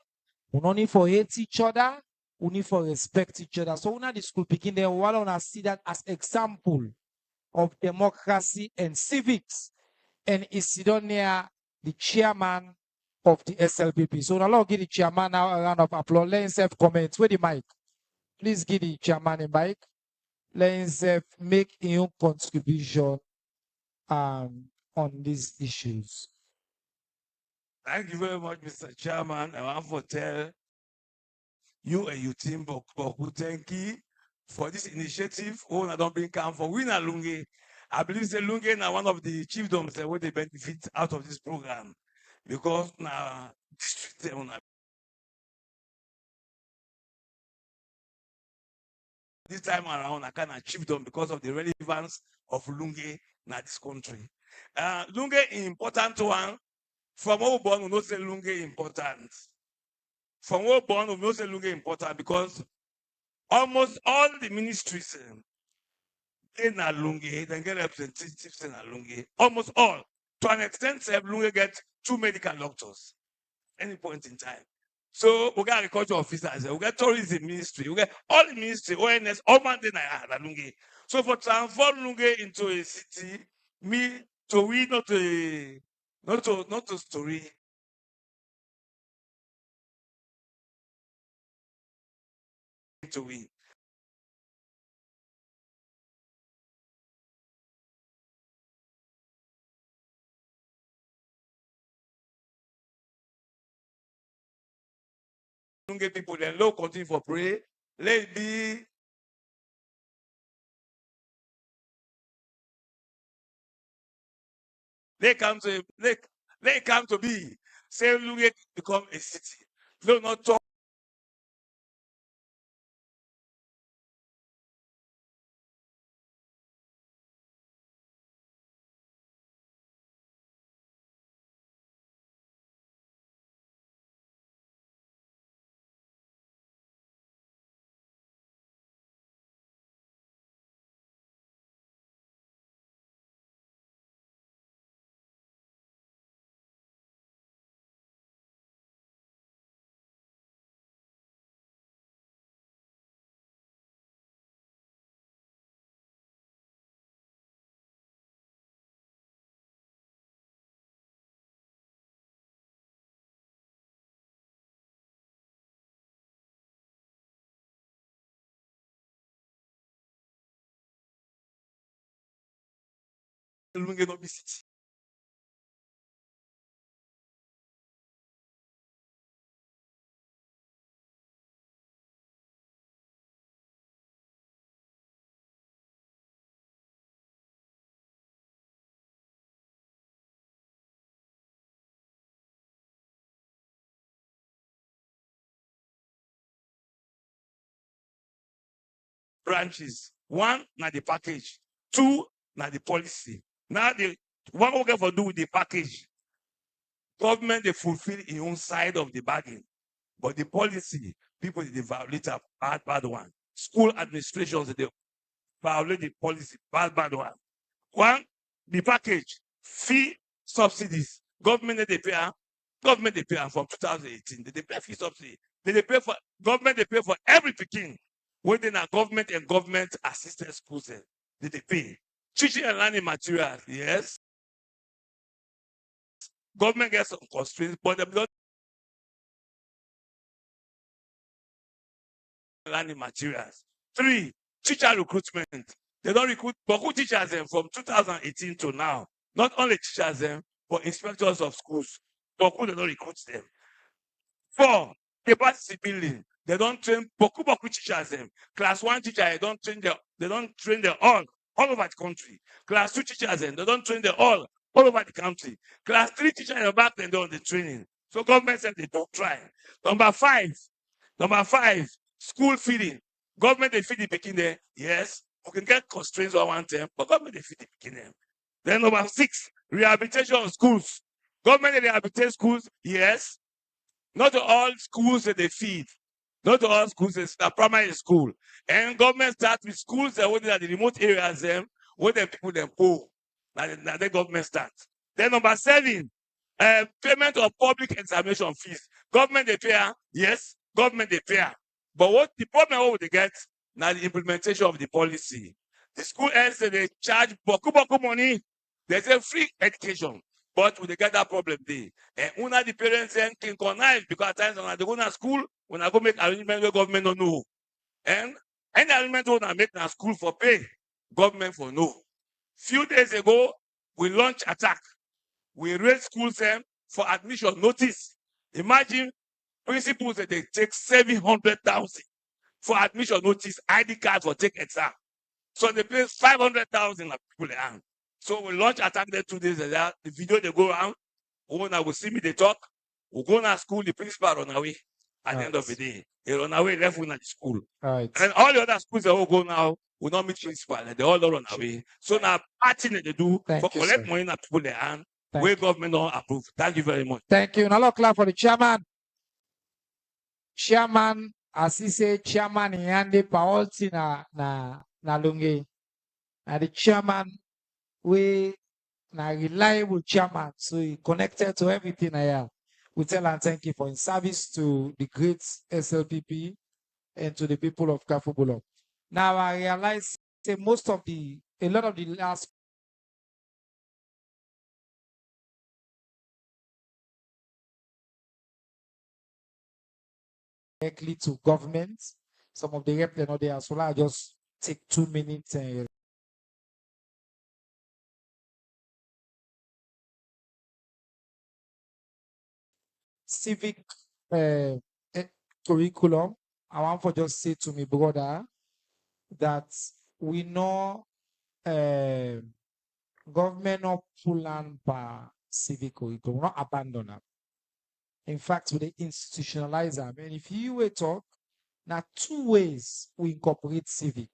Speaker 20: We don't need for hate each other. We need for respect each other. So now the school picking them, we want to see that as example of democracy and civics. And is near the chairman of the SLPP. So now give the chairman now a round of applause. Let himself comment. Where the mic? Please give the chairman a mic. Let himself make his contribution on these issues.
Speaker 13: Thank you very much, Mr. Chairman. I want to tell you and your team, Boku, thank you for this initiative. Oh, I don't bring come for Winner Lunge. I believe the Lunge now one of the chiefdoms that will benefit out of this program because now district this time around I can achieve them because of the relevance of Lunge in this country. Lunge is important one. From all born, we know say Lunge important. From all born, we know say Lunge important because almost all the ministries in Lunge, they get representatives in Lunge. Almost all. To an extent, Lunge get 2 medical doctors any point in time. So we got agriculture officers, we got tourism ministry, we got all the ministry, ONS, all man in Lunge. So for transform Lunge into a city, me to we not to story. To win. Lunge people, then low continue for pray. Let it be. They come to be. Say Lunge become a city. No, not talk. Lunge not be city. Branches. 1, na the package. 2, na the policy. Now the one we get for do with the package. Government they fulfill in own side of the bargain. But the policy, people they violate a bad one. School administrations they violate the policy, bad one. One, the package, fee subsidies. Government they pay am from 2018. They pay fee subsidy. They pay for government, they pay for every picking within a government and government assistance schools. They pay. Teaching and learning materials, yes. Government gets some constraints, but they don't learning materials. 3, teacher recruitment. They don't recruit Boku teachers from 2018 to now. Not only teachers but inspectors of schools. Boku they don't recruit them. 4, capacity building. They don't train Boku teachers Class 1 teacher, they don't train them all over the country. Class 2 teachers they don't train them all over the country. Class 3 teachers in the back then on the training. So government said they don't try. Number 5, school feeding. Government they feed the picking there. Yes, we can get constraints on one term, but government they feed the picking there. Then number 6, rehabilitation of schools. Government they rehabilitate schools. Yes, not all schools that they feed. Not all schools is a primary school. And government starts with schools that are the remote areas where the people them poor. Now the government starts. Then number 7, payment of public examination fees. Government they pay. Yes, government they pay. But what the problem what they get now the implementation of the policy. The school ends they charge boku money. They say free education. But when they get that problem there, and una the parents can connive because at times when they go to school, when I go make arrangement where government don't know. And any arrangement when I make na school for pay, government for no. Few days ago, we launch attack. We raise schools for admission notice. Imagine principals that they take 700,000 for admission notice, ID card for take exam. So they pay 500,000 people. So we launch attack there 2 days later. The video they go around. When I will see me, they talk. We go to school, the principal run away at the end of the day. He run away, left one at the school.
Speaker 20: Right.
Speaker 13: And all the other schools that will go now will not meet principal. They all don't run away. So now party that they do for collect money that people their hand, where government don't approve. Thank you very much.
Speaker 20: Thank you. Now look clap for the chairman. Chairman, as he say, chairman Yande Paolti na Lungi. And the chairman we na reliable chairman, so he connected to everything I have. We tell and thank you for his service to the great SLPP and to the people of Kafubulok. Now I realize say a lot of the last directly to government. Some of the rep not there, so I just take 2 minutes and civic curriculum. I want to just say to me brother that we know government not pull on by civic curriculum, not abandon them. In fact, we institutionalize them. And if you were talk, now 2 ways we incorporate civic.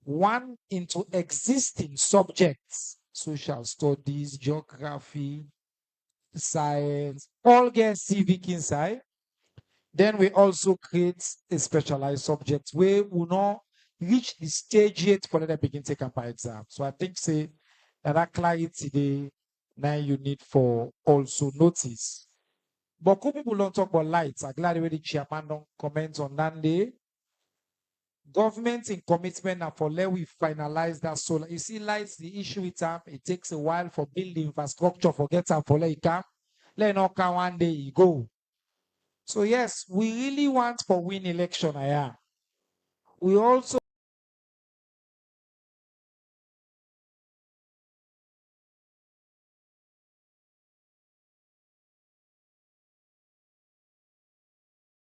Speaker 20: One into existing subjects, social studies, geography, science, all get civic inside. Then we also create a specialized subject where we not reach the stage yet for them begin take up exam. So I think say that clarity today now you need for also notice. But people don't talk about lights. I'm glad the chairman don't comment on that day. Government in commitment and for let we finalize that solar. You see, lights, the issue with them, it takes a while for building infrastructure, forget them for let it come. Let not come one day, you go. So yes, we really want for win election. We also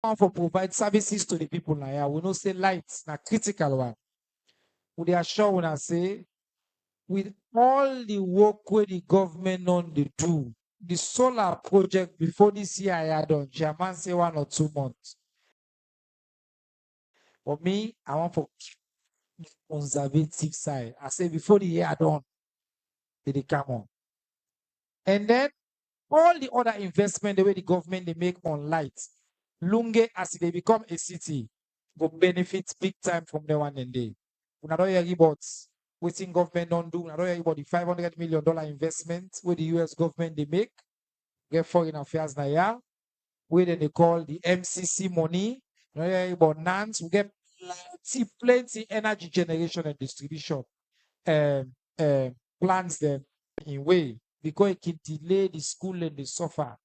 Speaker 20: want for provide services to the people. We know say lights, na critical one. We are sure when I say with all the work where the government on the do, the solar project before this year I had done, Chairman say 1 or 2 months. For me, I want for conservative side. I say before the year done, they come on. And then all the other investment the way the government they make on lights, Lunge, as they become a city, go benefit big time from the one and day. We don't hear about waiting government don't do. We don't hear about the $500 million investment where the US government they make. Get foreign affairs na ya. Where they call the MCC money. We don't hear about NANS. We get plenty energy generation and distribution um, plans them in way because it can delay the school and the suffer.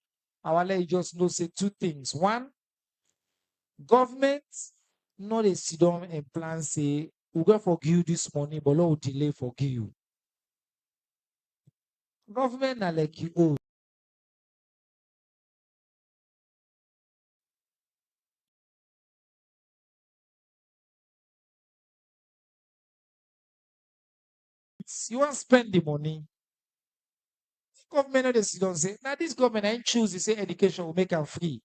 Speaker 20: Our lady just know say two things. One, government not a sit down and plan say we're going to forgive you this money, but Lord will delay forgive you. Government are like you owe. You want to spend the money. Government not a sit down say, now this government I choose to say education will make them free.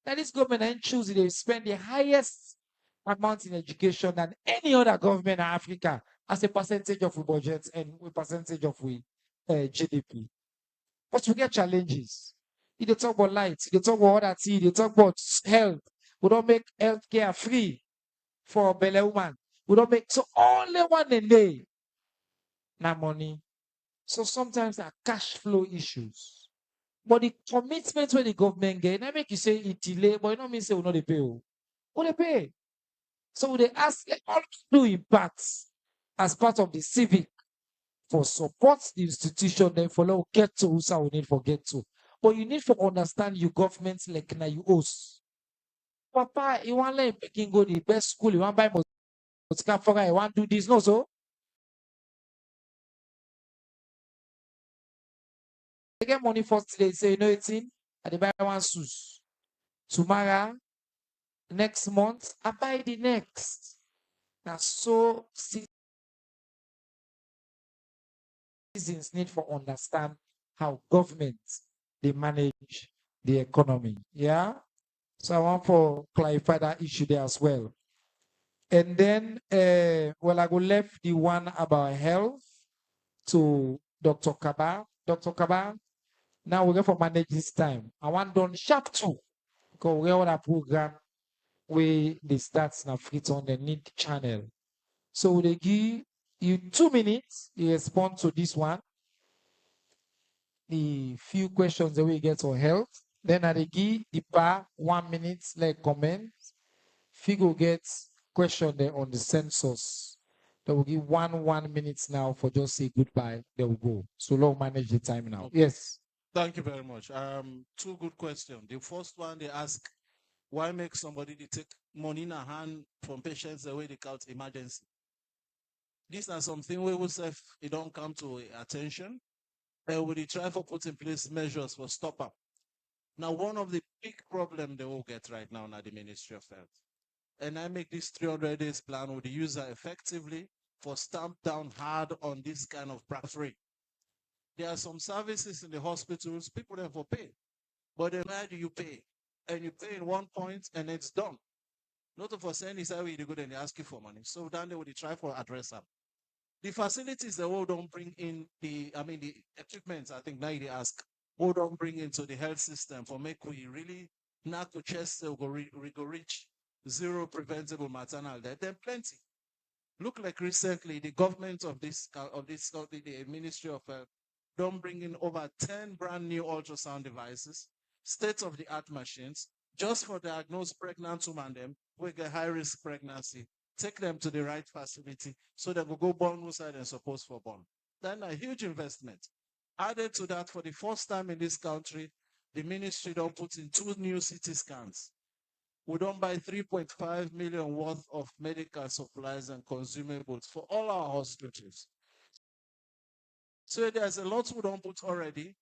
Speaker 20: Now this government I choose they spend the highest amount in education than any other government in Africa as a percentage of the budget and a percentage of we GDP. But we get challenges. If they talk about light, they talk about other things, they talk about health. We don't make healthcare free for Bele woman. We don't make so only one and day. Now money. So sometimes there are cash flow issues. But the commitment when the government get, I make you say it delay, but it don't mean say we not they pay. We they pay. So they ask all do impacts as part of the civic for support the institution, then follow get to who we need for get to. But you need to understand your government like na you host. Papa, you want let Peking go the best school, you want buy motor for you want do this, no so. They get money first today, say you know it's in, and they buy one shoes. Tomorrow, next month, I buy the next. Now so citizens need to understand how government they manage the economy. Yeah. So I want to clarify that issue there as well. And then, well, I will left the one about health to Dr. Kaba. Dr. Kaba, now we're going to manage this time. I want done sharp too, because we have a program where the stats now fit on the need channel. So they give you 2 minutes, you respond to this one. The few questions that we get on health. Then I give the bar 1 minute, like comment. Figo gets question there on the census. They will give 1 minute now for just say goodbye. They will go. So long manage the time now.
Speaker 21: Okay.
Speaker 20: Yes.
Speaker 21: Thank you very much. Two good questions. The first one they ask, why make somebody to take money in a hand from patients the way they count emergency? These are something we will say it don't come to attention. And we try to put in place measures for stop up. Now, one of the big problems they will get right now at the Ministry of Health. And I make this 300 days plan with the user effectively for stamp down hard on this kind of practice. There are some services in the hospitals, people don't for pay. But then where do you pay? And you pay in one point and it's done. Not of us saying is how you go and they ask you for money. So then they will try for address up. The facilities they will don't bring in the equipment, I think now they ask, who don't bring into the health system for make we really not to chest we go reach zero preventable maternal death. Then plenty. Look like recently the government of the Ministry of Health don't bring in over 10 brand new ultrasound devices, state-of-the-art machines, just for diagnose pregnant women them with a high-risk pregnancy. Take them to the right facility so they will go born who side and supposed for born. Then a huge investment. Added to that, for the first time in this country, the ministry don't put in 2 new CT scans. We don't buy 3.5 million worth of medical supplies and consumables for all our hospitals. So there's a lot we don't put already.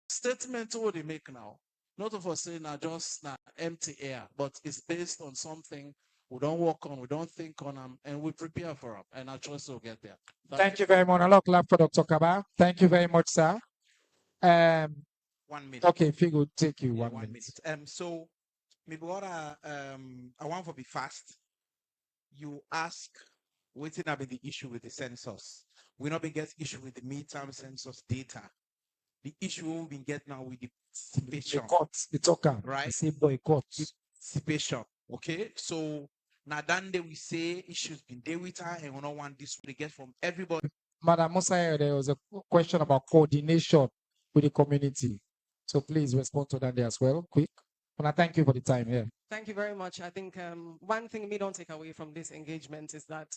Speaker 21: Statement what they make now. Not of us saying just empty air, but it's based on something we don't work on, we don't think on them, and we prepare for them. And I trust we'll get there.
Speaker 20: Thank you very much. A lot clap for Dr. Kaba. Thank you very much, sir.
Speaker 21: 1 minute.
Speaker 20: Okay, Figo, take you
Speaker 21: Yeah,
Speaker 20: 1 minute.
Speaker 21: So, my brother, I want to be fast. You ask, waiting about the issue with the census. We not be get issue with the midterm census data. the issue we been get now with the participation.
Speaker 20: The talker.
Speaker 21: Right?
Speaker 20: I say boycott.
Speaker 21: Participation. Okay. So now then they we say issues been there with her and we don't want this to get from everybody.
Speaker 20: Madam Musa, there was a question about coordination with the community. So please respond to that there as well, quick. And I thank you for the time here.
Speaker 18: Thank you very much. I think one thing we don't take away from this engagement is that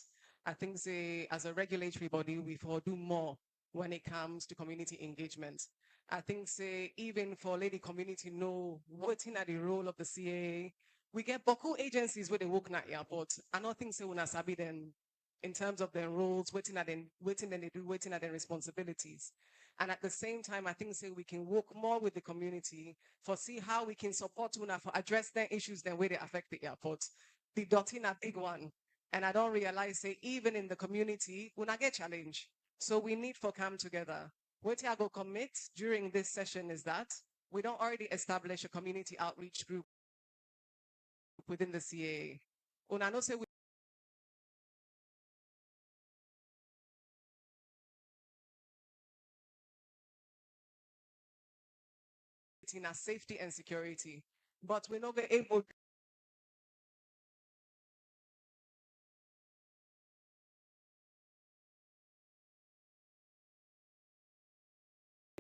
Speaker 18: I think, say, as a regulatory body, we will do more when it comes to community engagement. I think, say, even for lady community know waiting at the role of the CAA, we get Boku agencies where they work at airport. I don't think so when sabi them in terms of their roles, waiting at their responsibilities. And at the same time, I think say we can work more with the community for see how we can support UNA for address their issues the way they affect the airport. The dotting a big one. And I don't realize say even in the community, UNA get challenge. So we need for come together. What I go commit during this session is that we don't already establish a community outreach group within the CAA. UNA no say we in our safety and security, but we're not able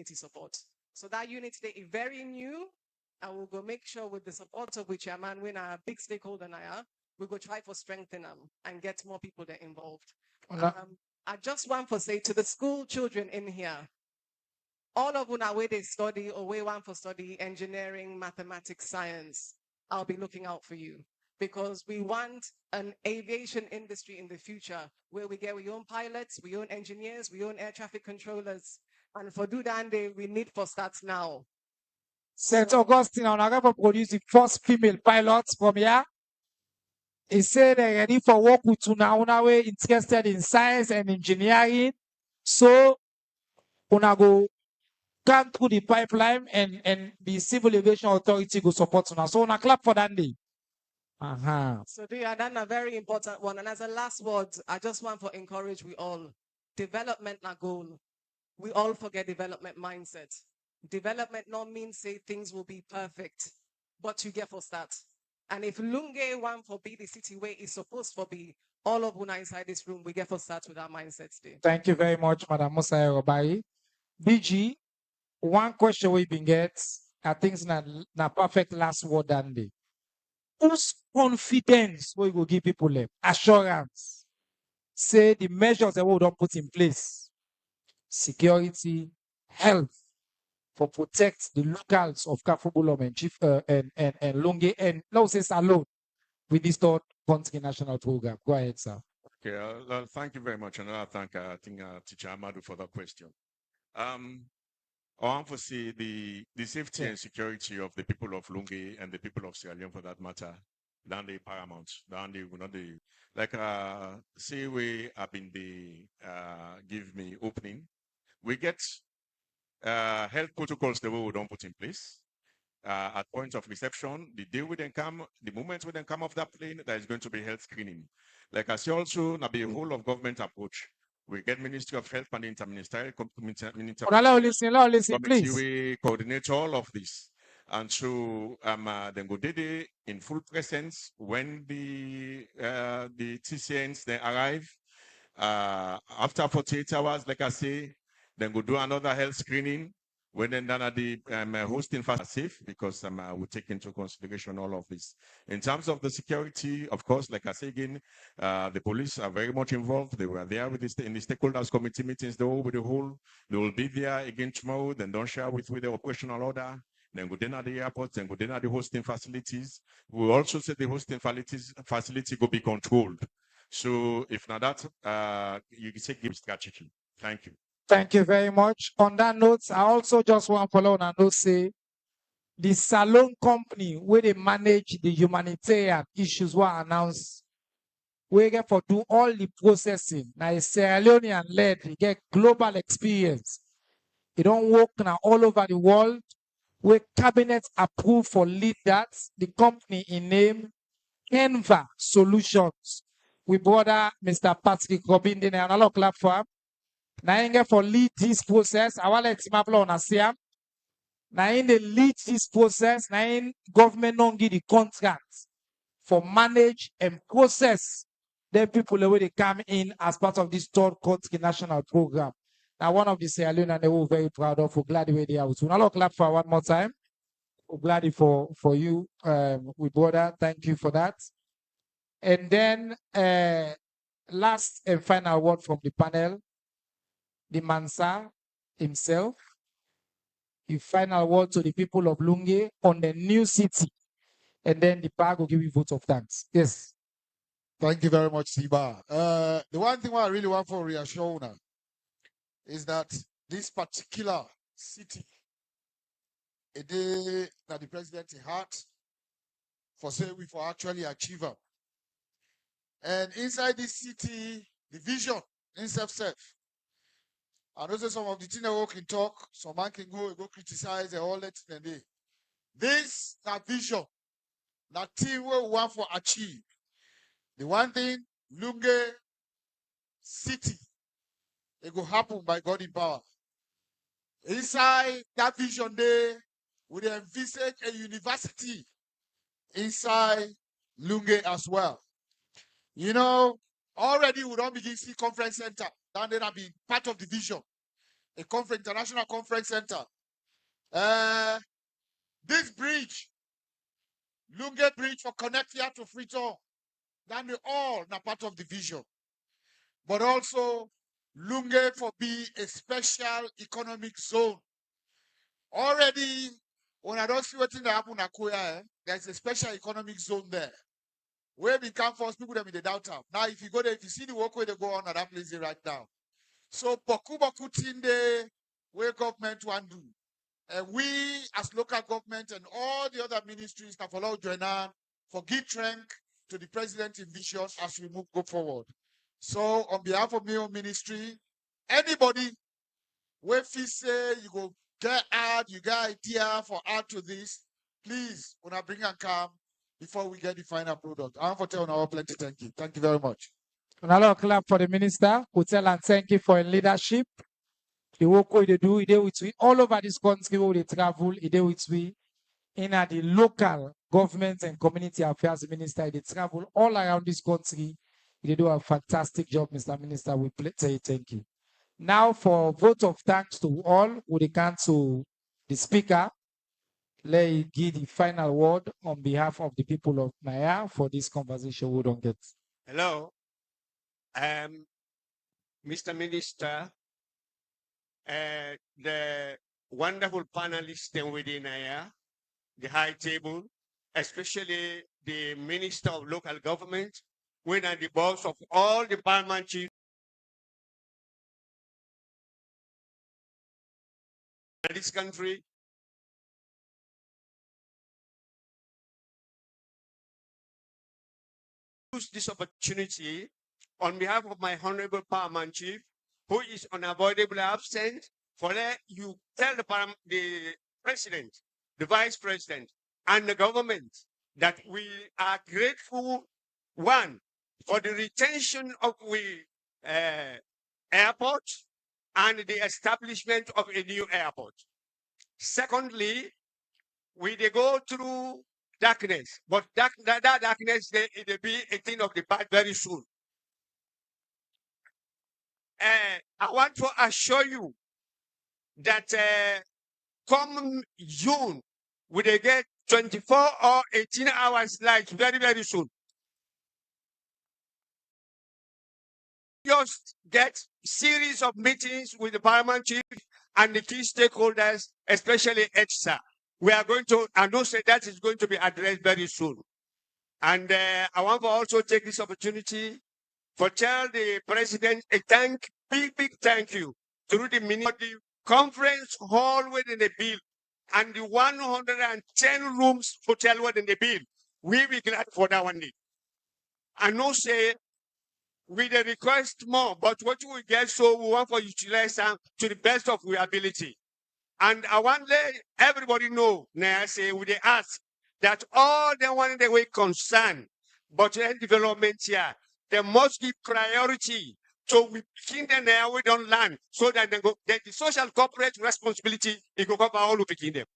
Speaker 18: to support. So that unit today is very new, and we'll go make sure with the support of which chairman, when our big stakeholder now, we'll go try for strengthen them and get more people that involved. I just want to say to the school children in here, all of them where they study or where want for study engineering, mathematics, science, I'll be looking out for you because we want an aviation industry in the future where we get we own pilots, we own engineers, we own air traffic controllers. And for do that, we need for starts now.
Speaker 20: St. Augustine, I'm going to produce the first female pilots from here. He said they're ready for work with Una way interested in science and engineering. So Una go come through the pipeline and the Civil Aviation Authority go support Una. So Una clap for that day.
Speaker 18: So do you done a very important one. And as a last word, I just want to encourage we all. Development na goal. We all forget development mindset. Development not means say things will be perfect, but you get for start. And if Lunge want for be the city where it's supposed to be, all of Una inside this room, we get for start with our mindsets today.
Speaker 20: Thank you very much, Madam Musa Robai. BG, one question we been get, I think it's not perfect last word and day. Whose confidence we will give people assurance? Say the measures that we don't put in place, security, health, for protect the locals of Kafubulom and Chief and Lunge and no say alone with this third country national program. Go ahead, sir.
Speaker 4: Okay, thank you very much. And I thank Teacher Amadu for that question. I want to see the safety and security of the people of Lunge and the people of Sierra Leone for that matter. Down the paramount, down the not the like say we have been the give me opening. We get health protocols that we don't put in place. At point of reception, the day we then come, the moment we then come off that plane, there is going to be health screening. Like I see also now be a whole of government approach. We get Ministry of Health and the Interministerial
Speaker 20: listen, please.
Speaker 4: We coordinate all of this. And so then go day in full presence when the TCNs they arrive. After 48 hours, like I say, then go do another health screening. When then done at the hosting fast safe because we take into consideration all of this. In terms of the security, of course, like I say again, the police are very much involved. They were there with in the stakeholders committee meetings. They will be there again tomorrow. Then don't share with the operational order. Then go then at the airport, then go then at the hosting facilities. We also said the hosting facility go be controlled. So if not that, you can say give strategy. Thank you.
Speaker 20: Thank you very much. On that note, I also just want to follow on and note say the Salon company where they manage the humanitarian issues were announced. We get for do all the processing. Now a Sierra Leonean led, they get global experience. They don't work now all over the world. Where cabinet approved for lead that the company in name Enva Solutions. We brother Mr. Patrick Robin and a lot clap for him. Now for lead this process, I want to let Timaplo on Asiam. Now in the lead this process, now in government don't give the contracts for manage and process the people the way they come in as part of this third country national program. Now one of the Sierra Leone and they were very proud of. We're glad the way they are. So now clap for one more time. We're glad for you, we brother. Thank you for that. And then last and final word from the panel, the Mansa himself. The final word to the people of Lunge on the new city. And then the park will give you vote of thanks. Yes.
Speaker 9: Thank you very much, Siba. The one thing I really want for reassure now is that this particular city, a day that the president had for say we for actually achieve them. And inside this city, the vision in self. I know some of the things that can talk, some man can go criticize and all that and day. This that vision, that thing we want for achieve. The one thing, Lunge City, it will happen by God in power. Inside that vision there, we envisage a university inside Lunge as well. You know, already we don't begin see conference center. That then have been part of the vision. A conference, international conference center. This bridge, Lunge Bridge for connect here to Freetown, that they all not part of the vision. But also Lunge for be a special economic zone. Already, when I don't see what happen in Akuya, there's a special economic zone there. Where we come first, people them in the downtown. Now, if you go there, if you see the walkway they go on at that place right now. So, boku tinde, where government want do. And we, as local government and all the other ministries, have allowed join on for give strength to the president in vision as we go forward. So, on behalf of my own ministry, anybody, where feel say you go get out, you got idea for add to this, please, when I bring and come before we get the final product. I want to tell you plenty thank you. Thank you very much.
Speaker 20: Another clap for the minister. We tell and thank you for your leadership. The work they do, they with we all over this country where they travel, they with we in the local government and community affairs minister, they travel all around this country. They do a fantastic job, Mr. Minister. We say thank you. Now for vote of thanks to all, we can to the speaker. Let me give the final word on behalf of the people of Naya for this conversation we don't get.
Speaker 14: Hello. Mr. Minister, the wonderful panelists within Naya, the high table, especially the Minister of Local Government, when are the boss of all the parliament chiefs in this country. Use this opportunity on behalf of my honorable parliament chief, who is unavoidably absent, for that you tell the president, the vice president, and the government that we are grateful, one, for the retention of the airport and the establishment of a new airport. Secondly, we they go through darkness, but that darkness it will be a thing of the past very soon. I want to assure you that come June, we will get 24 or 18 hours light very, very soon. Just get series of meetings with the parliament chief and the key stakeholders, especially ETSA. We are going to announce that is going to be addressed very soon. And I want to also take this opportunity for tell the president a big thank you through the conference hall within the bill and the 110 rooms hotel within the bill. We be glad for that one. I know say we the request more, but what we get, so we want for you to utilize them to the best of our ability. And I want to let everybody know, now I say, we they ask that all the one the way concern, but development here, they must give priority So we begin them there, we don't learn. So that they go, then the social corporate responsibility, it will cover all who begin them.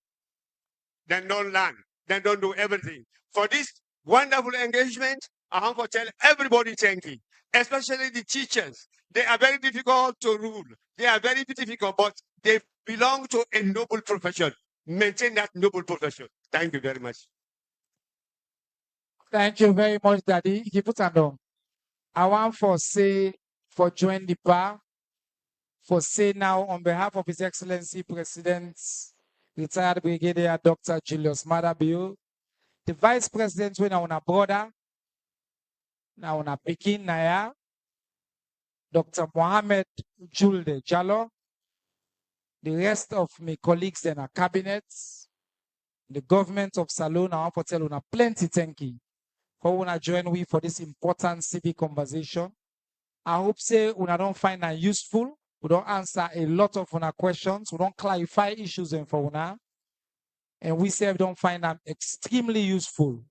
Speaker 14: Then don't learn. Then don't do everything. For this wonderful engagement, I want to tell everybody thank you, especially the teachers. They are very difficult to rule. They are very difficult, but they belong to a noble profession. Maintain that noble profession. Thank you very much.
Speaker 20: Thank you very much, Daddy. He put on. I want for say for join the bar. For say now on behalf of His Excellency President, retired Brigadier Dr. Julius Madabiu, the Vice President when on a brother, now on a Pekin Naya, Dr. Mohammed Julde Jallo, the rest of my colleagues in our cabinets, the government of Salone, I want to tell you plenty thank you for when I join we for this important civic conversation. I hope say when I don't find that useful, we don't answer a lot of our questions, we don't clarify issues in for una, and we say we don't find them extremely useful.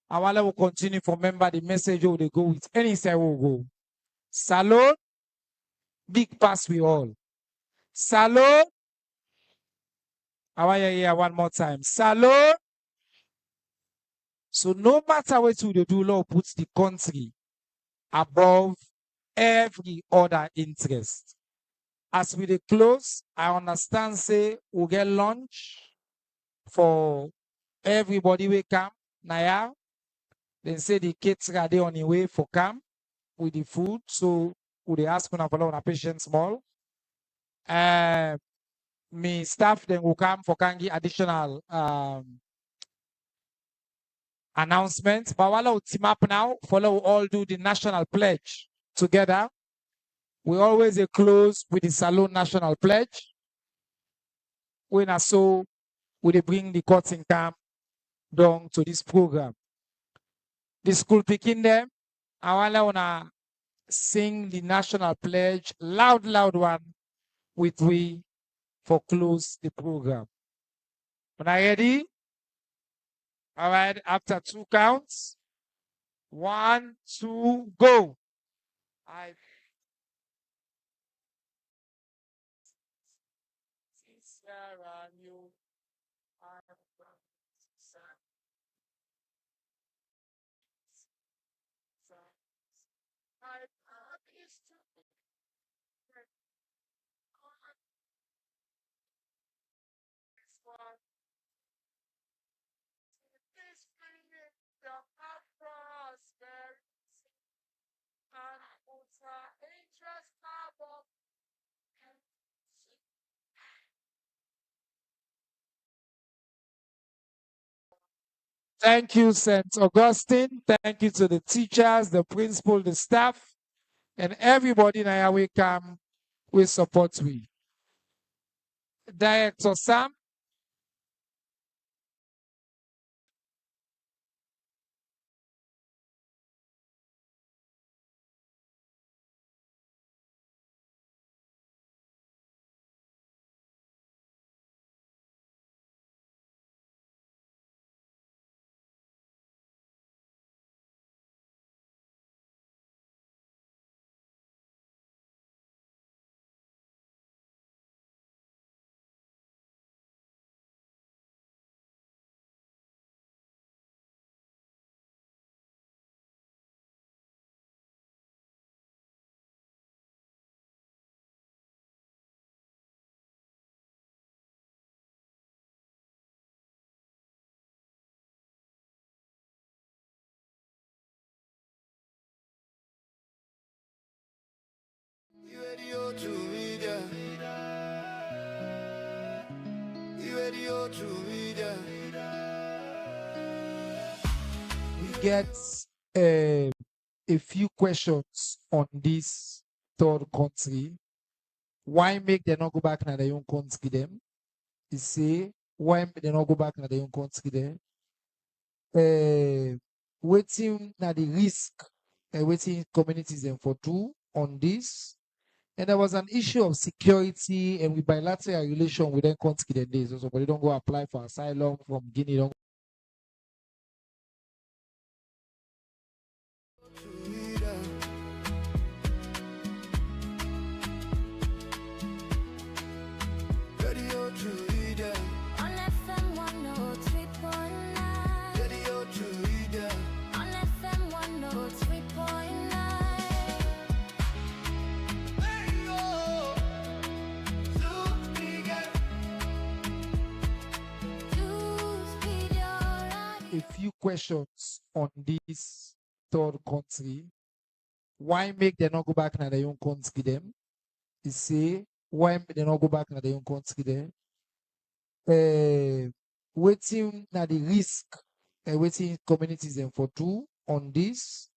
Speaker 20: I want to continue to remember the message we go with any side we go. Salone, big pass we all. Salone, I want to hear one more time. Salone. So no matter what you do, law puts the country above every other interest. As we dey close, I understand say we get lunch for everybody we come. Naya, then say the caterer dey on the way for come with the food. So we dey ask una follow una patience small. Me staff then will come for kangi additional announcements. But while we team up now, follow all do the national pledge together. We always close with the Salone National Pledge. When I saw we bring the cutting camp down to this program. The school picking them, I wanna sing the national pledge, loud one, with we for close the program. When I ready? All right, after 2 counts. 1, 2, go. Thank you, St. Augustine. Thank you to the teachers, the principal, the staff, and everybody now we come, we support we. Director Sam. We get a few questions on this third country. Why make them not go back to their own country them? You say, why make them not go back to their own country them? Waiting na the risk, waiting communities them for do on this. And there was an issue of security and with bilateral relation with them country them days. So, but they don't go apply for asylum from Guinea. Don't few questions on this third country. Why make them not go back to their own country them? You say, why make them not go back to their own country them? Waiting na the risk, waiting communities and for two on this.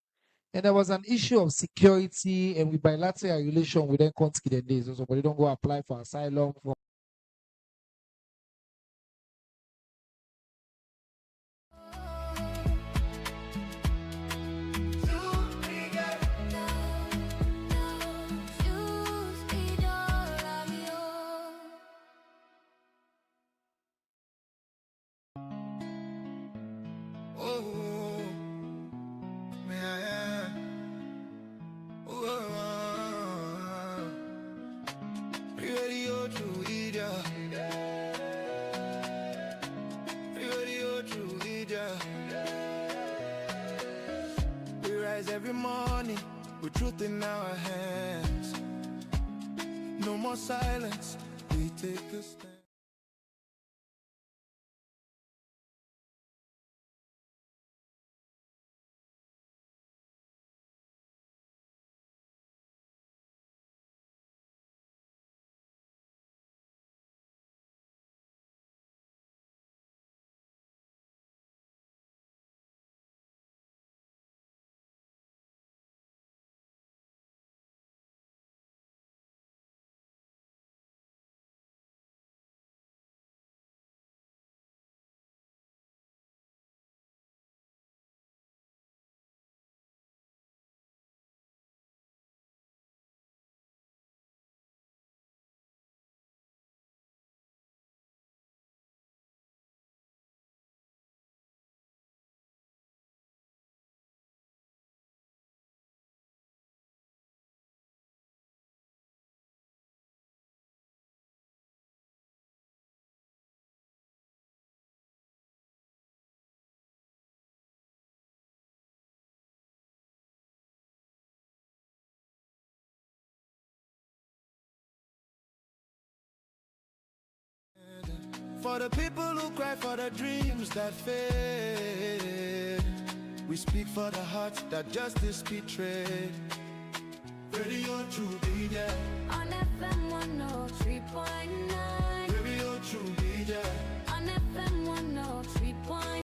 Speaker 20: And there was an issue of security and with bilateral relation with them country them days. So somebody don't go apply for asylum from
Speaker 11: We rise every morning with truth in our hands. No more silence, we take a stand. For the people who cry for the dreams that fade, we speak for the hearts that justice betrayed. Radio to be there.
Speaker 15: On FM 103.